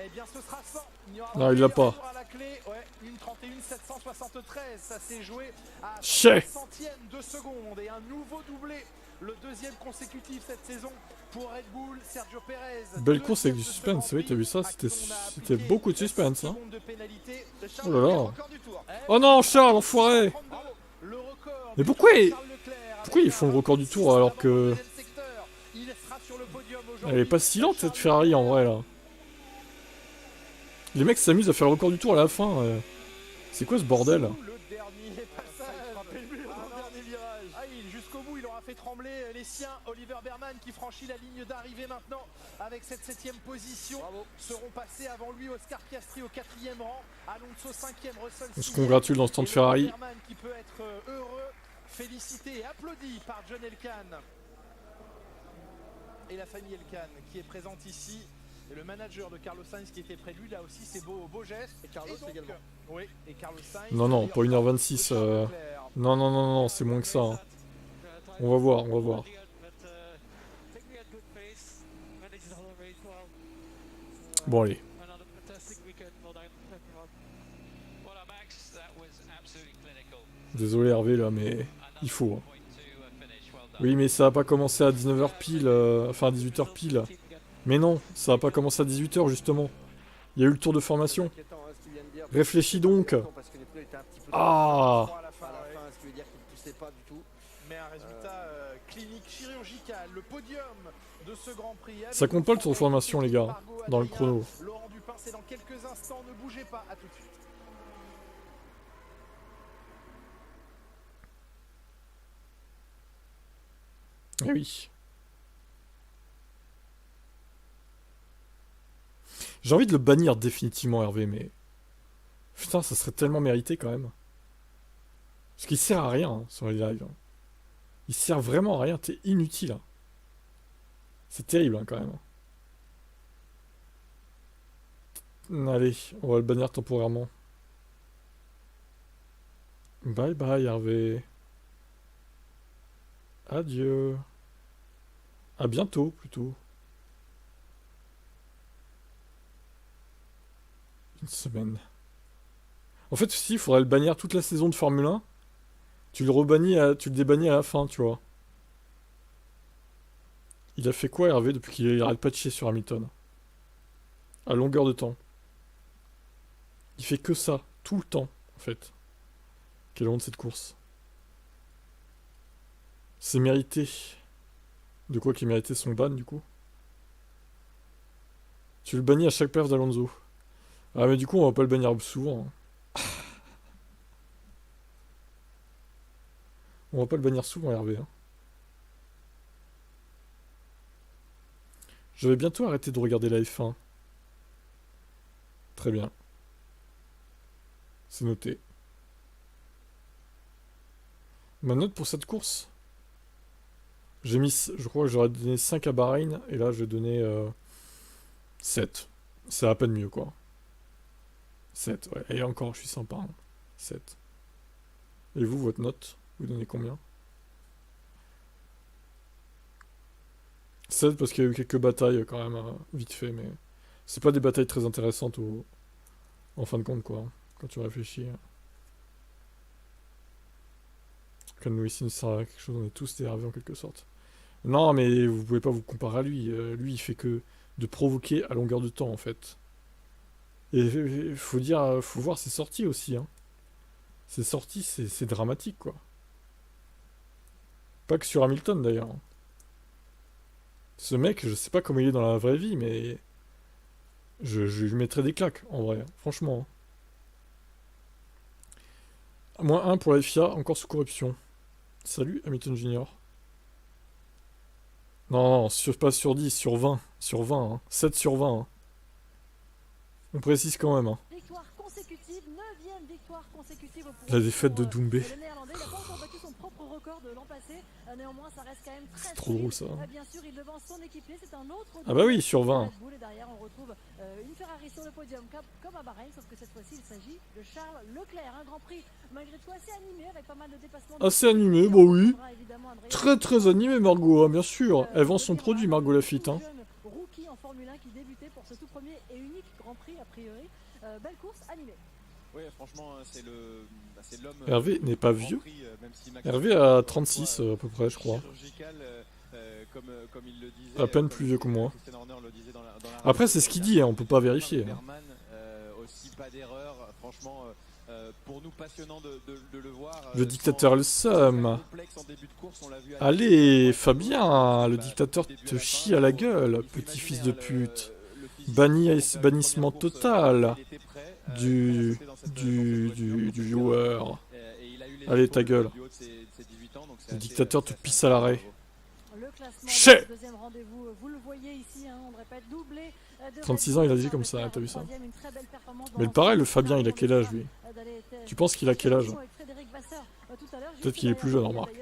Eh bien, ce sera 100. Il y aura Non, un il l'a meilleur pas. tour à la clé. Ouais, une 31 773. Ça s'est joué à Chais. 100e de seconde et un nouveau doublé. Le deuxième consécutif cette saison pour Red Bull, Sergio Perez. Belle course avec du Deuxième suspense, de ce oui, t'as vu ça? Grand Prix, à qui on a C'était appliqué beaucoup de 6 suspense, hein. secondes de pénalité. Charles Oh là là. Leclerc, record du tour. Oh non, Charles, enfoiré! Le record Mais du pourquoi Tour de ils- Charles Leclerc pourquoi avec ils font le un record du tour 26 alors avant que- le deuxième secteur. Il sera sur le podium aujourd'hui. Elle est pas si lente cette Charles Ferrari en vrai Leclerc. là. Les mecs s'amusent à faire le record du tour à la fin. C'est quoi ce bordel? Le dernier passage. Dernier virage. Ah, jusqu'au bout, il aura fait trembler les siens. Oliver Berman qui franchit la ligne d'arrivée maintenant avec cette 7e position. Bravo. Seront passés avant lui Oscar Piastri au 4e rang. Alonso 5e, Russell On se 6e. congratule dans ce temps de Et Ferrari. Berman qui peut être heureux, félicité et applaudi par John Elkann. Et la famille Elkann qui est présente ici. Et le manager de Carlos Sainz qui était près de lui, là aussi c'est beau geste. Et Carlos également. Oui, et Carlos Sainz. Non, non, d'ailleurs, pas 1h26. de Charles Leclerc. Non, non, non, non, c'est moins que ça. Hein. On va voir, on va voir. Bon, allez. Désolé Hervé là, mais il faut. Hein. Oui, mais ça va pas commencer à 19h pile, enfin à 18h pile. Mais non, ça va pas commencer à 18h justement. Il y a eu le tour de formation. Inquiétant, hein, ce qu'il vient de dire. Réfléchis donc. Parce que les pneus étaient un petit peu Ah, À la fin, à la ouais. fin, ce qui veut dire qu'il ne poussait pas du tout. Mais un résultat clinique chirurgical, le podium de ce Grand Prix. Ça compte pas le tour de formation, les gars, dans le chrono. Laurent Dupin, c'est dans quelques instants, ne bougez pas, à tout de suite. eh oui. J'ai envie de le bannir définitivement Hervé, mais... Putain, ça serait tellement mérité quand même. Parce qu'il sert à rien hein, sur les lives. Hein. Il sert vraiment à rien, t'es inutile. Hein. C'est terrible hein, quand même. Allez, on va le bannir temporairement. Bye bye Hervé. Adieu. À bientôt plutôt. Une semaine. En fait, si, il faudrait le bannir toute la saison de Formule 1. Tu le rebannis, tu le débannis à la fin, tu vois. Il a fait quoi Hervé depuis qu'il arrête pas de chier sur Hamilton? À longueur de temps. Il fait que ça, tout le temps, en fait. Quelle honte cette course. C'est mérité. De quoi qu'il méritait son ban, du coup? Tu le bannis à chaque perf d'Alonso. Ah, mais du coup, on va pas le bannir souvent. Hein. On va pas le bannir souvent, Hervé. Hein. Je vais bientôt arrêter de regarder la F1. Très bien. C'est noté. Ma note pour cette course. J'ai mis, je crois que j'aurais donné 5 à Bahreïn, et là je vais donner 7. C'est à peine mieux, quoi. 7, ouais. Et encore, je suis sympa. Hein. 7. Et vous, votre note, vous donnez combien? 7 parce qu'il y a eu quelques batailles quand même, vite fait, mais c'est pas des batailles très intéressantes en fin de compte, quoi, quand tu réfléchis. Quand nous ici, ça sert à quelque chose, on est tous dérivés en quelque sorte. Non, mais vous pouvez pas vous comparer à lui. Lui, il fait que de provoquer à longueur de temps, en fait. Et il faut dire, faut voir ses sorties aussi, hein. Ses sorties, c'est dramatique, quoi. Pas que sur Hamilton, d'ailleurs. Ce mec, je sais pas comment il est dans la vraie vie, mais je lui mettrais des claques, en vrai, franchement. -1 pour la FIA, encore sous corruption. Salut, Hamilton Junior. Non, pas sur 10, sur 20. Sur 20, hein. 7 sur 20. Hein. On précise quand même. Hein. Victoire consécutive, 9e victoire consécutive au La défaite de Doumbé. Le Néerlandais n'a pas encore battu son propre record de l'an passé. Néanmoins, ça reste quand même très C'est trop drôle ça. Bien sûr, il devance son équipier, c'est un autre. Ah bah oui, sur 20. Et derrière, on retrouve une Ferrari sur le podium comme à Bahreïn, sauf que cette fois-ci, il s'agit de Charles Leclerc. Un Grand Prix malgré tout assez animé avec pas mal de dépassements. Assez animé, bah oui. Très animé, Margot, hein, bien sûr. Elle vend son produit, Margot Lafitte. Hein. Rookie en Formule 1 qui débutait pour ce tout premier et unique Grand Prix a priori. Belle course animée. Oui, franchement, c'est l'homme. Hervé n'est pas vieux. Prix, si Hervé a 36 à peu près, je crois. Comme il le disait, à peine plus vieux que moi. Après, c'est ce qu'il dit, hein, on peut pas vérifier. Hein. Aussi pas d'erreur, franchement. Pour nous passionnant de le voir. Le dictateur le somme. Allez, Fabien, le dictateur te chie à la gueule, petit fils de pute. Bannissement total du viewer. Allez, ta gueule. Le dictateur te pisse à l'arrêt. Chais. 36 ans, il a dit comme ça, t'as vu ça? Mais pareil, le Fabien, il a quel âge, lui? Tu penses qu'il a quel âge? Peut-être qu'il est plus jeune, remarque.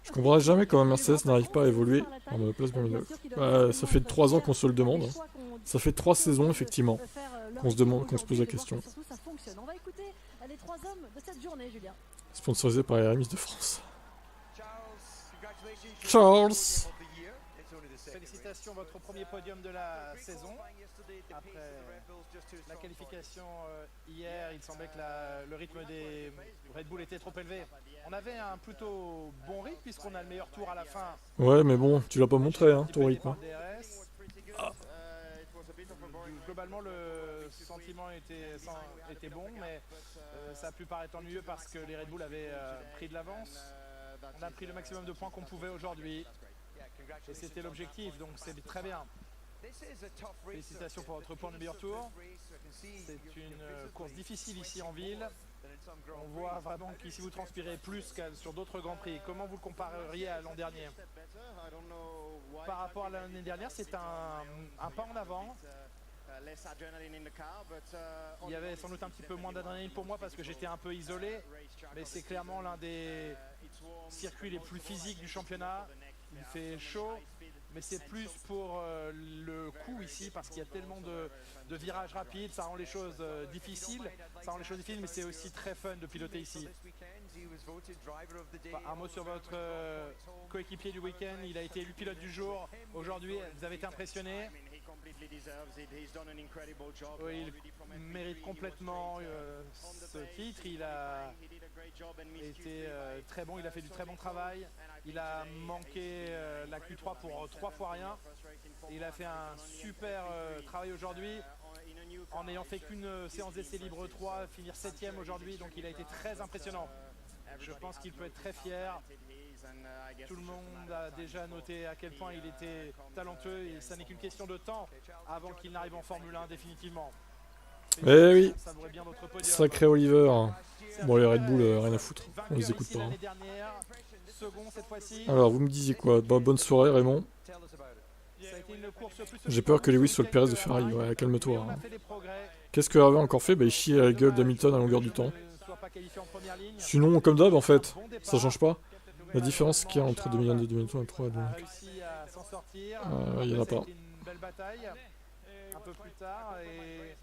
Je comprendrai jamais comment Mercedes n'arrive pas à évoluer en monoplace BMW. Bah, ça fait 3 ans qu'on se le demande. Ça fait 3 saisons, effectivement, qu'on se demande, qu'on se pose la question. Sponsorisé par les Remis de France. Charles! Félicitations, votre premier podium de la saison. Après la qualification hier, il semblait que le rythme des Red Bull était trop élevé. On avait un plutôt bon rythme puisqu'on a le meilleur tour à la fin. Ouais, mais bon, tu l'as pas montré, hein, ton rythme. Ah. Globalement, le sentiment était bon, mais ça a pu paraître ennuyeux parce que les Red Bull avaient pris de l'avance. On a pris le maximum de points qu'on pouvait aujourd'hui. Et c'était l'objectif, donc c'est très bien. Félicitations pour votre point de meilleur tour. C'est une course difficile ici en ville. On voit vraiment qu'ici vous transpirez plus que sur d'autres Grands Prix. Comment vous le compareriez à l'an dernier? Par rapport à l'année dernière, c'est un pas en avant. Il y avait sans doute un petit peu moins d'adrénaline pour moi parce que j'étais un peu isolé, mais c'est clairement l'un des circuits les plus physiques du championnat. Il fait chaud, mais c'est plus pour le coup ici parce qu'il y a tellement de virages rapides, ça rend les choses difficiles. Mais c'est aussi très fun de piloter ici. Un mot sur votre coéquipier du week-end, il a été élu pilote du jour. Aujourd'hui, vous avez été impressionné. Oui, il mérite complètement ce titre. Il a été très bon, il a fait du très bon travail. Il a manqué la Q3 pour 3 fois rien. Il a fait un super travail aujourd'hui en n'ayant fait qu'une séance d'essai libre 3, finir 7ème aujourd'hui, donc il a été très impressionnant. Je pense qu'il peut être très fier. Tout le monde a déjà noté à quel point il était talentueux et ça n'est qu'une question de temps avant qu'il n'arrive en Formule 1 définitivement. Eh oui, savourer bien notre podium. sacré Oliver. Bon, les Red Bull, rien à foutre. On les écoute pas. Hein. Second cette fois-ci. Alors, vous me disiez quoi? Bah, bonne soirée, Raymond. Ça a été une course plus J'ai peur que Lewis soit le Pérez de Ferrari. Ouais, calme-toi. On a Hein. fait des progrès. Qu'est-ce que Hervé a encore fait? Bah, il chie à la gueule d'Hamilton à longueur du temps. Soit pas qualifié en première ligne. Sinon, comme d'hab, en fait, ça change pas. La différence qu'il y a entre 2022 et 2023, A donc, réussi à s'en sortir. il y en a Ça pas. été une belle bataille. Un peu plus tard et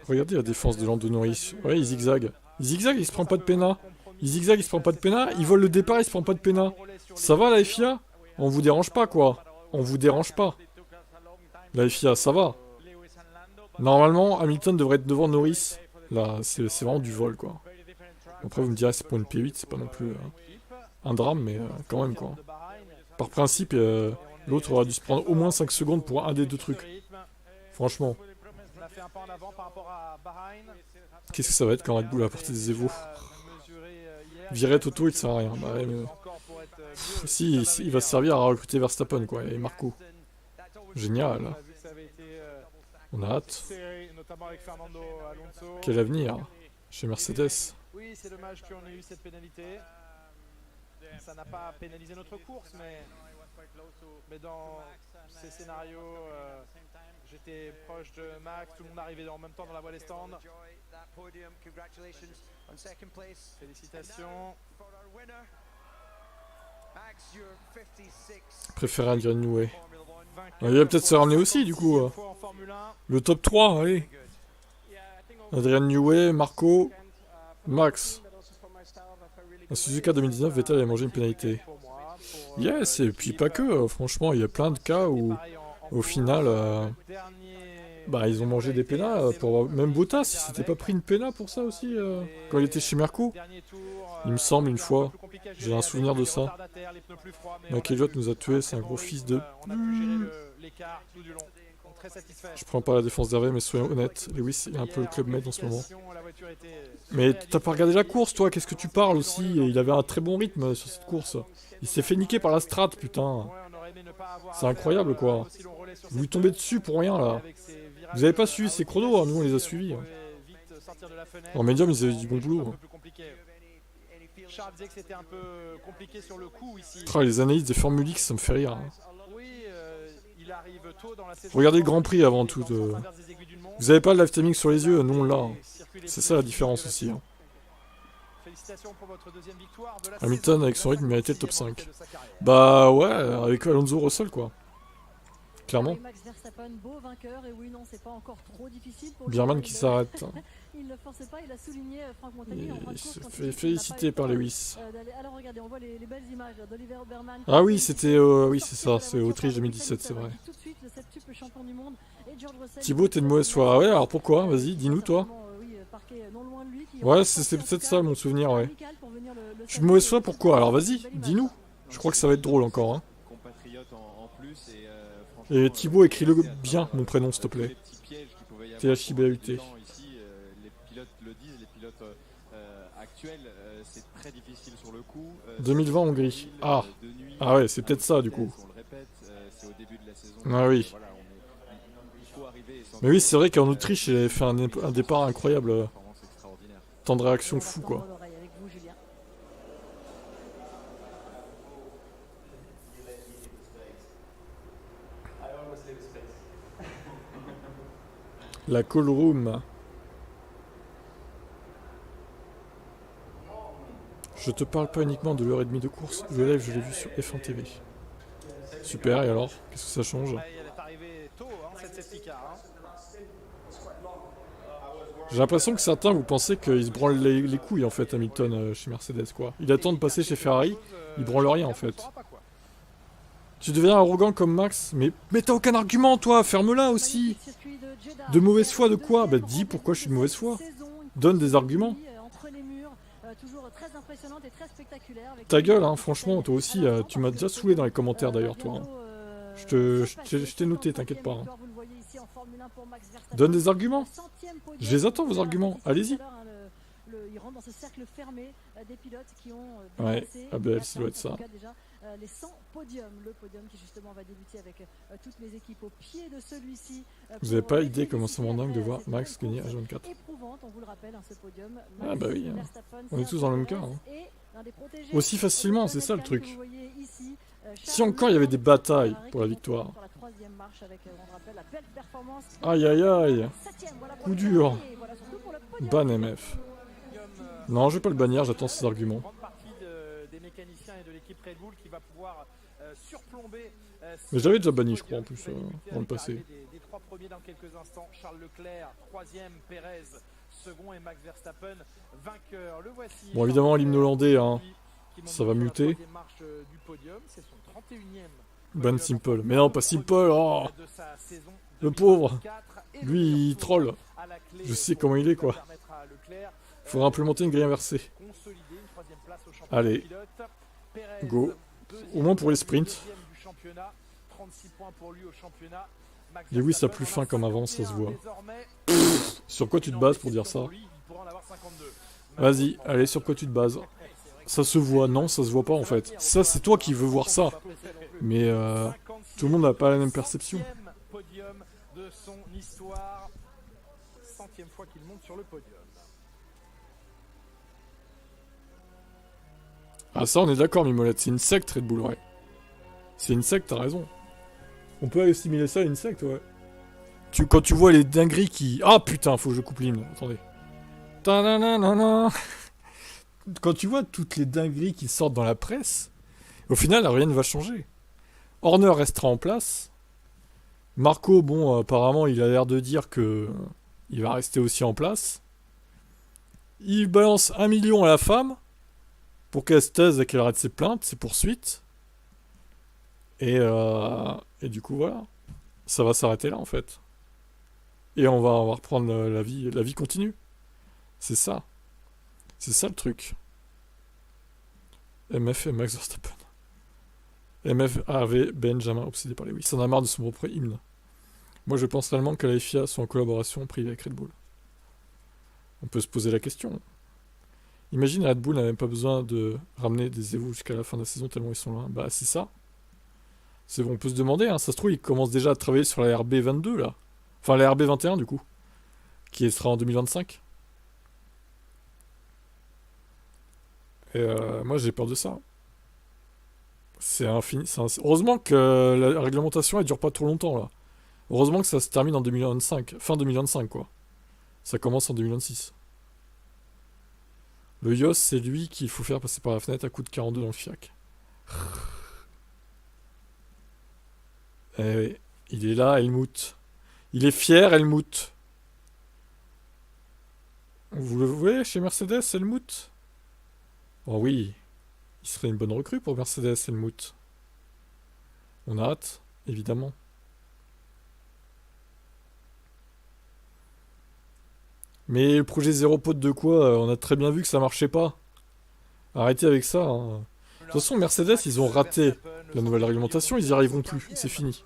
Regardez la défense de Lando Norris. Ouais, il zigzague. Il zigzague, il se prend pas de pénat. Il zigzague, il se prend pas de pénat. Il vole le départ, il se prend pas de pénat. Ça va la FIA? On vous dérange pas, quoi. On vous dérange pas. La FIA, ça va. Normalement, Hamilton devrait être devant Norris. Là, c'est vraiment du vol, quoi. Après, vous me direz, c'est pour une P8, c'est pas non plus un drame, mais quand même, quoi. Par principe, l'autre aurait dû se prendre au moins 5 secondes pour un des deux trucs. Franchement. on a fait un pas en avant par rapport à Bahreïn. Qu'est-ce que ça va être quand Red Bull va apporter des évos? Virer Toto, il sert à rien. Bah, ouais, mais... Si, il va se servir à recruter Verstappen, quoi, et Marco. Génial. On a hâte. Notamment avec Fernando Alonso. Quel avenir chez Mercedes. Oui, c'est dommage qu'on ait eu cette pénalité. Ça n'a pas pénalisé notre course, mais dans ces scénarios, j'étais proche de Max, tout le monde arrivait en même temps dans la voie des stands. Félicitations. Préféré Adrien Newey. Il va peut-être se ramener aussi, du coup. Le top 3, allez. Adrien Newey, Marco, Max. En Suzuka 2019, Vettel avait mangé une pénalité. Yes, et puis pas que. Franchement, il y a plein de cas où, au final, bah, ils ont mangé des pénats. Même Bottas, il s'était pas pris une pénat pour ça aussi, quand il était chez Merco. Il me semble, une fois. J'ai un souvenir de ça. Mike Elliott nous a tués, c'est un gros fils de... Je prends pas la défense d'Hervé, mais soyons honnêtes, Lewis est un peu le club med en ce moment. Mais t'as pas regardé la course, toi? Qu'est-ce que tu parles aussi? Il avait un très bon rythme sur cette course. Il s'est fait niquer par la strat, putain. C'est incroyable, quoi. Vous lui tombez dessus pour rien, là. Vous avez pas suivi ses chronos, hein. Nous on les a suivis. En médium, ils avaient du bon boulot. Charles disait que c'était un peu compliqué sur le coup ici. Oh, les analyses des Formule X, ça me fait rire. Hein. Oui, il arrive tôt dans la saison. Regardez le Grand Prix avant tout. Vous avez pas le live timing sur les yeux, nous on l'a. C'est ça la différence aussi. Hein. Félicitations pour votre deuxième victoire de la Hamilton saison. avec son rythme méritait le top 5. Bah ouais, avec Alonso Russell quoi. Clairement. Max Verstappen, beau vainqueur, et oui, non, c'est pas encore trop difficile pour Bierman lui. qui s'arrête. Il ne forçait pas, il a souligné Franck Montagnier en fin de Il course. se quand fait il n'a féliciter pas eu par le temps, Lewis. alors regardez, on voit les belles images d'Oliver Berman. Ah oui, c'était oui, c'est ça, c'est Autriche 2017, c'est vrai. Tout de suite, le septuple champion du monde, et George Russell. Thibaut, t'es une mauvaise foi. Ah ouais, alors pourquoi? Vas-y, dis-nous toi. Ouais, c'est peut-être ça mon souvenir, ouais. Je suis de mauvaise foi, pourquoi? Alors vas-y, dis-nous. Je crois que ça va être drôle encore, hein. Et Thibaut, écris-le bien, mon prénom, s'il te plaît. THIBAUT. 2020 Hongrie. Ah. Ah ouais, c'est peut-être ça, du coup. Ah oui. Mais oui, c'est vrai qu'en Autriche, il avait fait un départ incroyable. Temps de réaction fou, quoi. La call room. Je te parle pas uniquement de l'heure et demie de course. Le live, je l'ai vu sur F1 TV. Super, et alors? Qu'est-ce que ça change? J'ai l'impression que certains, vous pensez qu'ils se branlent les couilles, en fait, Hamilton, chez Mercedes, quoi. Il attend de passer chez Ferrari, il branle rien, en fait. Tu deviens arrogant comme Max, mais t'as aucun argument, toi, ferme-la aussi. De mauvaise foi de quoi? Bah dis pourquoi je suis de mauvaise foi. Donne des arguments. Ta gueule, hein, franchement, toi aussi, tu m'as déjà saoulé dans les commentaires d'ailleurs, toi. Hein. Je t'ai noté, t'inquiète pas. Hein. Donne des arguments. Je les attends, vos arguments. Allez-y. Ouais, ah ben, ça doit être ça. les 100 podiums. Le podium qui justement va débuter avec toutes les équipes au pied de celui-ci. Vous avez pas idée comment ça m'ennuie de voir Max gagner H24. Éprouvante, on vous le rappelle, hein, ce podium. Ah bah oui, hein. Verstappen, On est tous dans le même cas. Hein. et l'un des protégés Aussi facilement, c'est ça le que vous truc. voyez ici, Si encore il y avait des batailles pour la victoire. sur la troisième marche avec, on le rappelle, la belle performance. Aïe aïe aïe. Septième, voilà pour Coup le dur. dernier, voilà surtout pour le podium. Ban MF. Non, je vais pas le bannir, j'attends ses arguments. Une grande partie des mécaniciens et de l'équipe Red Bull qui va pouvoir surplomber. Mais j'avais déjà banni, je crois, en plus, dans le passé. Des trois premiers dans quelques instants. Charles Leclerc, troisième, Pérez, second et Max Verstappen, vainqueur. Le voici. Bon, évidemment, l'hymne hollandais, hein, qui monte ça va sur la muter. troisième marche du podium. C'est son 31e. Ban Simple. Mais non, pas Simple, oh de sa saison le pauvre. 2024. Et Lui, le il troll. à la clé Je sais pour comment il est, quoi. permettre à Leclerc, Faudra implémenter une grille inversée. consolider une troisième place au championnat Allez. pilote. Pérez, Go. deuxième, Au moins pour les sprints. deuxième du championnat, 36 points pour lui au championnat. Max Lewis a Verstappen plus en fin comme avant, ça se 51 voit. désormais. Sur quoi tu te Non, bases mais pour c'est dire sûr ça? pour lui, il pourra en avoir 52. Vas-y, allez, sur quoi tu te bases? Ça se voit, non, ça se voit pas en fait. Ça, c'est toi qui veux voir ça. Mais tout le monde n'a pas la même perception. 100e podium de son histoire. 100e fois qu'il monte sur le podium. Ah ça, on est d'accord, Mimolette, c'est une secte Red Bull, ouais. C'est une secte, t'as raison. On peut assimiler ça à une secte, ouais. Quand tu vois les dingueries qui... Ah putain, faut que je coupe l'hymne, attendez. Ta-na-na-na-na. Quand tu vois toutes les dingueries qui sortent dans la presse, au final, rien ne va changer. Horner restera en place. Marco, bon, apparemment, il a l'air de dire que il va rester aussi en place. Il balance 1 million à la femme pour qu'elle se taise et qu'elle arrête ses plaintes, ses poursuites. Et du coup, voilà. Ça va s'arrêter là, en fait. Et on va reprendre la vie. La vie continue. C'est ça. C'est ça le truc. MF et Max Verstappen. MF, AV, Benjamin, obsédé par les Wii. Ça en a marre de son propre hymne. Moi, je pense réellement que la FIA sont en collaboration privée avec Red Bull. On peut se poser la question. Imagine, Red Bull n'a même pas besoin de ramener des Evo jusqu'à la fin de la saison tellement ils sont loin. Bah, c'est ça. C'est bon, on peut se demander, hein. Ça se trouve, ils commencent déjà à travailler sur la RB22, là. Enfin, la RB21, du coup. Qui sera en 2025. Et moi, j'ai peur de ça. C'est infini. Heureusement que la réglementation, elle dure pas trop longtemps, là. Heureusement que ça se termine en 2025. Fin 2025, quoi. Ça commence en 2026. Le Yos, c'est lui qu'il faut faire passer par la fenêtre à coup de 42 dans le FIAC. Eh oui, il est là, Helmut. Il est fier, Helmut. Vous le voyez chez Mercedes, Helmut? Oh oui, il serait une bonne recrue pour Mercedes, Helmut. On a hâte, évidemment. Mais le projet zéro pote de quoi? On a très bien vu que ça marchait pas. Arrêtez avec ça. Hein. De toute façon, Mercedes, ils ont raté la nouvelle réglementation, ils y arriveront plus. C'est fini.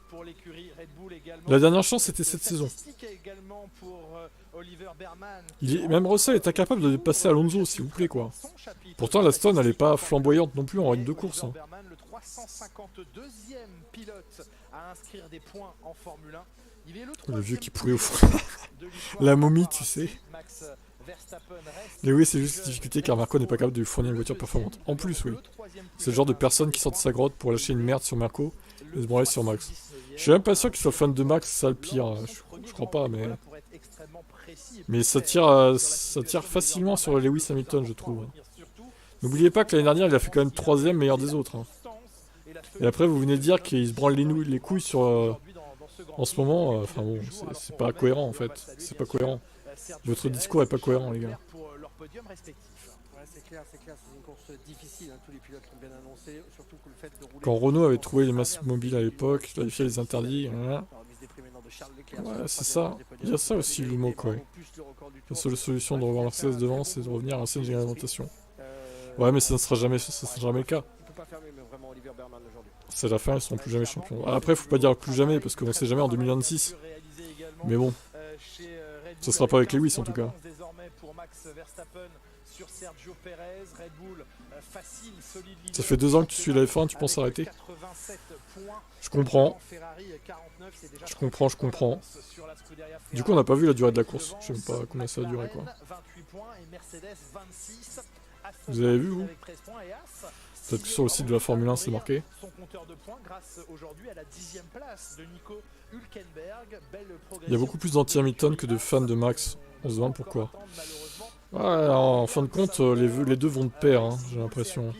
La dernière chance, c'était cette saison. Même Russell est incapable de dépasser Alonso, s'il vous plaît, quoi. Pourtant, la Stone, elle est pas flamboyante non plus en règne de course. Hein. Le 352e pilote à inscrire des points en Formule 1. Il est Le vieux qui pourrit au fond. La momie, tu sais. Lewis, c'est juste une difficulté car Marco n'est pas capable de lui fournir une voiture performante. En plus, oui. C'est le genre de personne qui sort de sa grotte pour lâcher une merde sur Marco et se branler sur Max. Je suis même pas sûr qu'il soit fan de Max, c'est ça le pire. Je crois pas, mais... Mais ça tire facilement sur Lewis Hamilton, je trouve. N'oubliez pas que l'année dernière, il a fait quand même 3ème meilleur des autres. Hein. Et après, vous venez de dire qu'il se branle les couilles sur... En ce moment, enfin bon, c'est pas cohérent en fait. C'est pas cohérent. Votre discours est pas cohérent, les gars. Quand Renault avait trouvé les masses mobiles à l'époque, la FIA les interdits. Voilà. Ouais, c'est ça. Il y a ça aussi, le mot, quoi. La seule solution de revoir Mercedes devant, c'est de revenir à l'ancienne réglementation. Ouais, mais ça ne sera jamais le cas. C'est la fin, ils seront plus jamais champions. Après, faut pas dire plus jamais, parce qu'on sait jamais en 2026. Mais bon. Ça sera pas avec Lewis en tout cas. sur Sergio Perez. Red Bull facile, solide leader. Ça fait 2 ans que tu suis la F1, tu penses arrêter? 87 points. Je comprends. Ferrari 49, c'est déjà Je comprends. sur la Scuderia Ferrari. Du coup, on n'a pas vu la durée de la course. Je sais même pas combien ça a duré, quoi. 28 points et Mercedes 26. Vous avez vu, vous? Avec 13 points et As, Peut-être que sur le site de la Formule 1, c'est marqué. son compteur de points grâce aujourd'hui à la 10e place de Nico Hülkenberg. Belle Il y a beaucoup plus d'anti-Hamilton que de fans de Max. On se demande pourquoi. Ouais, en fin de compte, les deux vont de pair, hein, j'ai l'impression.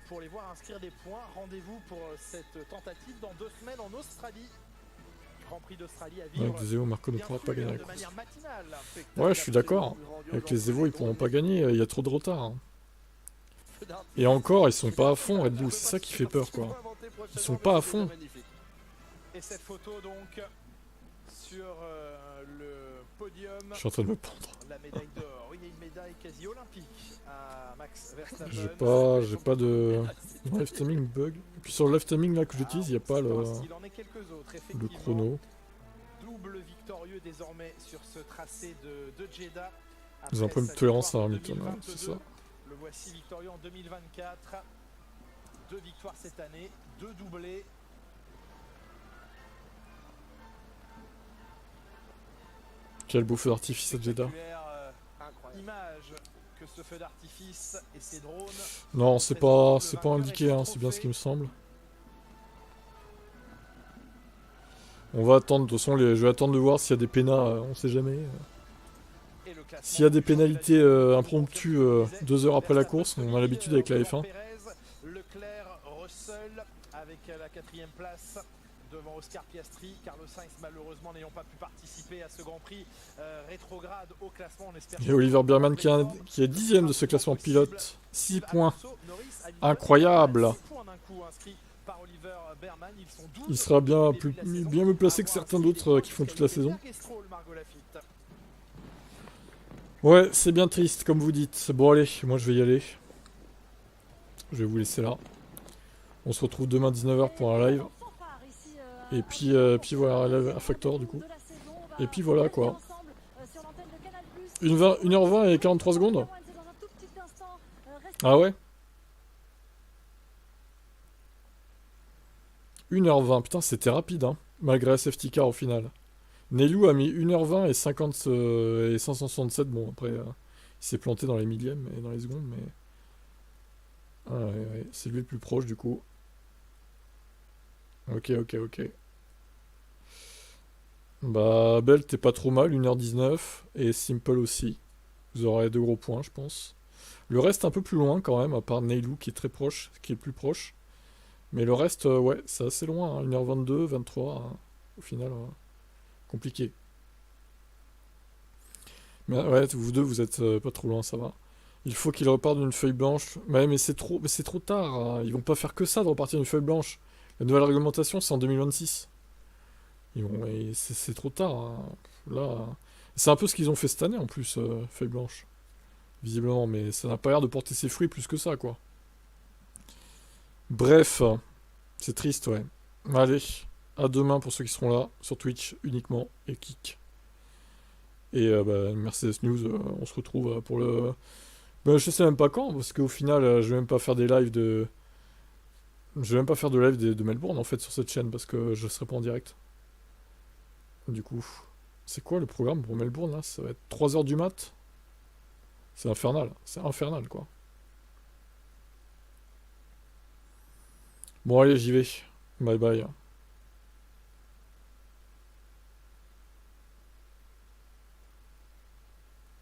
Pour les voir inscrire des points, rendez-vous pour cette tentative dans 2 semaines en Australie. Grand Prix d'Australie à vivre. Avec les Evo, Marco ne bien pourra pas sûr, gagner la de course. manière matinale. Ouais, je suis d'accord. Avec les Evo, ils pourront pas gagner, il y a trop de retard. Hein. Et encore, ils sont pas à fond, Red Bull, c'est ça qui fait peur, quoi. Ils sont pas à fond. Et cette photo donc sur le podium. Je suis en train de me pendre. La médaille d'or. Oui, il y a une médaille quasi olympique à Max Verstappen. J'ai pas de live timing bug. Et puis sur le live timing là que j'utilise, il n'y a pas le chrono. Double victorieux désormais sur ce tracé de Jeddah. Ils ont un problème de tolérance à Hamilton, ouais, c'est ça. Le voici victorieux en 2024. 2 victoires cette année, 2 doublés. Quel beau feu d'artifice à Jeddah. Image que ce feu d'artifice et ces drones. Non, c'est pas indiqué, hein, c'est bien ce qui me semble. On va attendre, de toute façon, je vais attendre de voir s'il y a des pénats, on sait jamais. S'il y a des pénalités impromptues 2 heures après la course, on a l'habitude avec la F1. Leclerc, Russell avec la 4e place devant Oscar Piastri. Carlos Sainz malheureusement n'ayant pas pu participer à ce Grand Prix rétrograde au classement. On espère. Il y a Oliver Biermann qui est 10ème de ce classement pilote, 6 points. Incroyable. Il sera bien mieux placé que certains d'autres qui font toute la saison. Ouais, c'est bien triste, comme vous dites. Bon, allez, moi je vais y aller. Je vais vous laisser là. On se retrouve demain 19h pour un live. Et puis voilà, live à Factor du coup. Et puis voilà quoi. 1h20 et 43 secondes. Ah ouais? 1h20, putain c'était rapide hein. Malgré la safety car au final. Nelou a mis 1h20 et 50 et 567. Bon après il s'est planté dans les millièmes et dans les secondes mais. Ah, ouais, c'est lui le plus proche du coup. Ok. Bah Bell t'es pas trop mal, 1h19 et Simple aussi. Vous aurez 2 gros points je pense. Le reste un peu plus loin quand même, à part Neilou qui est très proche, qui est le plus proche. Mais le reste, ouais, c'est assez loin, hein, 1h22, 23, hein, au final, compliqué. Mais ouais, vous deux, vous êtes pas trop loin, ça va. Il faut qu'il reparte d'une feuille blanche. Mais c'est trop tard, hein. Ils vont pas faire que ça de repartir d'une feuille blanche. La nouvelle réglementation, c'est en 2026. C'est trop tard, hein. Là, c'est un peu ce qu'ils ont fait cette année en plus, feuille blanche. Visiblement, mais ça n'a pas l'air de porter ses fruits plus que ça, quoi. Bref, c'est triste, ouais. Allez, à demain pour ceux qui seront là, sur Twitch uniquement, et Kik. Et Mercedes News, on se retrouve pour le... je sais même pas quand, parce qu'au final, je vais même pas faire des lives de... Je vais même pas faire de live de Melbourne, en fait, sur cette chaîne, parce que je serai pas en direct. Du coup, c'est quoi le programme pour Melbourne, là? Ça va être 3h du mat'. C'est infernal, quoi. Bon, allez, j'y vais. Bye bye.